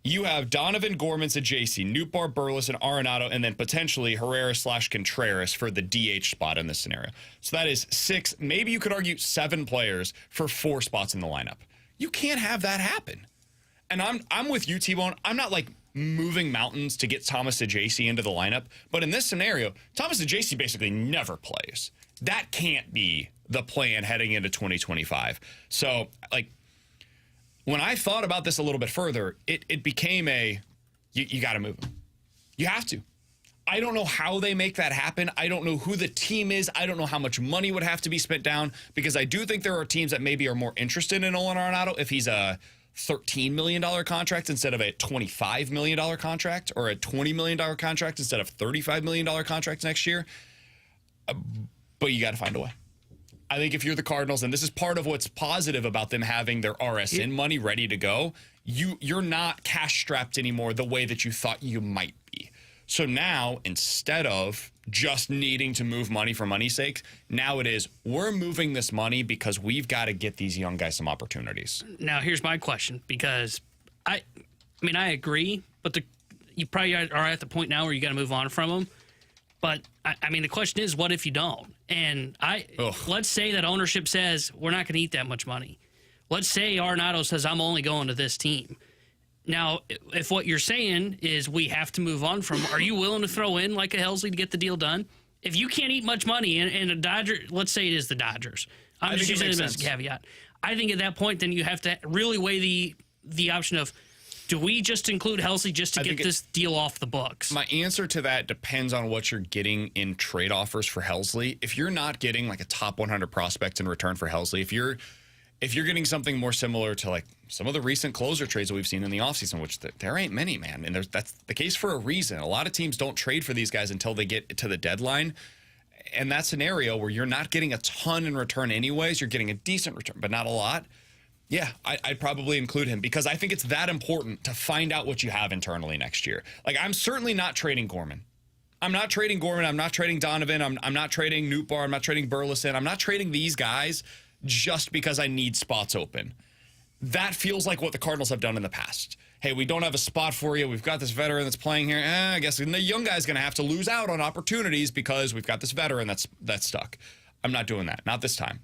You have Donovan, Gorman, JC, Nootbaar, Burles, and Arenado, and then potentially Herrera/Contreras for the DH spot in this scenario. So that is 6, maybe you could argue 7 players for 4 spots in the lineup. You can't have that happen. And I'm with you, T-Bone. I'm not moving mountains to get Thomas JC into the lineup. But in this scenario, Thomas JC basically never plays. That can't be the plan heading into 2025. So, when I thought about this a little bit further, it became you got to move him. You have to. I don't know how they make that happen. I don't know who the team is. I don't know how much money would have to be spent down, because I do think there are teams that maybe are more interested in Nolan Arenado if he's a $13 million contract instead of a $25 million contract, or a $20 million contract instead of $35 million contract next year. But you got to find a way. I think if you're the Cardinals, and this is part of what's positive about them having their RSN money ready to go, you're not cash strapped anymore the way that you thought you might be. So now, instead of just needing to move money for money's sake, now it is, we're moving this money because we've got to get these young guys some opportunities. Now, here's my question, because I agree, but you probably are at the point now where you got to move on from them. But, the question is, what if you don't? And let's say that ownership says, we're not going to eat that much money. Let's say Arenado says, I'm only going to this team. Now, if what you're saying is we have to move on from, are you willing to throw in like a Helsley to get the deal done? If you can't eat much money and a Dodger, let's say it is the Dodgers. I'm just using it as a caveat. I think at that point, then you have to really weigh the option of, do we just include Helsley just to get this deal off the books? My answer to that depends on what you're getting in trade offers for Helsley. If you're not getting like a top 100 prospect in return for Helsley, if you're getting something more similar to like some of the recent closer trades that we've seen in the offseason, which there ain't many, man. And that's the case for a reason. A lot of teams don't trade for these guys until they get to the deadline. And that scenario where you're not getting a ton in return anyways, you're getting a decent return, but not a lot. Yeah, I'd probably include him because I think it's that important to find out what you have internally next year. Like, I'm certainly not trading Gorman. I'm not trading Gorman. I'm not trading Donovan. I'm not trading Nootbaar. I'm not trading Burleson. I'm not trading these guys just because I need spots open. That feels like what the Cardinals have done in the past. Hey, we don't have a spot for you. We've got this veteran that's playing here. I guess the young guy's going to have to lose out on opportunities because we've got this veteran that's stuck. I'm not doing that. Not this time.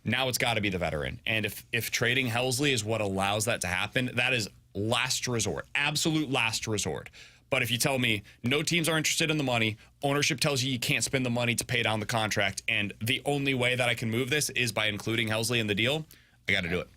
Now it's got to be the veteran. And if trading Helsley is what allows that to happen, that is last resort, absolute last resort. But if you tell me no teams are interested in the money, ownership tells you you can't spend the money to pay down the contract, and the only way that I can move this is by including Helsley in the deal, I got to do it.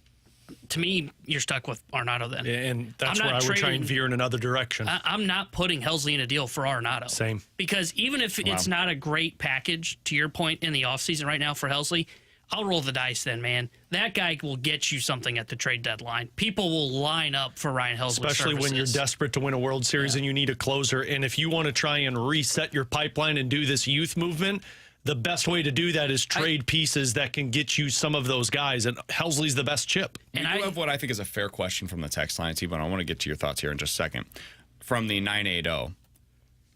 To me, you're stuck with Arenado then. And that's where I would try and veer in another direction. I'm not putting Helsley in a deal for Arenado. Same. Because even if it's not a great package, to your point, in the offseason right now for Helsley, I'll roll the dice then, man. That guy will get you something at the trade deadline. People will line up for Ryan Helsley. Especially when you're desperate to win a World Series and you need a closer. And if you want to try and reset your pipeline and do this youth movement, the best way to do that is trade pieces that can get you some of those guys. And Helsley's the best chip. And I have what I think is a fair question from the text line, T-Bone. I want to get to your thoughts here in just a second. From the 980.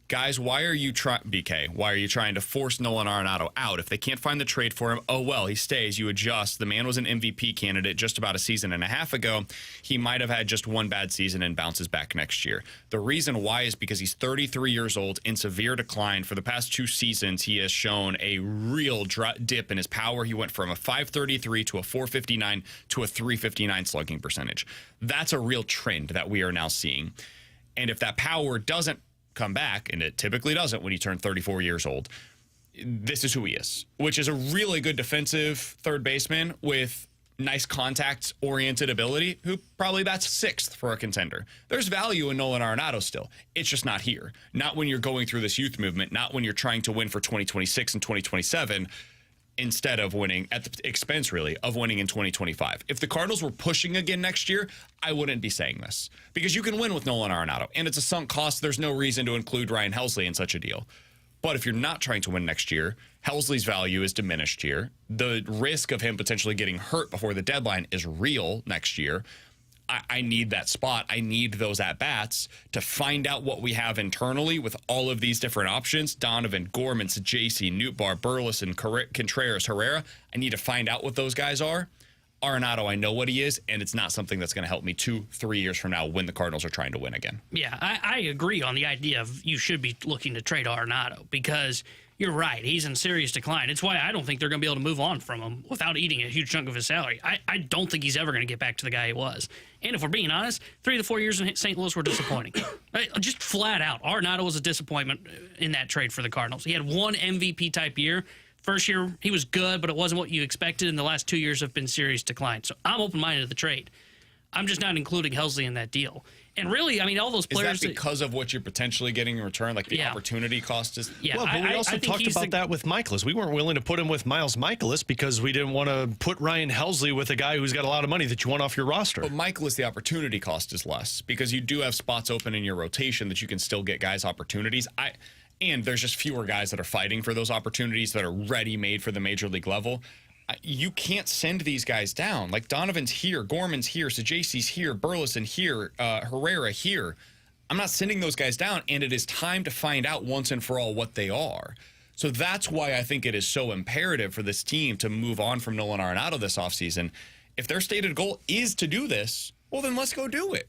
Guys, why are you trying to force Nolan Arenado out? If they can't find the trade for him, oh, well, he stays. You adjust. The man was an MVP candidate just about a season and a half ago. He might have had just one bad season and bounces back next year. The reason why is because he's 33 years old in severe decline. For the past 2 seasons, he has shown a real dip in his power. He went from a 533 to a 459 to a 359 slugging percentage. That's a real trend that we are now seeing. And if that power doesn't come back, and it typically doesn't when you turn 34 years old, this is who he is, which is a really good defensive third baseman with nice contact-oriented ability who probably bats 6th for a contender. There's value in Nolan Arenado still. It's just not here. Not when you're going through this youth movement, not when you're trying to win for 2026 and 2027 instead of winning at the expense, really, of winning in 2025. If the Cardinals were pushing again next year, I wouldn't be saying this because you can win with Nolan Arenado, and it's a sunk cost. There's no reason to include Ryan Helsley in such a deal. But if you're not trying to win next year, Helsley's value is diminished here. The risk of him potentially getting hurt before the deadline is real next year. I need that spot. I need those at-bats to find out what we have internally with all of these different options. Donovan, Gorman, JC, Nootbaar, Burleson, Contreras, Herrera. I need to find out what those guys are. Arenado, I know what he is, and it's not something that's going to help me 2-3 years from now when the Cardinals are trying to win again. Yeah, I agree on the idea of you should be looking to trade Arenado because you're right. He's in serious decline. It's why I don't think they're going to be able to move on from him without eating a huge chunk of his salary. I don't think he's ever going to get back to the guy he was. And if we're being honest, 3 to 4 years in St. Louis were disappointing. Just flat out. Arenado was a disappointment in that trade for the Cardinals. He had one MVP type year. First year, he was good, but it wasn't what you expected. And the last 2 years have been serious decline. So I'm open-minded to the trade. I'm just not including Helsley in that deal. And really, I mean, all those players... Is that because of what you're potentially getting in return? Like the opportunity cost is... Yeah, well, but we also talked about that with Michaelis. We weren't willing to put him with Miles Michaelis because we didn't want to put Ryan Helsley with a guy who's got a lot of money that you want off your roster. But Michaelis, the opportunity cost is less because you do have spots open in your rotation that you can still get guys opportunities. And there's just fewer guys that are fighting for those opportunities that are ready-made for the major league level. You can't send these guys down. Like Donovan's here, Gorman's here, Sajasi's here, Burleson here, Herrera here. I'm not sending those guys down, and it is time to find out once and for all what they are. So that's why I think it is so imperative for this team to move on from Nolan Arenado this offseason. If their stated goal is to do this, well, then let's go do it.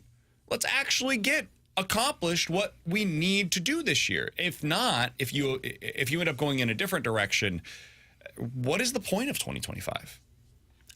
Let's actually get accomplished what we need to do this year. If not, if you end up going in a different direction, what is the point of 2025?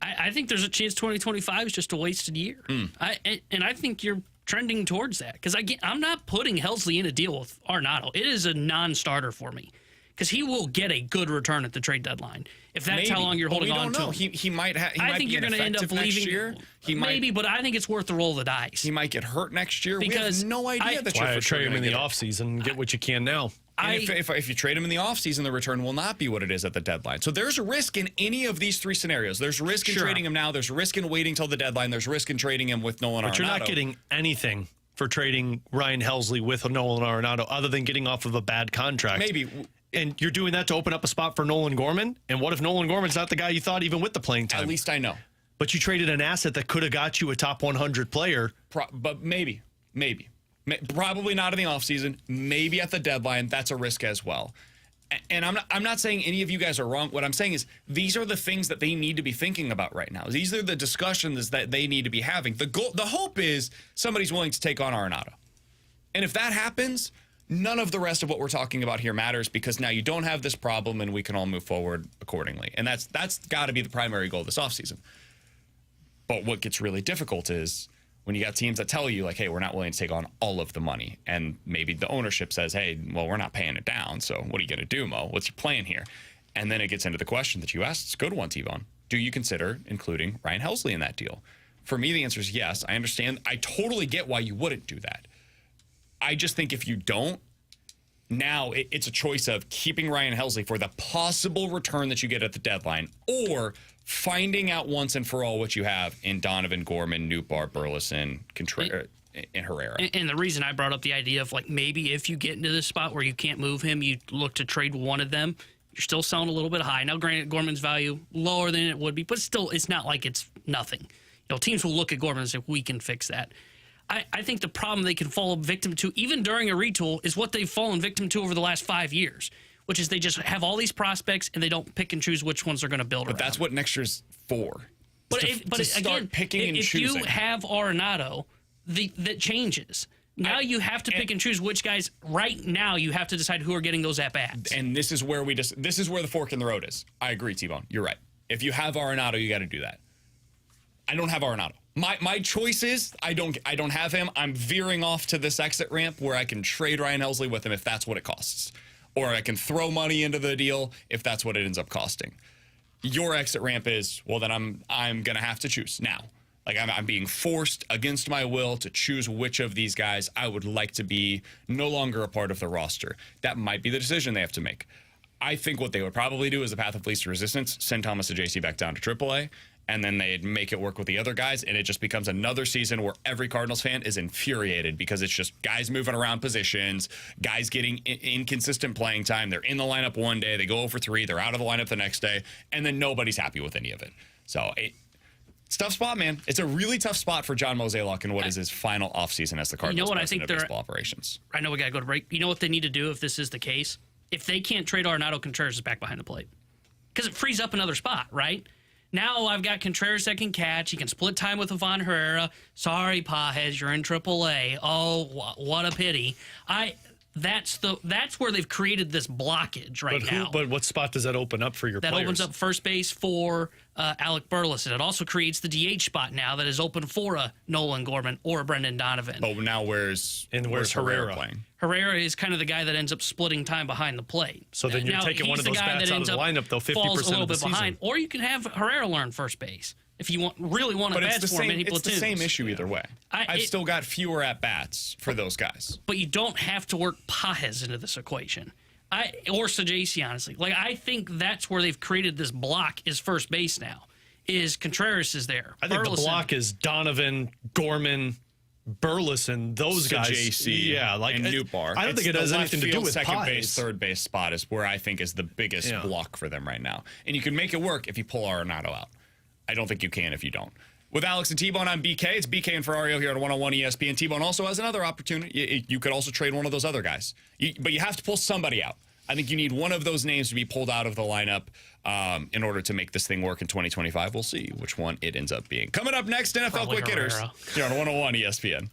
I think there's a chance 2025 is just a wasted year. And I think you're trending towards that. Because I'm not putting Helsley in a deal with Arenado. It is a non-starter for me. Because he will get a good return at the trade deadline. If that's how long you're holding on to him. He might have. I think you're going to end up leaving. Year. Maybe, but I think it's worth the roll of the dice. He might get hurt next year. Because we have no idea that you're trade him in the offseason and get what you can now. If you trade him in the offseason, the return will not be what it is at the deadline. So there's a risk in any of these three scenarios. There's risk in trading him now. There's risk in waiting till the deadline. There's risk in trading him with Nolan Arenado. But you're not getting anything for trading Ryan Helsley with Nolan Arenado other than getting off of a bad contract. Maybe. And you're doing that to open up a spot for Nolan Gorman? And what if Nolan Gorman's not the guy you thought even with the playing time? At least I know. But you traded an asset that could have got you a top 100 player. But maybe. Probably not in the offseason. Maybe at the deadline. That's a risk as well. And I'm not saying any of you guys are wrong. What I'm saying is these are the things that they need to be thinking about right now. These are the discussions that they need to be having. The hope is somebody's willing to take on Arenado. And if that happens, none of the rest of what we're talking about here matters because now you don't have this problem and we can all move forward accordingly. And that's got to be the primary goal this offseason. But what gets really difficult is when you got teams that tell you, like, hey, we're not willing to take on all of the money. And maybe the ownership says, hey, well, we're not paying it down. So what are you going to do, Mo? What's your plan here? And then it gets into the question that you asked. It's a good one, T-Bone. Do you consider including Ryan Helsley in that deal? For me, the answer is yes. I understand. I totally get why you wouldn't do that. I just think if you don't, now it's a choice of keeping Ryan Helsley for the possible return that you get at the deadline or finding out once and for all what you have in Donovan, Gorman, Nootbaar, Burleson, and Herrera. And the reason I brought up the idea of like maybe if you get into this spot where you can't move him, you look to trade one of them, you're still selling a little bit high. Now, granted, Gorman's value lower than it would be, but still it's not like it's nothing. You know, teams will look at Gorman and say, we can fix that. I think the problem they can fall victim to, even during a retool, is what they've fallen victim to over the last 5 years, which is they just have all these prospects and they don't pick and choose which ones they're going to build around. But that's what next year's for. But start picking and choosing. If you have Arenado, that changes. Now you have to pick and choose which guys. Right now, you have to decide who are getting those at bats. And this is where this is where the fork in the road is. I agree, T-Bone. You're right. If you have Arenado, you got to do that. I don't have Arenado. My choice is I don't have him. I'm veering off to this exit ramp where I can trade Ryan Helsley with him if that's what it costs, or I can throw money into the deal if that's what it ends up costing. Your exit ramp is, well, then I'm gonna have to choose now. Like I'm being forced against my will to choose which of these guys I would like to be no longer a part of the roster. That might be the decision they have to make. I think what they would probably do is the path of least resistance, send Thomas Ajayci back down to AAA, and then they'd make it work with the other guys, and it just becomes another season where every Cardinals fan is infuriated because it's just guys moving around positions, guys getting inconsistent playing time. They're in the lineup one day, they go 0 for 3, they're out of the lineup the next day, and then nobody's happy with any of it. So it's a tough spot, man. It's a really tough spot for John Mozeliak in what is his final offseason as the Cardinals president of baseball operations. I know we got to go to break. You know what they need to do if this is the case? If they can't trade Arenado, Contreras is back behind the plate. Because it frees up another spot, right? Now I've got Contreras that can catch. He can split time with Ivan Herrera. Sorry, Pajes, you're in AAA. Oh, what a pity. That's where they've created this blockage now. But what spot does that open up for your players? That opens up first base for Alec Burleson. It also creates the DH spot now that is open for a Nolan Gorman or a Brendan Donovan. But now where's Herrera playing? Herrera is kind of the guy that ends up splitting time behind the plate. So then you're taking one of those bats out of the lineup, though, 50% of the season. Behind. Or you can have Herrera learn first base if you really want to bats for him. It's the same issue either way. I've still got fewer at-bats for those guys. But you don't have to work Pajes into this equation. Or Sajasi, honestly. Like, I think that's where they've created this block is first base now. Is Contreras is there. I think the block is Donovan, Gorman, Burleson, those guys. JC, and Nootbaar. I don't think it has anything to do with second Pajes. base, third base spot is where I think is the biggest block for them right now. And you can make it work if you pull Arenado out. I don't think you can if you don't. With Alex and T-Bone, I'm BK. It's BK and Ferrario here on 101 ESPN. T-Bone also has another opportunity. You could also trade one of those other guys. But you have to pull somebody out. I think you need one of those names to be pulled out of the lineup in order to make this thing work in 2025. We'll see which one it ends up being. Coming up next, NFL Probably Quick Hitters Herrera. here on 101 ESPN.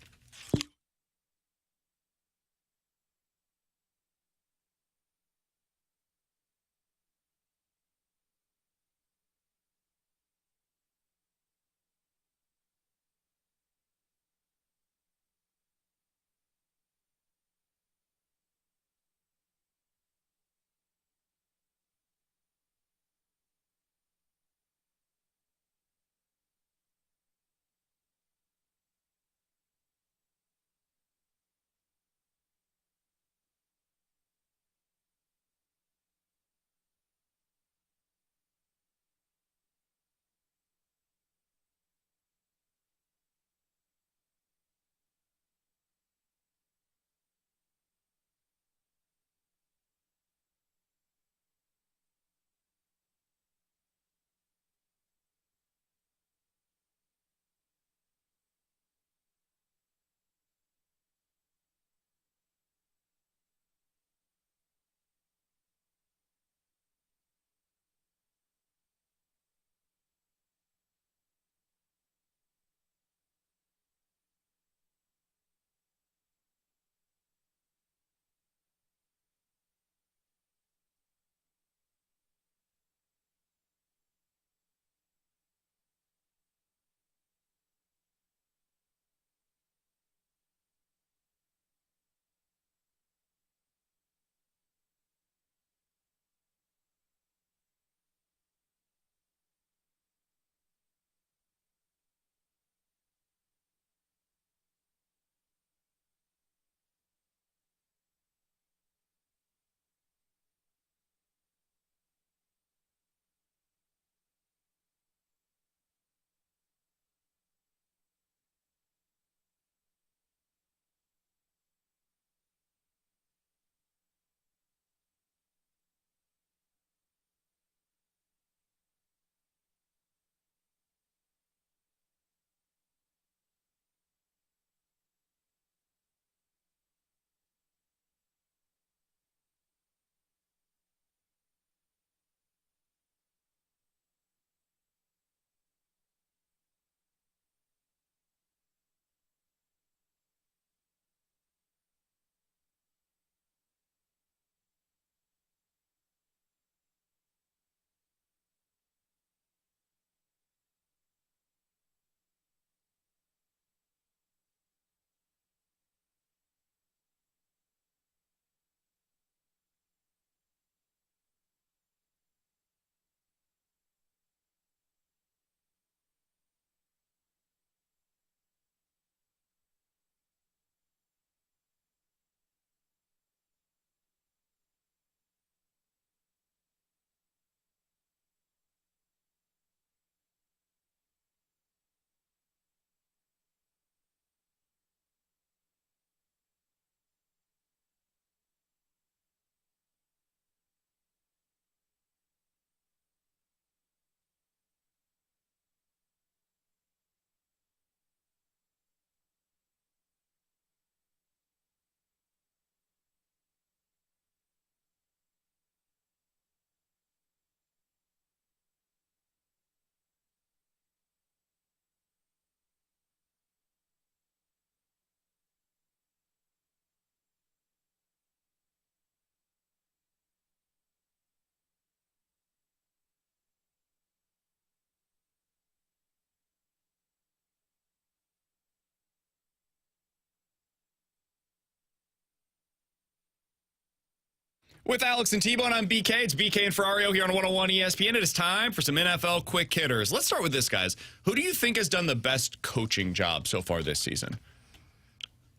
With Alex and T-Bone, I'm BK. It's BK and Ferrario here on 101 ESPN. It is time for some NFL Quick Hitters. Let's start with this, guys. Who do you think has done the best coaching job so far this season?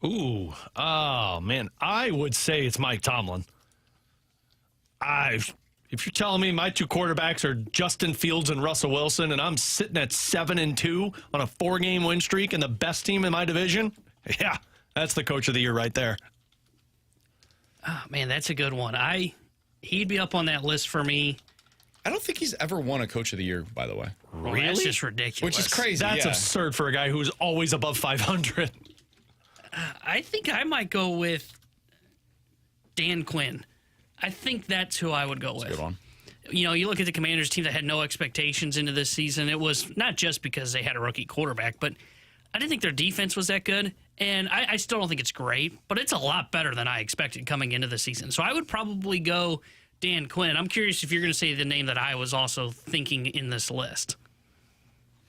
Oh, man. I would say it's Mike Tomlin. If you're telling me my two quarterbacks are Justin Fields and Russell Wilson, and I'm sitting at 7-2 on a 4-game win streak and the best team in my division, yeah, that's the coach of the year right there. Oh, man, that's a good one. He'd be up on that list for me. I don't think he's ever won a Coach of the Year, by the way. Well, that's just ridiculous. Which is crazy. That's yeah. absurd for a guy who's always above 500. I think I might go with Dan Quinn. I think that's who I would go with. Good one. You know, you look at the Commanders team that had no expectations into this season. It was not just because they had a rookie quarterback, but I didn't think their defense was that good. And I still don't think it's great, but it's a lot better than I expected coming into the season. So I would probably go Dan Quinn. I'm curious if you're going to say the name that I was also thinking in this list.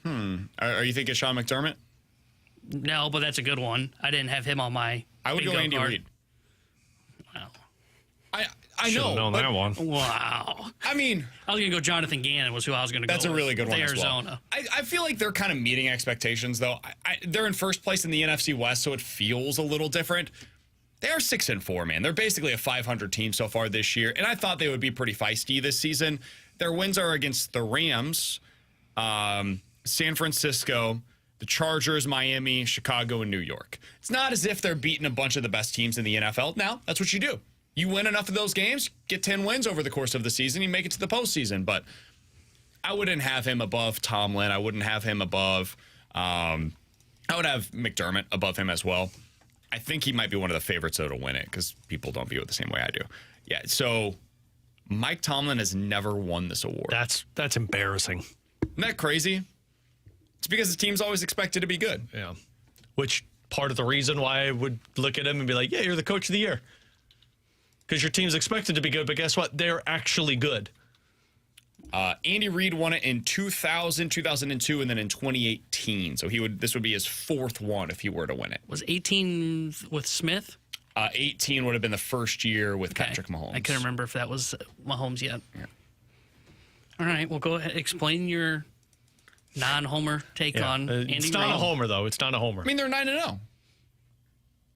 Are you thinking Sean McDermott? No, but that's a good one. I didn't have him on my I would go bingo Andy card. Reid. Wow. I know. known but, that one. Wow. I mean, I was going to go Jonathan Gannon was who I was going to go that's a with. really good one as well. Arizona. I feel like they're kind of meeting expectations, though. They're in first place in the NFC West, so it feels a little different. They are 6-4, man. They're basically a 500 team so far this year, and I thought they would be pretty feisty this season. Their wins are against the Rams, San Francisco, the Chargers, Miami, Chicago, and New York. It's not as if they're beating a bunch of the best teams in the NFL. Now, that's what you do. You win enough of those games, get 10 wins over the course of the season, you make it to the postseason. But I wouldn't have him above Tomlin. I wouldn't have him above I would have McDermott above him as well. I think he might be one of the favorites, though, to win it because people don't view it the same way I do. Yeah, so Mike Tomlin has never won this award. That's embarrassing. Isn't that crazy? It's because the team's always expected to be good. Yeah. Which part of the reason why I would look at him and be like, yeah, you're the Coach of the Year. Because your team's expected to be good, but guess what? They're actually good. Andy Reid won it in 2000, 2002, and then in 2018. So this would be his fourth one if he were to win it. Was 18 with Smith? 18 would have been the first year with Patrick Mahomes. I couldn't remember if that was Mahomes yet. Yeah. All right, well, go ahead. Explain your non-homer take on Andy It's not Reid. a homer, though. It's not a homer. I mean, they're 9-0.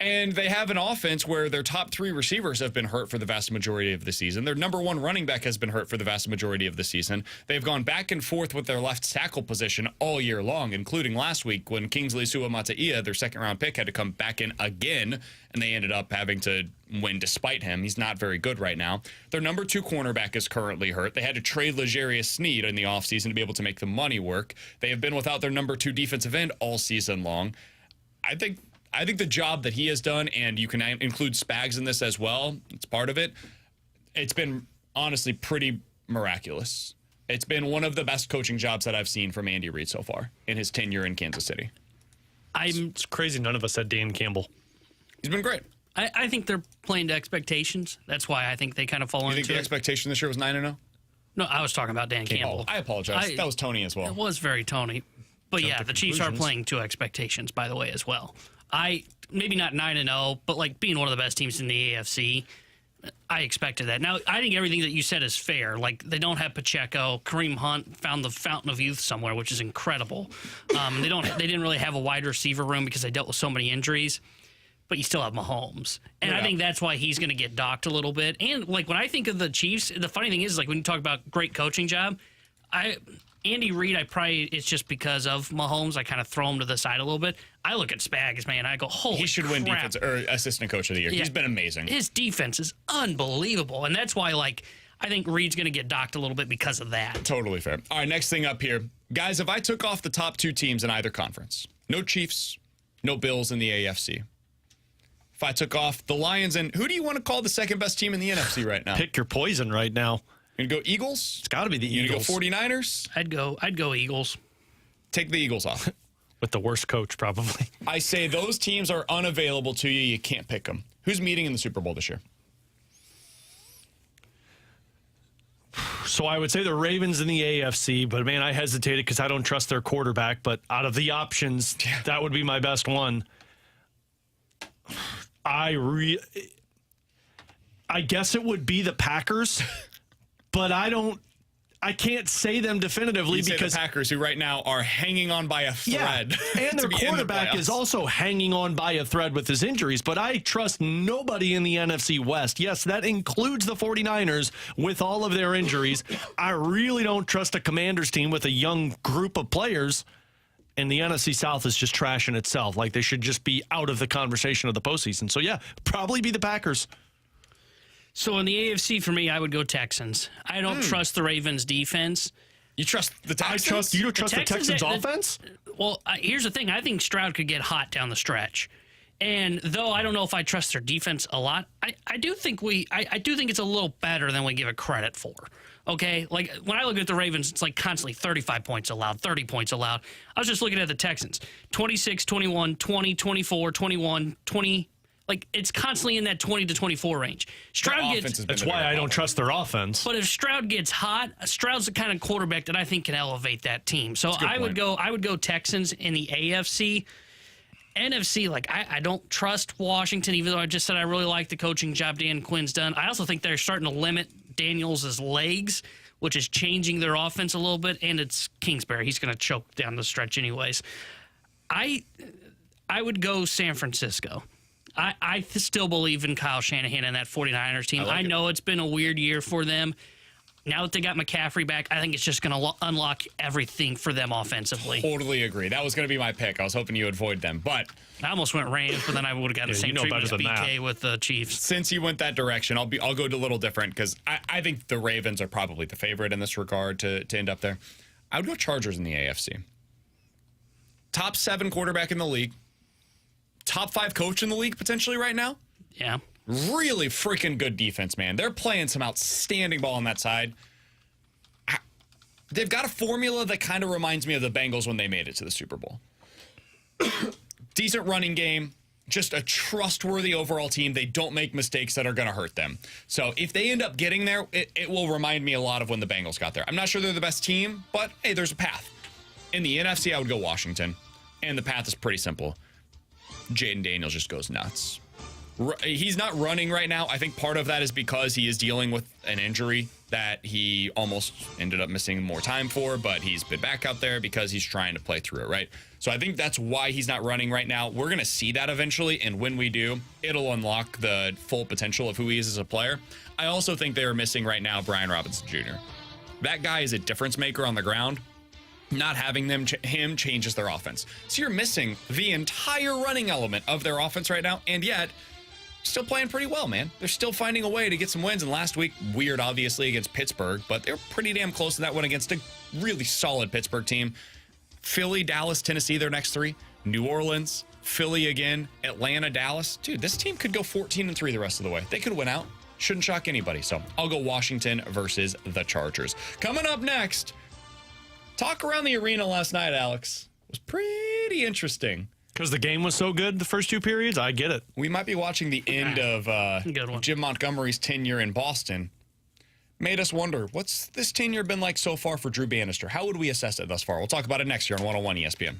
And they have an offense where their top three receivers have been hurt for the vast majority of the season. Their number one running back has been hurt for the vast majority of the season. They've gone back and forth with their left tackle position all year long, including last week when Kingsley Suamataia, their second-round pick, had to come back in again, and they ended up having to win despite him. He's not very good right now. Their number two cornerback is currently hurt. They had to trade L'Jarius Sneed in the offseason to be able to make the money work. They have been without their number two defensive end all season long. I think the job that he has done, and you can include Spags in this as well, it's part of it, it's been honestly pretty miraculous. It's been one of the best coaching jobs that I've seen from Andy Reid so far in his tenure in Kansas City. It's crazy none of us had Dan Campbell. He's been great. I think they're playing to expectations. That's why I think they kind of fall You think into the it. expectation this year was 9-0? No, I was talking about Dan Campbell. I apologize. That was Tony as well. It was very Tony. But yeah, the Chiefs are playing to expectations, by the way, as well. Maybe not 9-0, but like being one of the best teams in the AFC, I expected that. Now, I think everything that you said is fair. Like, they don't have Pacheco. Kareem Hunt found the fountain of youth somewhere, which is incredible. They didn't really have a wide receiver room because they dealt with so many injuries. But you still have Mahomes. And I think that's why he's going to get docked a little bit. And, like, when I think of the Chiefs, the funny thing is, like, when you talk about great coaching job, Andy Reid, it's just because of Mahomes. I kind of throw him to the side a little bit. I look at Spags, man. I go, holy He should win crap. defense or assistant coach of the year. Yeah. He's been amazing. His defense is unbelievable. And that's why, like, I think Reid's going to get docked a little bit because of that. Totally fair. All right, next thing up here. Guys, if I took off the top two teams in either conference, no Chiefs, no Bills in the AFC. If I took off the Lions, and who do you want to call the second best team in the NFC right now? Pick your poison right now. You gonna go Eagles? It's got to be the You Eagles. gonna go 49ers? I'd go Eagles. Take the Eagles off. With the worst coach, probably. I say those teams are unavailable to you. You can't pick them. Who's meeting in the Super Bowl this year? So I would say the Ravens in the AFC, but man, I hesitated because I don't trust their quarterback. But out of the options, that would be my best one. I guess it would be the Packers, but I can't say them definitively because the Packers, who right now are hanging on by a thread. And their to be in the quarterback is playoffs. also hanging on by a thread with his injuries, but I trust nobody in the NFC West. Yes, that includes the 49ers with all of their injuries. I really don't trust a Commanders team with a young group of players. And the NFC South is just trash in itself. Like, they should just be out of the conversation of the postseason. So, yeah, probably be the Packers. So in the AFC, for me, I would go Texans. I don't trust the Ravens' defense. You trust the Texans? You don't trust the Texans- Texans' offense? Well, here's the thing. I think Stroud could get hot down the stretch. And though I don't know if I trust their defense a lot, I do think I do think it's a little better than we give it credit for. Okay? Like, when I look at the Ravens, it's like constantly 35 points allowed, 30 points allowed. I was just looking at the Texans. 26, 21, 20, 24, 21, 20. Like, it's constantly in that 20 to 24 range. That's why I don't trust their offense. But if Stroud gets hot, Stroud's the kind of quarterback that I think can elevate that team. So I would go Texans in the AFC. NFC, like, I don't trust Washington, even though I just said I really like the coaching job Dan Quinn's done. I also think they're starting to limit Daniels' legs, which is changing their offense a little bit, and it's Kingsbury. He's going to choke down the stretch anyways. I would go San Francisco. I still believe in Kyle Shanahan and that 49ers team. I know it's been a weird year for them. Now that they got McCaffrey back, I think it's just going to unlock everything for them offensively. Totally agree. That was going to be my pick. I was hoping you would avoid them. But I almost went Rams, but then I would have got the same treatment as BK with the Chiefs. Since you went that direction, I'll go a little different because I think the Ravens are probably the favorite in this regard to end up there. I would go Chargers in the AFC. Top 7 quarterback in the league. Top 5 coach in the league potentially right now. Yeah. Really freaking good defense, man. They're playing some outstanding ball on that side. They've got a formula that kind of reminds me of the Bengals when they made it to the Super Bowl. Decent running game, just a trustworthy overall team. They don't make mistakes that are going to hurt them. So if they end up getting there, it will remind me a lot of when the Bengals got there. I'm not sure they're the best team, but hey, there's a path. In the NFC, I would go Washington, and the path is pretty simple. Jaden Daniels just goes nuts. He's not running right now. I think part of that is because he is dealing with an injury that he almost ended up missing more time for, but he's been back out there because he's trying to play through it, right? So I think that's why he's not running right now. We're going to see that eventually, and when we do, it'll unlock the full potential of who he is as a player. I also think they are missing right now Brian Robinson Jr. That guy is a difference maker on the ground. Not having him changes their offense. So you're missing the entire running element of their offense right now, and yet still playing pretty well, man. They're still finding a way to get some wins. And last week, weird, obviously, against Pittsburgh, but they're pretty damn close to that one against a really solid Pittsburgh team. Philly, Dallas, Tennessee, their next 3. New Orleans, Philly again, Atlanta, Dallas. Dude, this team could go 14-3 the rest of the way. They could win out. Shouldn't shock anybody. So I'll go Washington versus the Chargers. Coming up next, talk around the arena last night, Alex. It was pretty interesting. Because the game was so good the first 2 periods? I get it. We might be watching the end of Jim Montgomery's tenure in Boston. Made us wonder, what's this tenure been like so far for Drew Bannister? How would we assess it thus far? We'll talk about it next year on 101 ESPN.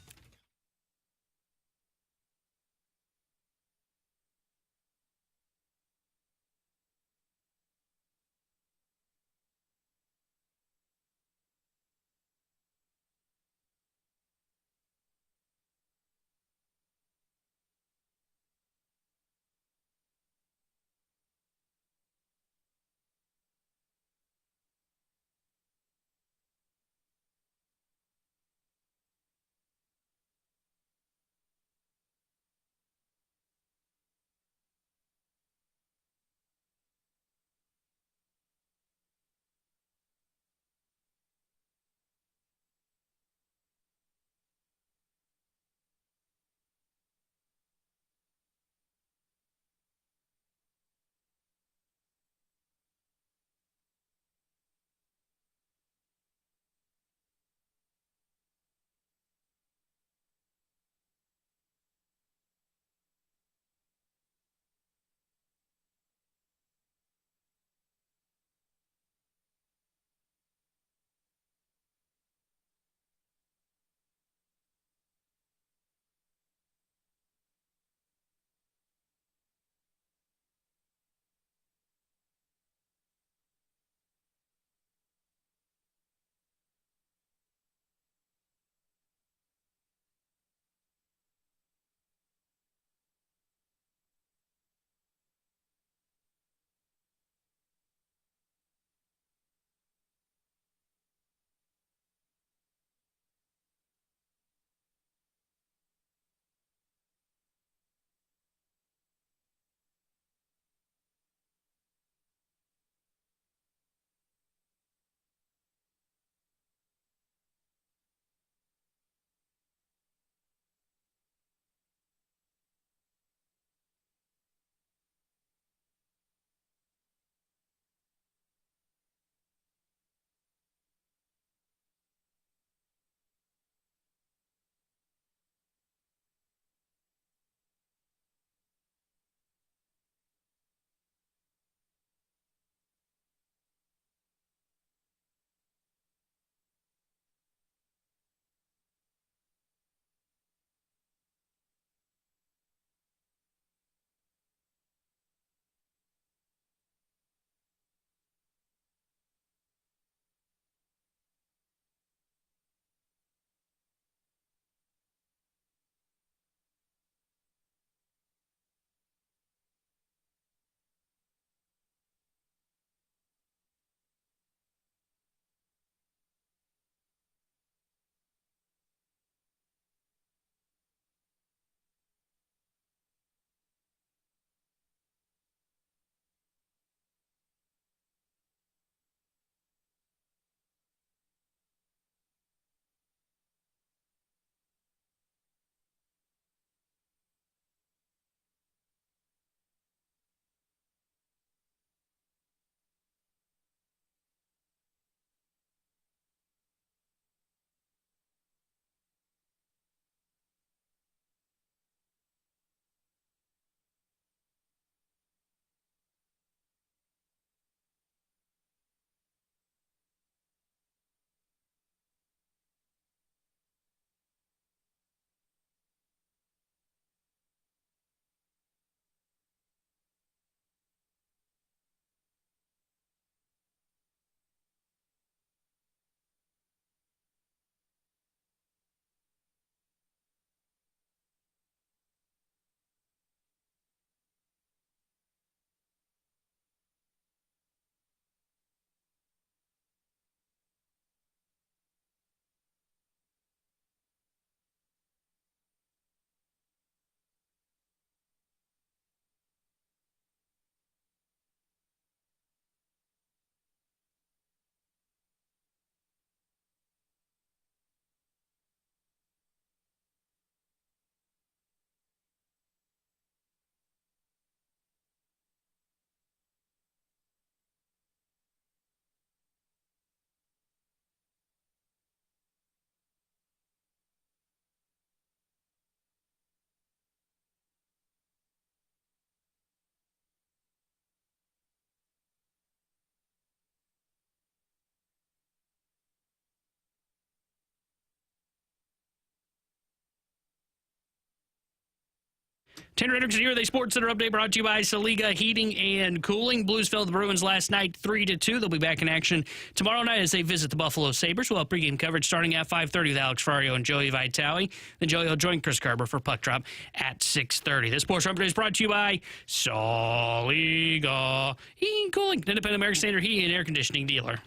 Tanner Hendrickson here, the Sports Center update brought to you by Saliga Heating and Cooling. Blues fell to the Bruins last night 3-2. They'll be back in action tomorrow night as they visit the Buffalo Sabres. We'll have pregame coverage starting at 5:30 with Alex Ferrario and Joey Vitale. Then Joey will join Chris Kerber for Puck Drop at 6:30. This Sports Update is brought to you by Saliga Heating and Cooling, independent American Standard Heating and Air Conditioning dealer.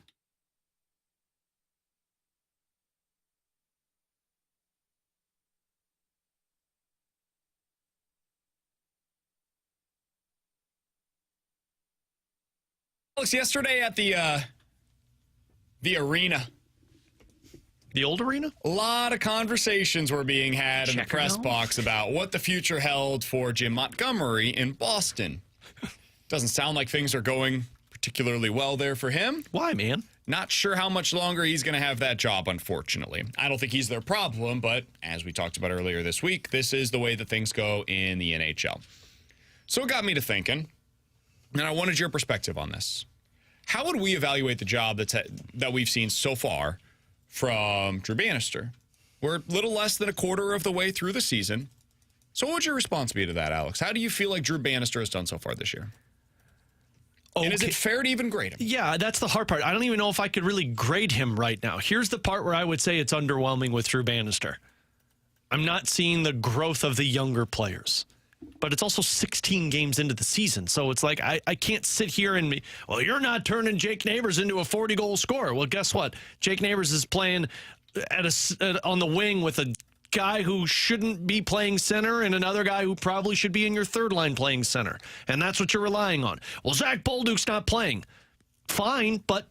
Yesterday at the arena, The old arena? a lot of conversations were being had in the press box about what the future held for Jim Montgomery in Boston. Doesn't sound like things are going particularly well there for him. Why, man? Not sure how much longer he's going to have that job, unfortunately. I don't think he's their problem, but as we talked about earlier this week, this is the way that things go in the NHL. So it got me to thinking, and I wanted your perspective on this. How would we evaluate the job that we've seen so far from Drew Bannister? We're a little less than a quarter of the way through the season. So what would your response be to that, Alex? How do you feel like Drew Bannister has done so far this year? Okay. And is it fair to even grade him? Yeah, that's the hard part. I don't even know if I could really grade him right now. Here's the part where I would say it's underwhelming with Drew Bannister. I'm not seeing the growth of the younger players. But it's also 16 games into the season. So it's like, I can't sit here and be, well, you're not turning Jake Neighbors into a 40-goal scorer. Well, guess what? Jake Neighbors is playing on the wing with a guy who shouldn't be playing center and another guy who probably should be in your third line playing center. And that's what you're relying on. Well, Zach Bolduc's not playing. Fine, but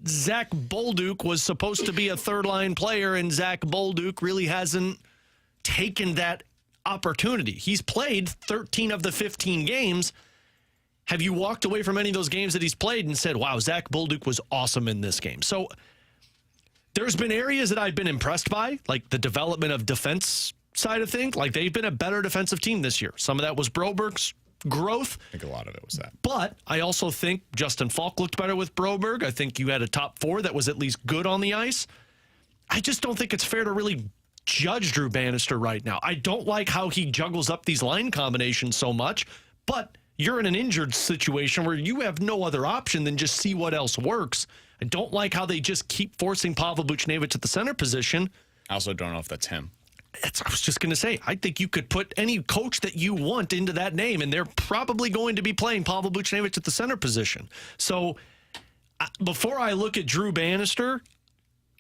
Zach Bolduc was supposed to be a third line player, and Zach Bolduc really hasn't taken that opportunity. He's played 13 of the 15 games. Have you walked away from any of those games that he's played and said, wow, Zach Bolduc was awesome in this game? So there's been areas that I've been impressed by, like the development of defense side of things. Like they've been a better defensive team this year. Some of that was Broberg's growth. I think a lot of it was that. But I also think Justin Falk looked better with Broberg. I think you had a top four that was at least good on the ice. I just don't think it's fair to really judge Drew Bannister right now. I don't like how he juggles up these line combinations so much, but you're in an injured situation where you have no other option than just see what else works. I don't like how they just keep forcing Pavel Buchnevich at the center position. I also don't know if that's him. I was just going to say, I think you could put any coach that you want into that name, and they're probably going to be playing Pavel Buchnevich at the center position. So before I look at Drew Bannister,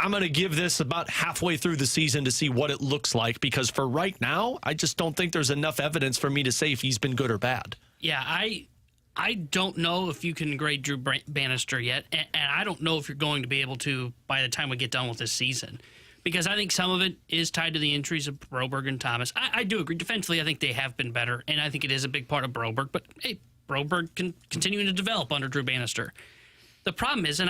I'm going to give this about halfway through the season to see what it looks like, because for right now, I just don't think there's enough evidence for me to say if he's been good or bad. Yeah, I don't know if you can grade Drew Bannister yet, and I don't know if you're going to be able to by the time we get done with this season, because I think some of it is tied to the injuries of Broberg and Thomas. I do agree. Defensively, I think they have been better, and I think it is a big part of Broberg, but hey, Broberg can continue to develop under Drew Bannister. The problem is,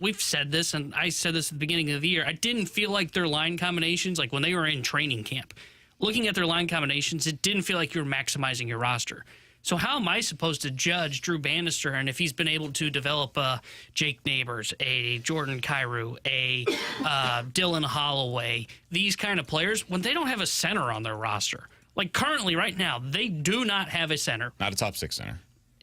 we've said this, and I said this at the beginning of the year, I didn't feel like their line combinations, like when they were in training camp, looking at their line combinations, it didn't feel like you were maximizing your roster. So how am I supposed to judge Drew Bannister and if he's been able to develop a Jake Neighbors, a Jordan Kyrou, a Dylan Holloway, these kind of players, when they don't have a center on their roster? Like currently, right now, they do not have a center. Not a top six center.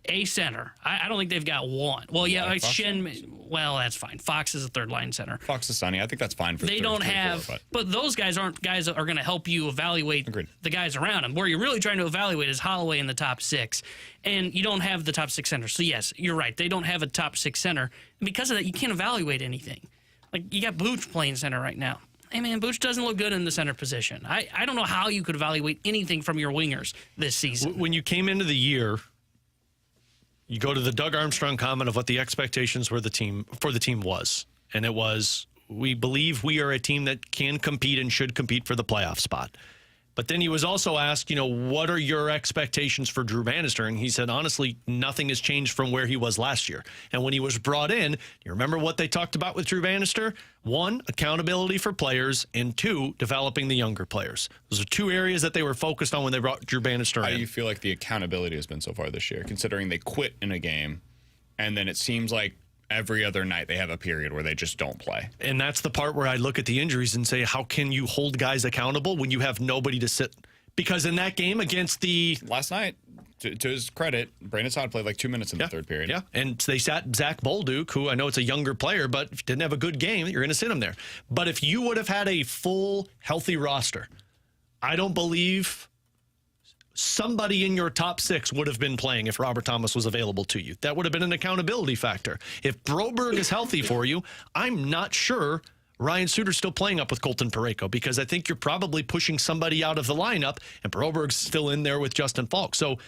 A center. I don't think they've got one. Well, yeah, like Shen. Well, that's fine. Fox is a third line center. Fox is Sonny. I think that's fine for. They don't have, but those guys aren't guys that are going to help you evaluate the guys around them. Where you're really trying to evaluate is Holloway in the top six, and you don't have the top six center. So yes, you're right. They don't have a top six center, and because of that, you can't evaluate anything. Like you got Booch playing center right now. Hey man, Booch doesn't look good in the center position. I don't know how you could evaluate anything from your wingers this season. When you came into the year, you go to the Doug Armstrong comment of what the expectations for the team was. And it was, we believe we are a team that can compete and should compete for the playoff spot. But then he was also asked, what are your expectations for Drew Bannister? And he said, honestly, nothing has changed from where he was last year. And when he was brought in, you remember what they talked about with Drew Bannister? 1, accountability for players, and 2, developing the younger players. Those are 2 areas that they were focused on when they brought Drew Bannister in. How do you feel like the accountability has been so far this year, considering they quit in a game, and then it seems like every other night they have a period where they just don't play? And that's the part where I look at the injuries and say, how can you hold guys accountable when you have nobody to sit Because in that game against the... Last night, to his credit, Brandon Saad played like 2 minutes in the third period. Yeah, and they sat Zach Bolduc, who I know it's a younger player, but if he didn't have a good game, you're going to sit him there. But if you would have had a full, healthy roster, I don't believe somebody in your top 6 would have been playing if Robert Thomas was available to you. That would have been an accountability factor. If Broberg is healthy for you, I'm not sure Ryan Suter's still playing up with Colton Parayko, because I think you're probably pushing somebody out of the lineup, and Broberg's still in there with Justin Falk. So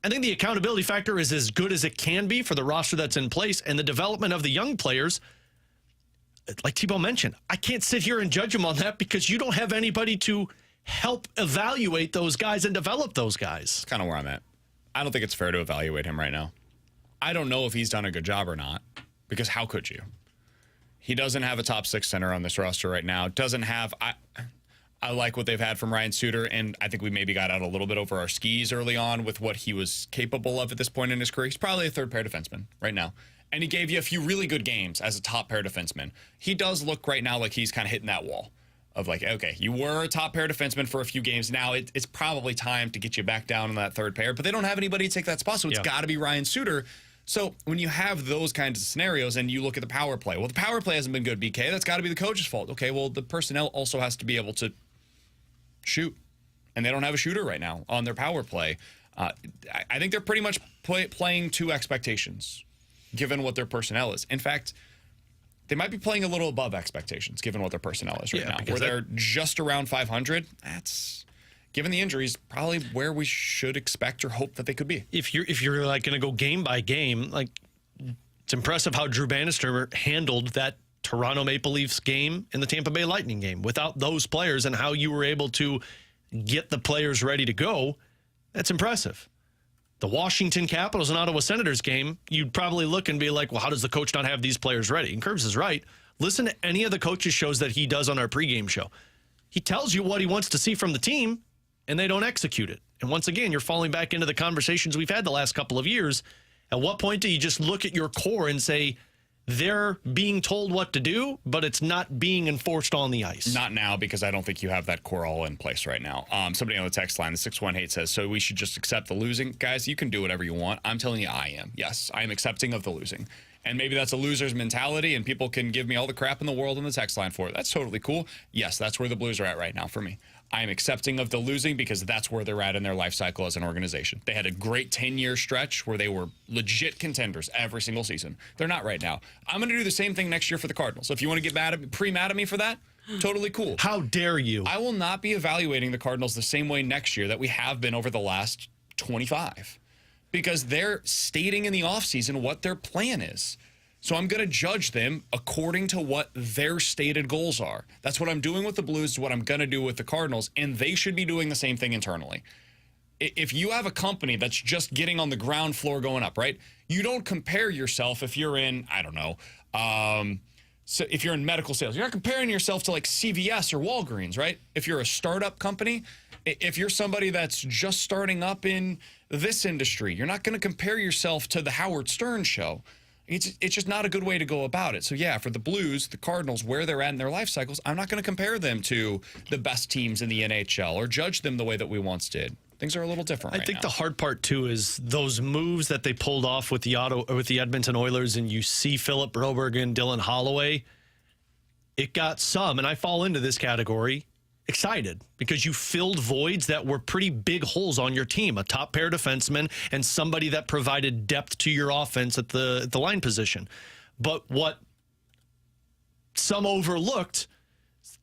I think the accountability factor is as good as it can be for the roster that's in place, and the development of the young players, like Tebow mentioned, I can't sit here and judge them on that because you don't have anybody to help evaluate those guys and develop those guys. That's kind of where I'm at. I don't think it's fair to evaluate him right now. I don't know if he's done a good job or not, because how could you? He doesn't have a top 6 center on this roster right now. Doesn't have... I like what they've had from Ryan Suter, and I think we maybe got out a little bit over our skis early on with what he was capable of at this point in his career. He's probably a third-pair defenseman right now. And he gave you a few really good games as a top-pair defenseman. He does look right now like he's kind of hitting that wall of like, okay, you were a top-pair defenseman for a few games. Now it's probably time to get you back down in that third pair, but they don't have anybody to take that spot, so it's got to be Ryan Suter. So when you have those kinds of scenarios and you look at the power play, well, the power play hasn't been good, BK. That's got to be the coach's fault. Okay, well, the personnel also has to be able to shoot, and they don't have a shooter right now on their power play. I think they're pretty much playing to expectations, given what their personnel is. In fact, they might be playing a little above expectations, given what their personnel is right now. Where they're just around 500, that's, given the injuries, probably where we should expect or hope that they could be. If you're like going to go game by game, like, it's impressive how Drew Bannister handled that Toronto Maple Leafs game and the Tampa Bay Lightning game without those players, and how you were able to get the players ready to go. That's impressive. The Washington Capitals and Ottawa Senators game, you'd probably look and be like, well, how does the coach not have these players ready? And Curbs is right. Listen to any of the coaches' shows that he does on our pregame show. He tells you what he wants to see from the team, and they don't execute it. And once again, you're falling back into the conversations we've had the last couple of years. At what point do you just look at your core and say, they're being told what to do, but it's not being enforced on the ice? Not now, because I don't think you have that core all in place right now. Somebody on the text line, the 618 says, so we should just accept the losing. Guys, you can do whatever you want. I'm telling you, I am. Yes, I am accepting of the losing. And maybe that's a loser's mentality, and people can give me all the crap in the world on the text line for it. That's totally cool. Yes, that's where the Blues are at right now for me. I am accepting of the losing because that's where they're at in their life cycle as an organization. They had a great 10-year stretch where they were legit contenders every single season. They're not right now. I'm going to do the same thing next year for the Cardinals. So if you want to get mad at me for that, totally cool. How dare you? I will not be evaluating the Cardinals the same way next year that we have been over the last 25, because they're stating in the offseason what their plan is. So I'm going to judge them according to what their stated goals are. That's what I'm doing with the Blues, what I'm going to do with the Cardinals, and they should be doing the same thing internally. If you have a company that's just getting on the ground floor going up, right? You don't compare yourself if you're in, I don't know, so if you're in medical sales. You're not comparing yourself to like CVS or Walgreens, right? If you're a startup company, if you're somebody that's just starting up in this industry, you're not going to compare yourself to the Howard Stern show. It's just not a good way to go about it. So, yeah, for the Blues, the Cardinals, where they're at in their life cycles, I'm not going to compare them to the best teams in the NHL or judge them the way that we once did. Things are a little different I think the hard part, too, is those moves that they pulled off with the Edmonton Oilers, and you see Philip Broberg and Dylan Holloway. It got some, and I fall into this category, excited because you filled voids that were pretty big holes on your team, a top pair defenseman and somebody that provided depth to your offense at the line position. But what some overlooked,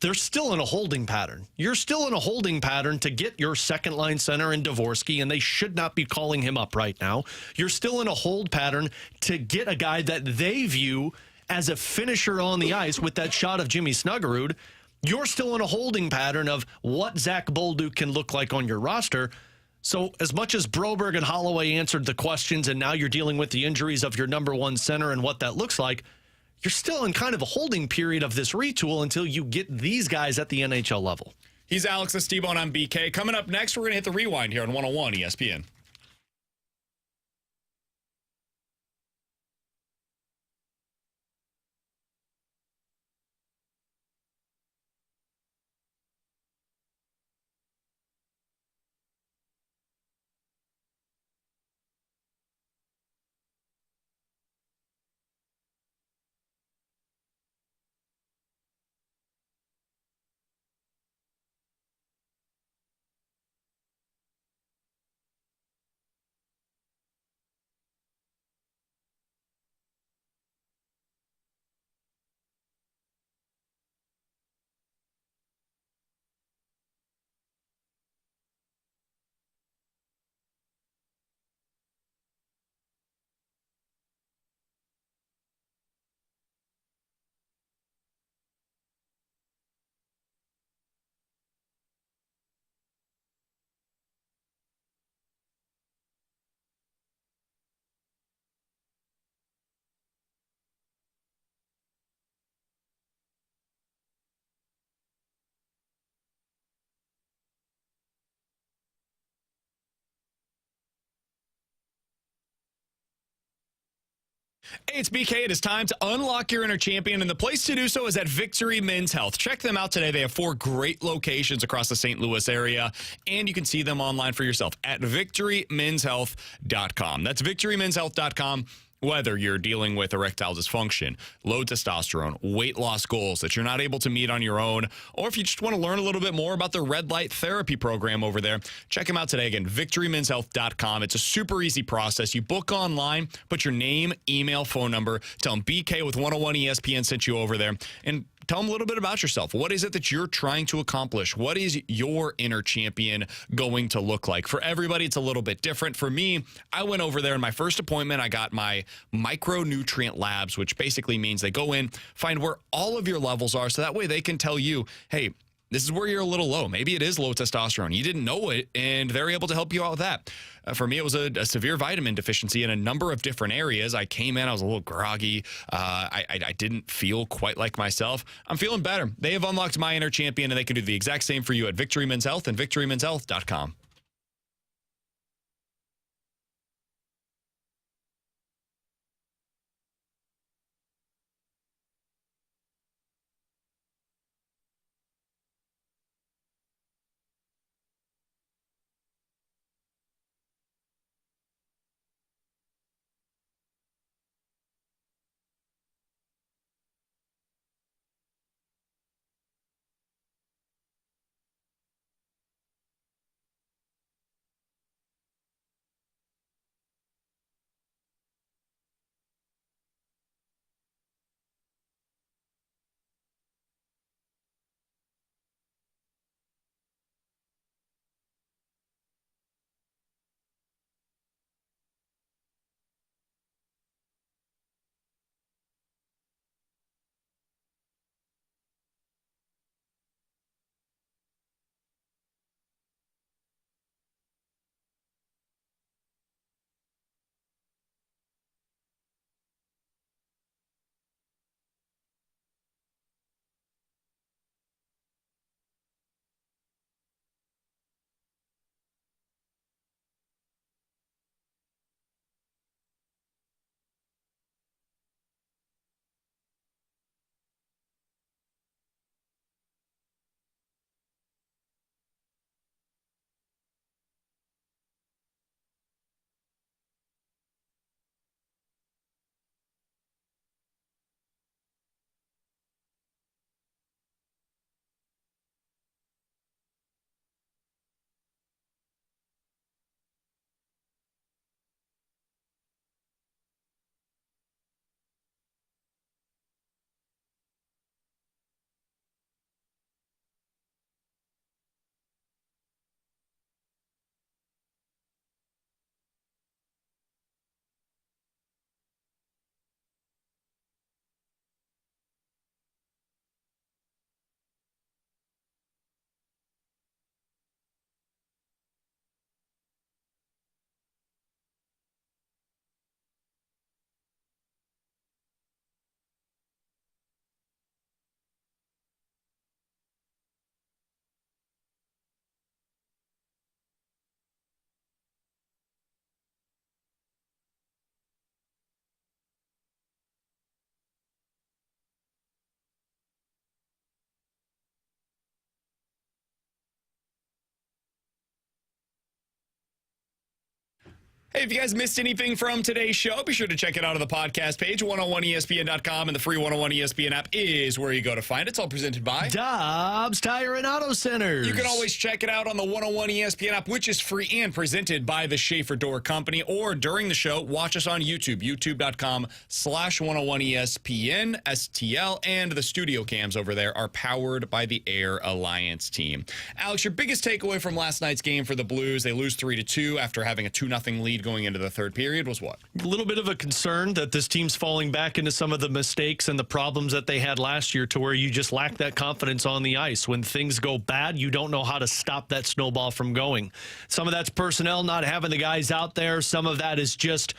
they're still in a holding pattern. You're still in a holding pattern to get your second line center in Dvorsky, and they should not be calling him up right now. You're still in a hold pattern to get a guy that they view as a finisher on the ice with that shot of Jimmy Snuggerud. You're still in a holding pattern of what Zach Bolduc can look like on your roster. So as much as Broberg and Holloway answered the questions, and now you're dealing with the injuries of your number one center and what that looks like, you're still in kind of a holding period of this retool until you get these guys at the NHL level. He's Alex Esteban, and I'm BK. Coming up next, we're going to hit the rewind here on 101 ESPN. Hey, it's BK. It is time to unlock your inner champion, and the place to do so is at Victory Men's Health. Check them out today. They have 4 great locations across the St. Louis area, and you can see them online for yourself at victorymenshealth.com. That's victorymenshealth.com. Whether you're dealing with erectile dysfunction, low testosterone, weight loss goals that you're not able to meet on your own, or if you just want to learn a little bit more about the red light therapy program over there, check them out today. Again, victorymenshealth.com. It's a super easy process. You book online, put your name, email, phone number, tell them BK with 101 ESPN sent you over there, and tell them a little bit about yourself. What is it that you're trying to accomplish? What is your inner champion going to look like? For everybody, it's a little bit different. For me, I went over there in my first appointment. I got my micronutrient labs, which basically means they go in, find where all of your levels are, so that way they can tell you, hey, this is where you're a little low. Maybe it is low testosterone. You didn't know it, and they're able to help you out with that. For me, it was a severe vitamin deficiency in a number of different areas. I came in, I was a little groggy. I didn't feel quite like myself. I'm feeling better. They have unlocked my inner champion, and they can do the exact same for you at Victory Men's Health and victorymenshealth.com. Hey, if you guys missed anything from today's show, be sure to check it out on the podcast page. 101ESPN.com and the free 101 ESPN app is where you go to find it. It's all presented by Dobbs Tire and Auto Centers. You can always check it out on the 101 ESPN app, which is free and presented by the Schaefer Door Company. Or during the show, watch us on YouTube, youtube.com/101ESPN, STL, and the studio cams over there are powered by the Air Alliance team. Alex, your biggest takeaway from last night's game for the Blues, they lose 3-2 after having a 2-0 lead going into the third period, was what? A little bit of a concern that this team's falling back into some of the mistakes and the problems that they had last year, to where you just lack that confidence on the ice. When things go bad, you don't know how to stop that snowball from going. Some of that's personnel, not having the guys out there. Some of that is just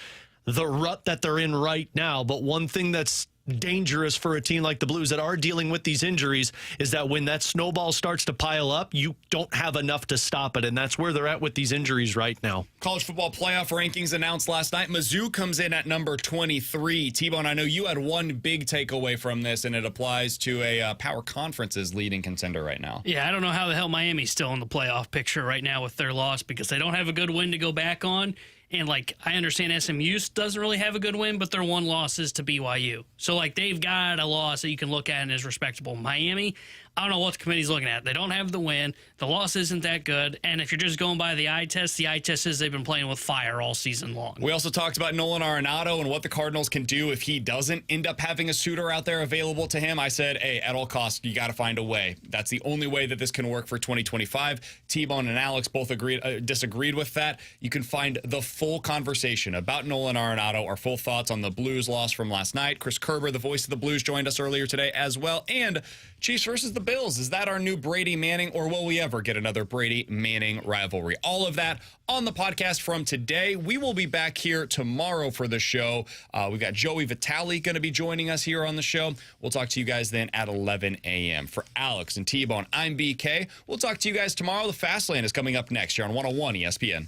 the rut that they're in right now. But one thing that's dangerous for a team like the Blues that are dealing with these injuries is that when that snowball starts to pile up, you don't have enough to stop it, and that's where they're at with these injuries right now. College football playoff rankings announced last night. Mizzou comes in at number 23. T-Bone, I know you had one big takeaway from this, and it applies to a power conference's leading contender right now. Yeah, I don't know how the hell Miami's still in the playoff picture right now with their loss because they don't have a good win to go back on. And, I understand SMU doesn't really have a good win, but their one loss is to BYU. So, they've got a loss that you can look at and is respectable. Miami, I don't know what the committee's looking at. They don't have the win. The loss isn't that good. And if you're just going by the eye test is they've been playing with fire all season long. We also talked about Nolan Arenado and what the Cardinals can do if he doesn't end up having a suitor out there available to him. I said, hey, at all costs, you got to find a way. That's the only way that this can work for 2025. T-Bone and Alex both disagreed with that. You can find the full conversation about Nolan Arenado, our full thoughts on the Blues loss from last night. Chris Kerber, the voice of the Blues, joined us earlier today as well. And Chiefs versus the Bills. Is that our new Brady Manning, or will we ever get another Brady Manning rivalry? All of that on the podcast from today. We will be back here tomorrow for the show. We got Joey Vitale going to be joining us here on the show. We'll talk to you guys then at 11 a.m. For Alex and T-Bone, I'm BK. We'll talk to you guys tomorrow. The Fast Lane is coming up next here on 101 ESPN.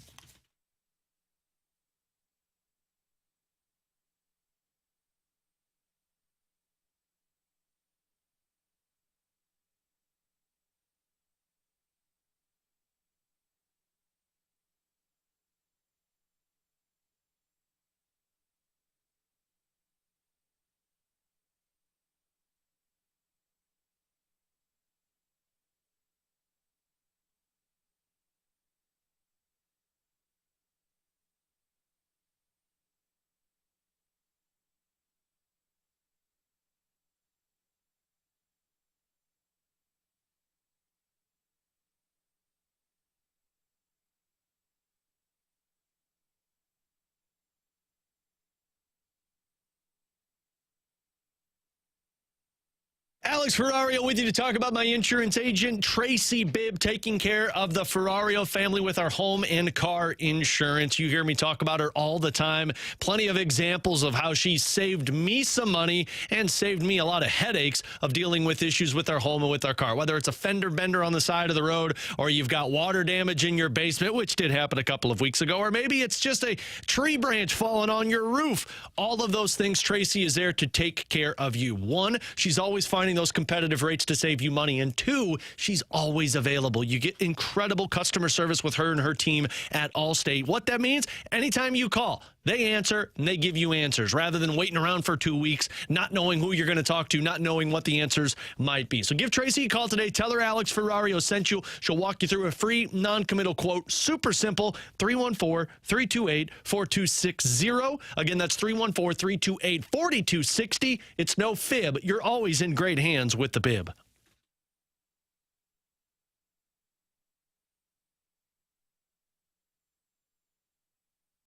Alex Ferrario with you to talk about my insurance agent, Tracy Bibb, taking care of the Ferrario family with our home and car insurance. You hear me talk about her all the time. Plenty of examples of how she saved me some money and saved me a lot of headaches of dealing with issues with our home and with our car. Whether it's a fender bender on the side of the road, or you've got water damage in your basement, which did happen a couple of weeks ago, or maybe it's just a tree branch falling on your roof. All of those things, Tracy is there to take care of you. One, she's always finding those competitive rates to save you money. And two, she's always available. You get incredible customer service with her and her team at Allstate. What that means, anytime you call, they answer and they give you answers rather than waiting around for 2 weeks, not knowing who you're going to talk to, not knowing what the answers might be. So give Tracy a call today. Tell her Alex Ferrario sent you. She'll walk you through a free non-committal quote. Super simple. 314-328-4260. Again, that's 314-328-4260. It's no fib. You're always in great hands with the Bib.